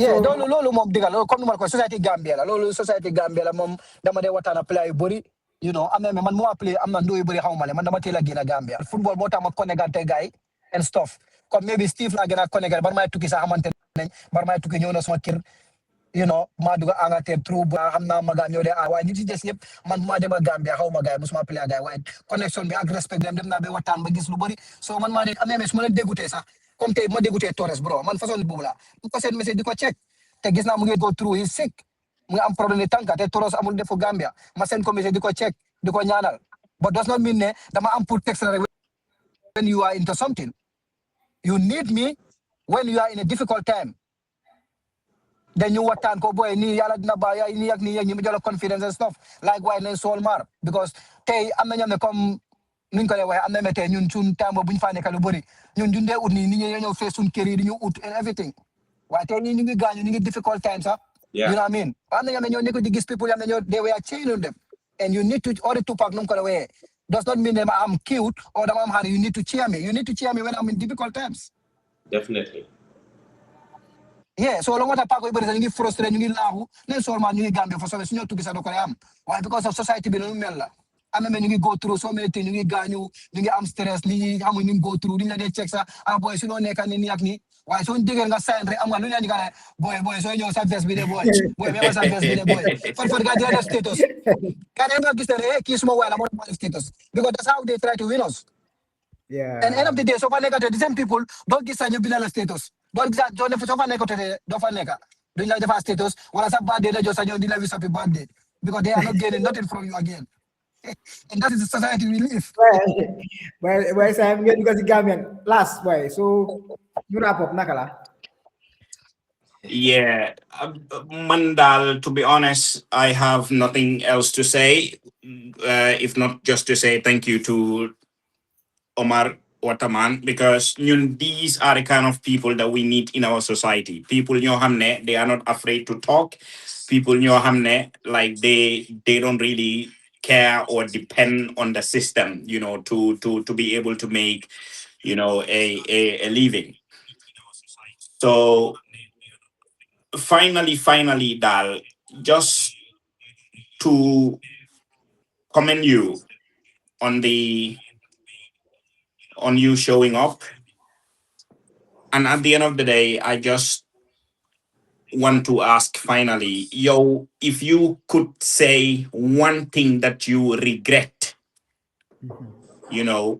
loolu moom digal loolu comme nu ma ko société Gambia la loolu société Gambia la moom dama dee waxtaan play yu bëri you know am na man moo play am na ndoo yu bëri xaw ma le man dama teel a génn Gambia football moo tax ma connecté gars yi and stuff comme maybe Steve laa gën a connecté bar may tukki sax xamante nañ bar may tukki ñëw na suma kër you know maa dugg Angleterre trou ba xam naa ma gaa ñëw de waaye ñi ci des yëpp man maa dem a Gambia xaw ma gars yi musuma play gars yi waaye connexion bi ak respect dem naa ba waxtaan ba gis lu bëri so man maa de amee su ma leen dégoûté sax comme tey ma dégoûté Torres bro man façon boobu la bu ko seen message di ko check te gis naa mu ngi go through his sick mu am problème tanka te Toros amul defo Gambia ma sen comité diko check diko ñaanal but does not mean ne dama am pour text rek when you are into something you need me when you are in a difficult time then you watan ko boy ni yalla dina ba ya ni ak ni ñu jël confidence and stuff like why len sol mar because tay am na ñam ne comme nuñ ko lay way am na mété ñun sun tambo buñ fa nekkal lu bari ñun dundé ut ni ñi ñew fé sun kër yi di ñu ut and everything why tay ñu ngi gañu ñu ngi difficult times ah you know what I mean am na ñam ñoo nekk di gis people am na ñoo they were chaining them and you need to order to pack num ko lay way does not mean that I'm cute or that I'm hard you need to cheer me when I'm in difficult times definitely. Yeah, so long what I ko bari ñu ngi frustré ñu ngi laaxu len sol ma ñu ngi Gambia for so suñu tukki sa do ko am why because of society bi lu mel la am na ñu ngi go through so many things ñu ngi gañu ñu ngi am stress li xam ñu ngi go through ñu la dé check sa boy suñu nekk ni ak ni why so digel nga sign rek am nga lu ñu nga boy so ñëw sa vest bi de boy même sa vest bi de boy for ga dina def status ka dem nga gis ne ki suma wala mo def status because that's how they try to win us. Yeah. And end of the day, so far the same people don't get sign your status. Don't so far don't far nega. Don't like the status. Well, as a bad day, they just sign your happy bad day because they are not getting nothing from you again. And that is the society we live. Well, I'm getting because the Gambian last way. So you wrap up, Nakala. Yeah, Mandal, to be honest, I have nothing else to say, if not just to say thank you to Omar Waterman, because these are the kind of people that we need in our society. People hamne, they are not afraid to talk. People hamne, like they don't really care or depend on the system, to be able to make, a living. So finally, Dal, just to commend you on you showing up. And at the end of the day, I just want to ask finally, if you could say one thing that you regret, in your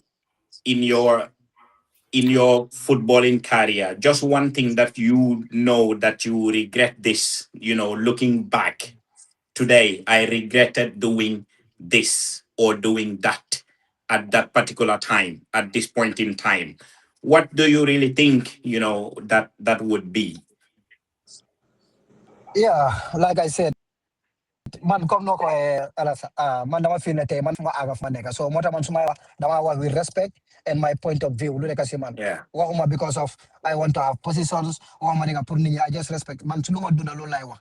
footballing career, just one thing that that you regret this, looking back today, I regretted doing this or doing that at that particular time, at this point in time. What do you really think, that would be? Yeah, like I said, man come no ko man dama feel ne man suma aga fa neka so mota man suma dama wa with respect and my point of view lu neka si man Yeah. waxuma because of I want to have positions waxuma neka pour nit ñi I just respect man su luma dunda loolu lay wax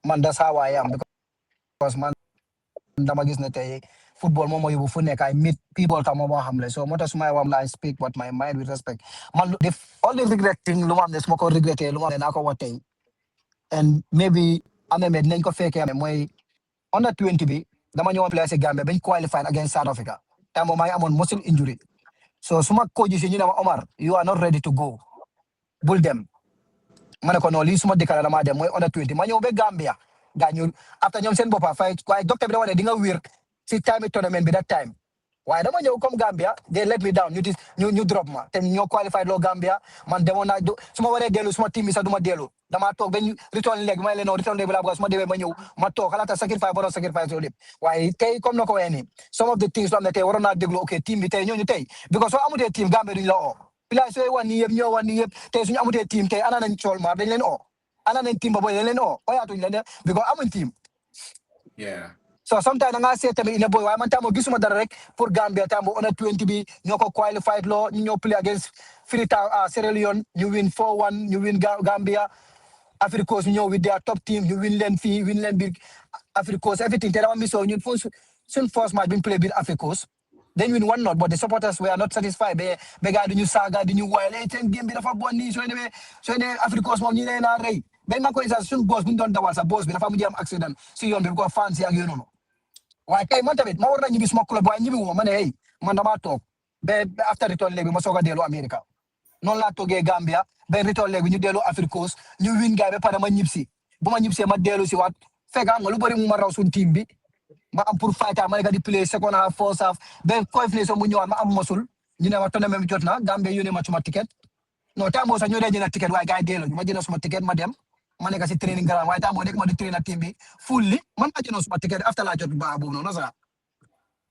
man that's how I am because man dama gis ne tey football moom moo yóbbu fu nekk I meet people tam moo xam le so mota suma wax I speak what my mind with respect man the only regretting lu ma am ne suma ko regretté lu ma ne naa ko wax tey and maybe ameme dinañ ko fekkee amee mooy under 20 bi dama ñëwoon play si Gambia bañ qualified against South Africa time maa ngi amoon muscle injury so suma coach si ñu ne ma Omar you are not ready to go bul dem ma ne ko non lii suma dëkk dama dem mooy under 20 ma ñëw ba Gambia gaañu after ñoom seen boppa fay waaye docteur bi da wane di nga wér si time tournament bi that time waaye dama ñëw comme Gambia they let me down ñu drop ma te ñoo qualified loo Gambia man demoon naa su ma waree dellu suma team bi sax du ma dellu dama toog ba ñu return leg may leen non return leg bi laa bëgg su ma demee ma ñëw ma toog xalaata sacrifice borom sacrifice loolu lépp waaye tey comme na ko waxee nii some of the things loo xam ne tey waroon naa déglu ok team bi tey ñooñu tey because soo amutee team Gambia duñ la oo pilaay sooy wan nii yëpp ñoo wan nii yëpp tey suñu amutee team tey ana nañ cool maar dañ leen oo ana nañ team ba boy dañ leen oo oyaatuñ leen because amuñ team. Yeah. So sometimes nga say tamit ina boy waaye man tamo gisuma dara rek pour Gambia tamo under 20 bi ñoo ko qualified lo ñu ñoo play against Freetown Sierra Leone ñu win 4-1 ñu win Gambia Africa Coast ñu ñëw with their top team ñu win leen fii win leen biir Africa Coast everything te dama miso ñun suñ first match bi play biir Africa Coast then win 1-0 but the supporters were not satisfied be gaa di ñu saaga di ñu woyale seen game bi dafa bon nii soo ne Africa Coast moom ñu ne naa rey ben ma ko isa suñ boss bu ñu doon dawal sa boss bi dafa mujj am accident si yoon bi ko fancy ak yoon noonu waaye kay man tamit ma war na ñibbi suma club waaye ñibbi wu ma ne hey man damaa toog ba after return léegi ma soog a dellu America noonu laa toogee Gambia ba return léegi ñu dellu Africa Coast ñu win gaay ba pare ma ñibbisi bu ma ñibbisee ma dellu si waat fekk am nga lu bëri mu ma raw suñ team bi ma am pour fight ma nekk di play second half first half ba qualification mu ñëwaat ma am mosul ñu ne ma tonne même jot na Gambia yónnee ma suma ticket non temps boobu sax ñoo dee jënd ticket waaye gaay dellu ñu ma jënd suma ticket ma dem ma nekk si training ground waaye tam moo nekk ma di train team bi fully man ma jënoon suma ticket after la jot baa boobu noonu sa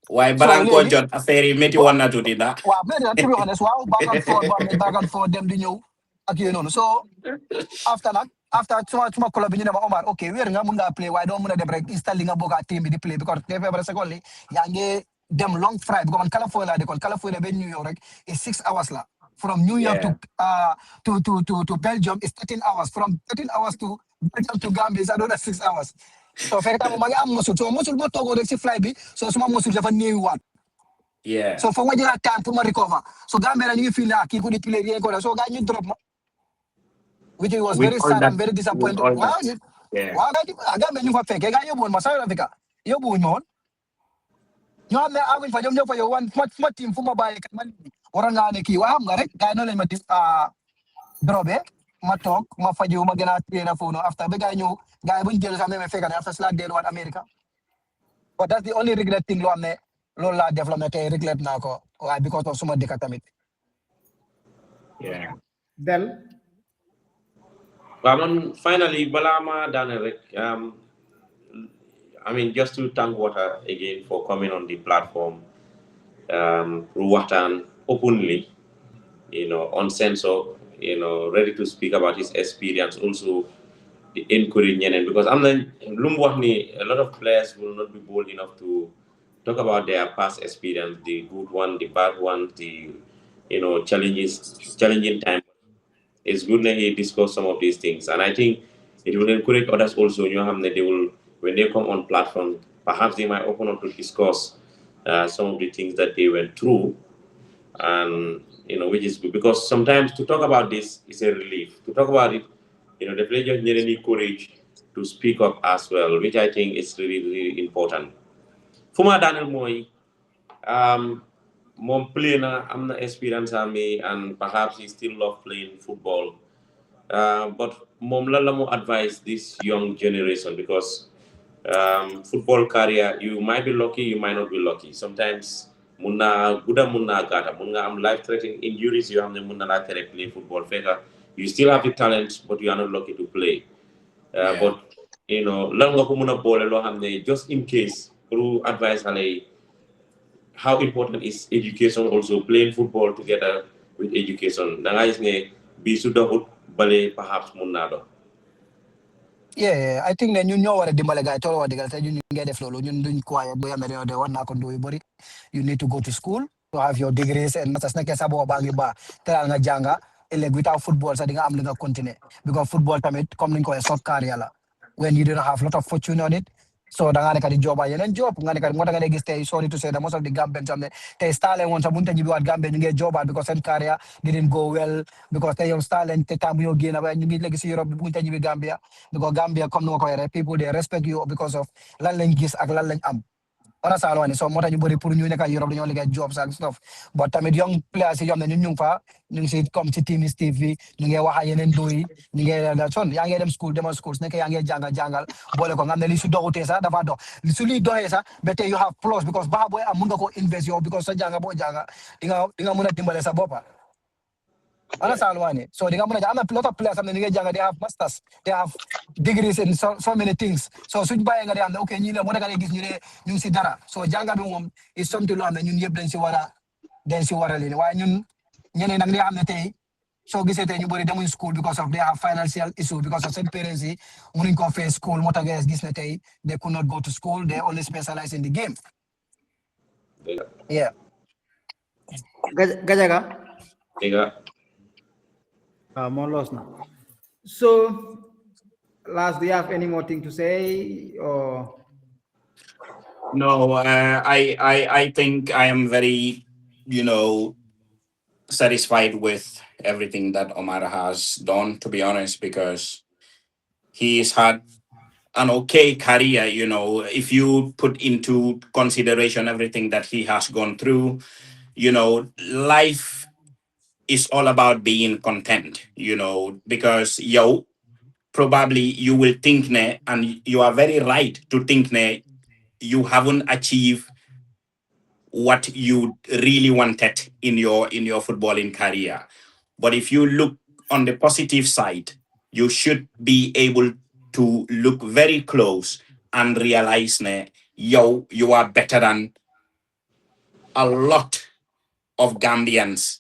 waaye so balaa nga koo léegi jot affaire yi métti woon na tuuti ndax. waaw mais to be honest waaw back and forth boo xam ne back and forth dem di ñëw ak yooyu noonu so after suma club bi ñu ne ma Omar ok wér nga mun ngaa play waaye doo mun a dem rek install nga bokk team bi di play because te feebar secondly yaa ngi dem long flight because man California laa dëkkoon California ba New York rek is 6 hours la from New York to Belgium is 13 hours from 13 hours to Belgium to Gambia is another 6 hours so fekk tam ma ngi am musul ma toogoo rek si flight bi so suma musul dafa néewaat so foog ma jëlaat time pour ma recover so Gambia ñu ngi feel kii ku di play rien ko so gars ñu drop ma which was very sad and very disappointed waaw Gambia ñu fa fekkee gars yóbbuwoon ma South Africa yóbbuwuñ ma woon ñoo xam ne awuñ fa ñoom ñoo fa yow wan ma team fu ma bàyyi kat man waroon naa ne kii waa xam nga rek gars yi noonu lañ ma di drobé ma toog ma faju ma gën a train foofu after ba gars yi ñëw gars yi buñ jël sax même fekk ne after si laa delluwaat America but that's the only regret thing loo xam ne loolu laa def la mais tey regret naa ko waaye because of suma dëkk tamit Del well, man, finally balama done rek I mean, just to thank Water again for coming on the platform, Ruwatan openly, uncensored, ready to speak about his experience, also the encouraging, because a lot of players will not be bold enough to talk about their past experience, the good one, the bad one, the challenging time. It's good that he discussed some of these things, and I think it will encourage others also. That they will, when they come on platform, perhaps they might open up to discuss some of the things that they went through, and which is good because sometimes to talk about this is a relief. To talk about it, the players need courage to speak up as well, which I think is really, really important. Fuma Daniel Moy, mom play na am na experience ami and perhaps he still love playing football. But mom la mo advise this young generation because football career you might be lucky, you might not be lucky. Sometimes munna guda munna gata munna am life threatening injuries you have the munna la play football feka. You still have the talent but you are not lucky to play. But lang nga ko muna bole lo hamne just in case through advice hale how important is education also playing football together with education. Da nga gis ne bi su doxut bale perhaps mun naa dox. Yeah, I think ne ñun ñoo war a dimbale gars yi toolu wax dëgg te ñun ñu ngi def loolu ñun duñ quiet bu yamee de war naa ko ndu yu bëri you need to go to school to have your degrees and masters nekkee sa boo baa ngi baax teral nga jànga ëllëg without football sax di nga am li nga continuer because football tamit comme niñ ko waxee short career la when you don't have lot of fortune on it so da ngaa nekk di job yeneen job nga nekk moo tax nga gis tey sorry to say that most of the Gambians am ne tey Starling woon sax bu ñu ñibbi waat Gambia ñu ngi jobaat because seen career didn't go well because tey yow Starling te temps bu ñoo génn ba ñu ngi léegi si Europe bi bu ñu ñibbi Gambia because Gambia comme ni ma ko waxee people they respect you because of lan lañ gis ak lan lañ am understand wani so moo tax ñu bëri pour ñu nekk Europe dañoo liggéey jobs ak stuff but tamit young players yi yoo xam ne ñun ñu ngi fa ñu ngi si comme si team Steve bi ñu ngi wax ak yeneen doy ñu ngi son yaa ngi dem school demal school su nekkee yaa ngi jàngal boole ko nga xam ne li su doxutee sax dafa dox li su liy doxee sax ba tey you have plus because baax booy am mun nga ko invest yow because sa jànga boo jànga di nga mun a dimbale sa boppa understand wani so di nga mun a am na lot of players am ne ñu ngi jànga they have masters they have degrees in so many things so suñ bàyyee nga di am ne ok ñii la moo tax nga gis ñu ne ñu ngi si dara so jànga bi moom is something loo xam ne ñun yëpp dañ si war a leen waaye ñun ñeneen nag li xam ne tey soo gisee tey ñu bëri demuñ school because of they have financial issue because of seen parents yi mënuñ ko fay school moo tax nga gis ne tey they could not go to school they only specialize in the game yeah Gajaga more lost now. So, Last, do you have any more thing to say, or? No, I think I am very, satisfied with everything that Omar has done, to be honest, because he's had an okay career, if you put into consideration everything that he has gone through, life is all about being content, because probably you will think and you are very right to think you haven't achieved what you really wanted in your footballing career. But if you look on the positive side, you should be able to look very close and realize you are better than a lot of Gambians.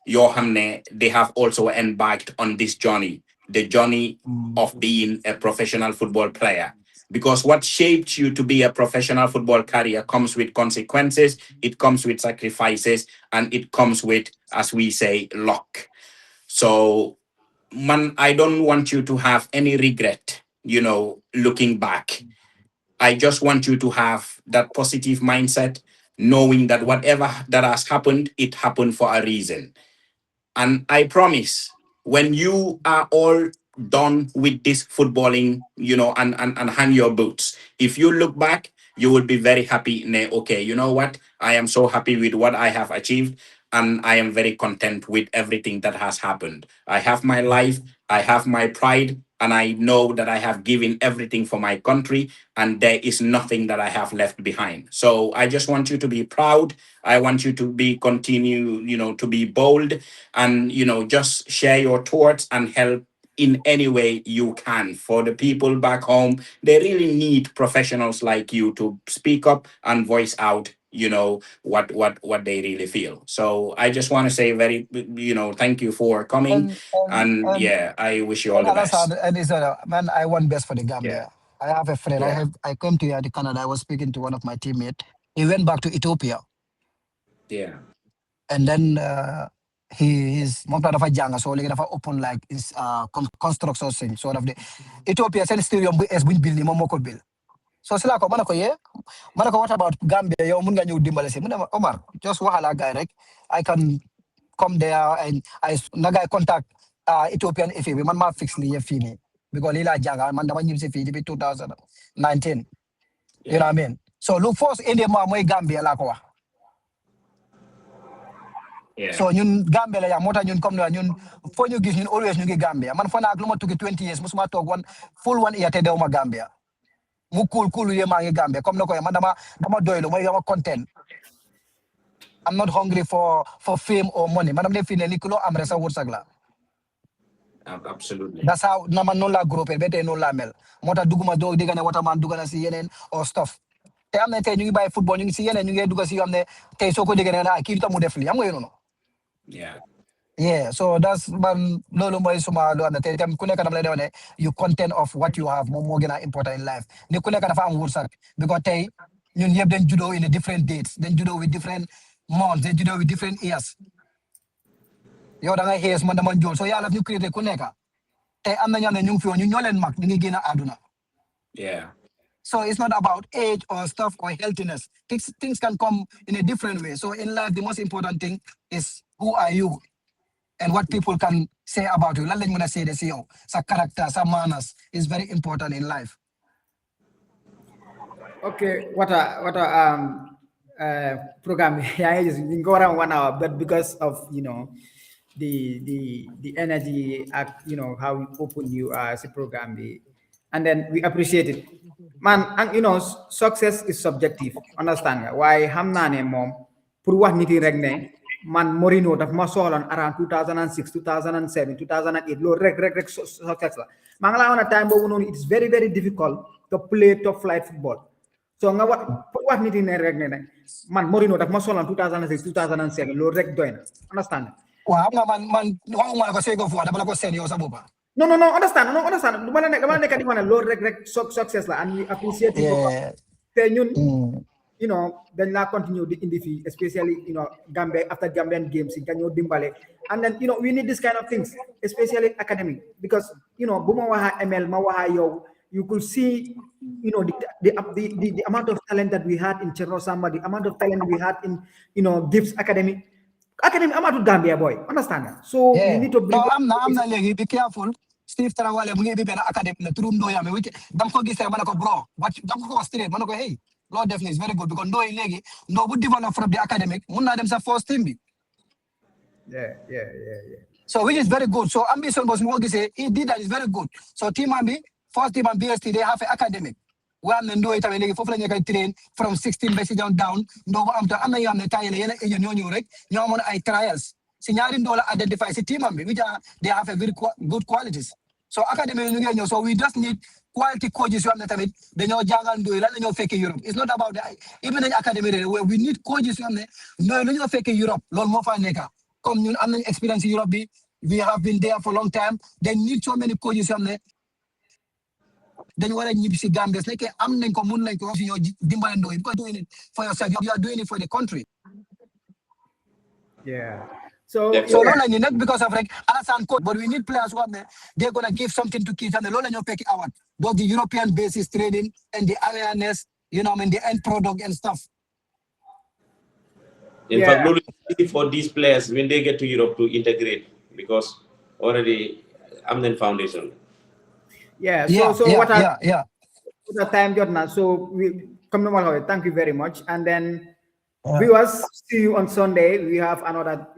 They have also embarked on this journey, the journey of being a professional football player. Because what shaped you to be a professional football career comes with consequences, it comes with sacrifices, and it comes with, as we say, luck. So, man, I don't want you to have any regret, looking back. I just want you to have that positive mindset, knowing that whatever that has happened, it happened for a reason. And I promise, when you are all done with this footballing, and hang your boots, if you look back, you will be very happy. Okay, you know what? I am so happy with what I have achieved, and I am very content with everything that has happened. I have my life, I have my pride, and I know that I have given everything for my country, and there is nothing that I have left behind. So I just want you to be proud. I want you to continue, to be bold, and just share your thoughts and help in any way you can. For the people back home, they really need professionals like you to speak up and voice out, what they really feel. So I just want to say thank you for coming, and and yeah, I wish you all the Alassad, best. and is man, I want best for the Yeah. Gambia. I have a friend. Yeah. I came to here to Canada. I was speaking to one of my teammates. He went back to Ethiopia, Yeah. and then he's moom dafa jàng so léegi dafa open like is construction thing sort of the Ethiopia seen stadium bu es buñ bil ni moom moo ko bil. So si laa ko ma ne ko what about Gambia yow mun nga ñëw dimbale si mu ne ma Omar just waxala guy rek I can come there and na guy contact Ethiopian FA bi man maa fix lii yëpp fii nii because lii laa jàng man dama ñibbi si fii depuis 2019, you know Yeah. what I mean. So lu force indi ma mooy Gambia laa ko wax. Yeah. So ñun Gambia la yaa moo tax ñun comme ñun foo ñu gis ñun always ñu ngi Gambia man fa naa ak lu ma tukki 20 years musuma toog full 1 year te dew ma Gambia mu cool ye maa ngi Gambia comme na ko man dama doylu mooy dama content. I'm not hungry for fame or money man dama def fii ne ni ku loo am rek sa wërsëg la. Absolutely. That's how na man noonu laa groupe ba tey noonu laa mel moo tax duguma doo dégg ne Waterman dugg na si yeneen or stuff te am na tey ñu ngi bàyyi football ñu ngi si yeneen ñu ngi dugg si yoo xam ne tey soo ko déggee ne kii tam mu def lii am nga yéen noonu. Yeah. Yeah, so that's man lolo moy suma lo amna tay tam ku nekk dama lay dewane you content of what you have moom moo gën a important in life ni ku nekk dafa am wërsëg because tey ñun yëpp dañ juddoo in a different dates dañ juddoo with different months dañ juddoo with different years yow da ngay xees man dama njool so yàlla ñu créé ku nekk tey am na ñoo xam ne ñu ngi fi woon ñun ñoo leen mag ñu ngi génn àdduna. Yeah. So it's not about age or stuff or healthiness. Things can come in a different way. So in life, the most important thing is who are you and what people can say about you. Lan lañ mën a seede si yow sa character, sa manners is very important in life. Okay, what a program. Yeah, just we go around 1 hour, but because of the energy at how open you are as a program, and then we appreciate it, man. And success is subjective. Understand nga? Why hamna ne mom pour wax nit yi rek ne man Morino daf ma soxloon around 2006 2007 2008 loolu rek success la maa ngi laa woon a time boobu noonu it's very very difficult to play top flight football. So nga what nit ne rek ne man Morino daf ma soxloon 2006 2007 loolu rek doy na understand. Waaw xam nga man waxuma la ko seego fu dama la ko seen yow sa bopp. No, understand. Dama la nekk di wane loolu rek success la and we appreciate it. Yeah. Te ñun dañ laa continue di indi fii especially Gambia after Gambian games yi dañoo dimbale and then we need this kind of things especially academic because bu ma waxaa ML ma waxaa yow you could see the amount of talent that we had in Cherno Samba, the amount of talent we had in Gibbs Academy amatul Gambia boy understand. So we need to bring am na léegi be careful. Steve Tarawale mu ngi bi benn academy la turum Ndoye amee dama ko gisee ma ne ko bro dama ko wax straight ma ne ko hey loo def ni is very good because Ndoye léegi bu develop from the academic mun naa dem sa first team bi. Yeah. So which is very good. So ambition was more gisee he did that is very good. So team am bi first team and BST they have an academic. Wa am na Ndoye tamit léegi foofu la ñu koy train from 16 ba si down Ndoye am na yoo xam ne taay la yéen ñoo ñëw rek ñoo amoon ay trials. Si ñaari Ndoye la identify si team am bi which they have a very good qualities. So academy ñu ngi ñëw, so we just need quality coaches yoo xam ne tamit dañoo jàngal ndoy lan la ñoo fekkee Europe. It's not about even in academy we need coaches yoo xam ne ndoy lu ñoo fekkee Europe loolu moo fa nekk. Comme ñun am nañ experience in Europe bi, we have been there for a long time. They need so many coaches yoo xam ne dañu war a ñibbi si Gambia su nekkee am nañ ko mun nañ ko si ñoo dimbale ndoy because doing it for yourself, you are doing it for the country. Yeah. So loolu la ñu nekk because of rek Alassane coach, but we need players who are they're gonna give something to kids and loolu la ñoo fekki awat. Both the European basis training and the awareness, you know, I mean the end product and stuff. In fact, lolu for these players when they get to Europe to integrate because already am nañ foundation. Yeah. What time jot na, so we come normal. Thank you very much, and then viewers, see you on Sunday. We have another,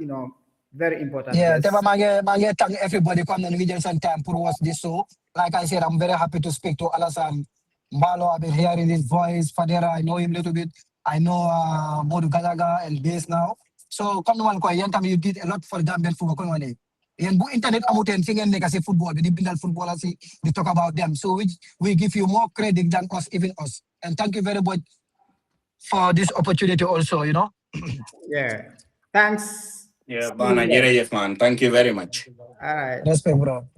very important. Yeah, thank everybody come and we just some time for watch this show. Like I said, I'm very happy to speak to Alassane Mbalo. I've been hearing his voice. Fadera, I know him a little bit. I know Bodu Galaga and Base now. So come on, you did a lot for Gambian football. Internet amuten fi ngeen nekk si football bi di bindal football si di talk about them, so we give you more credit than us, even us, and thank you very much for this opportunity also, Yeah, thanks. Yeah, Bana, man. Thank you very much. All right. Respect, bro.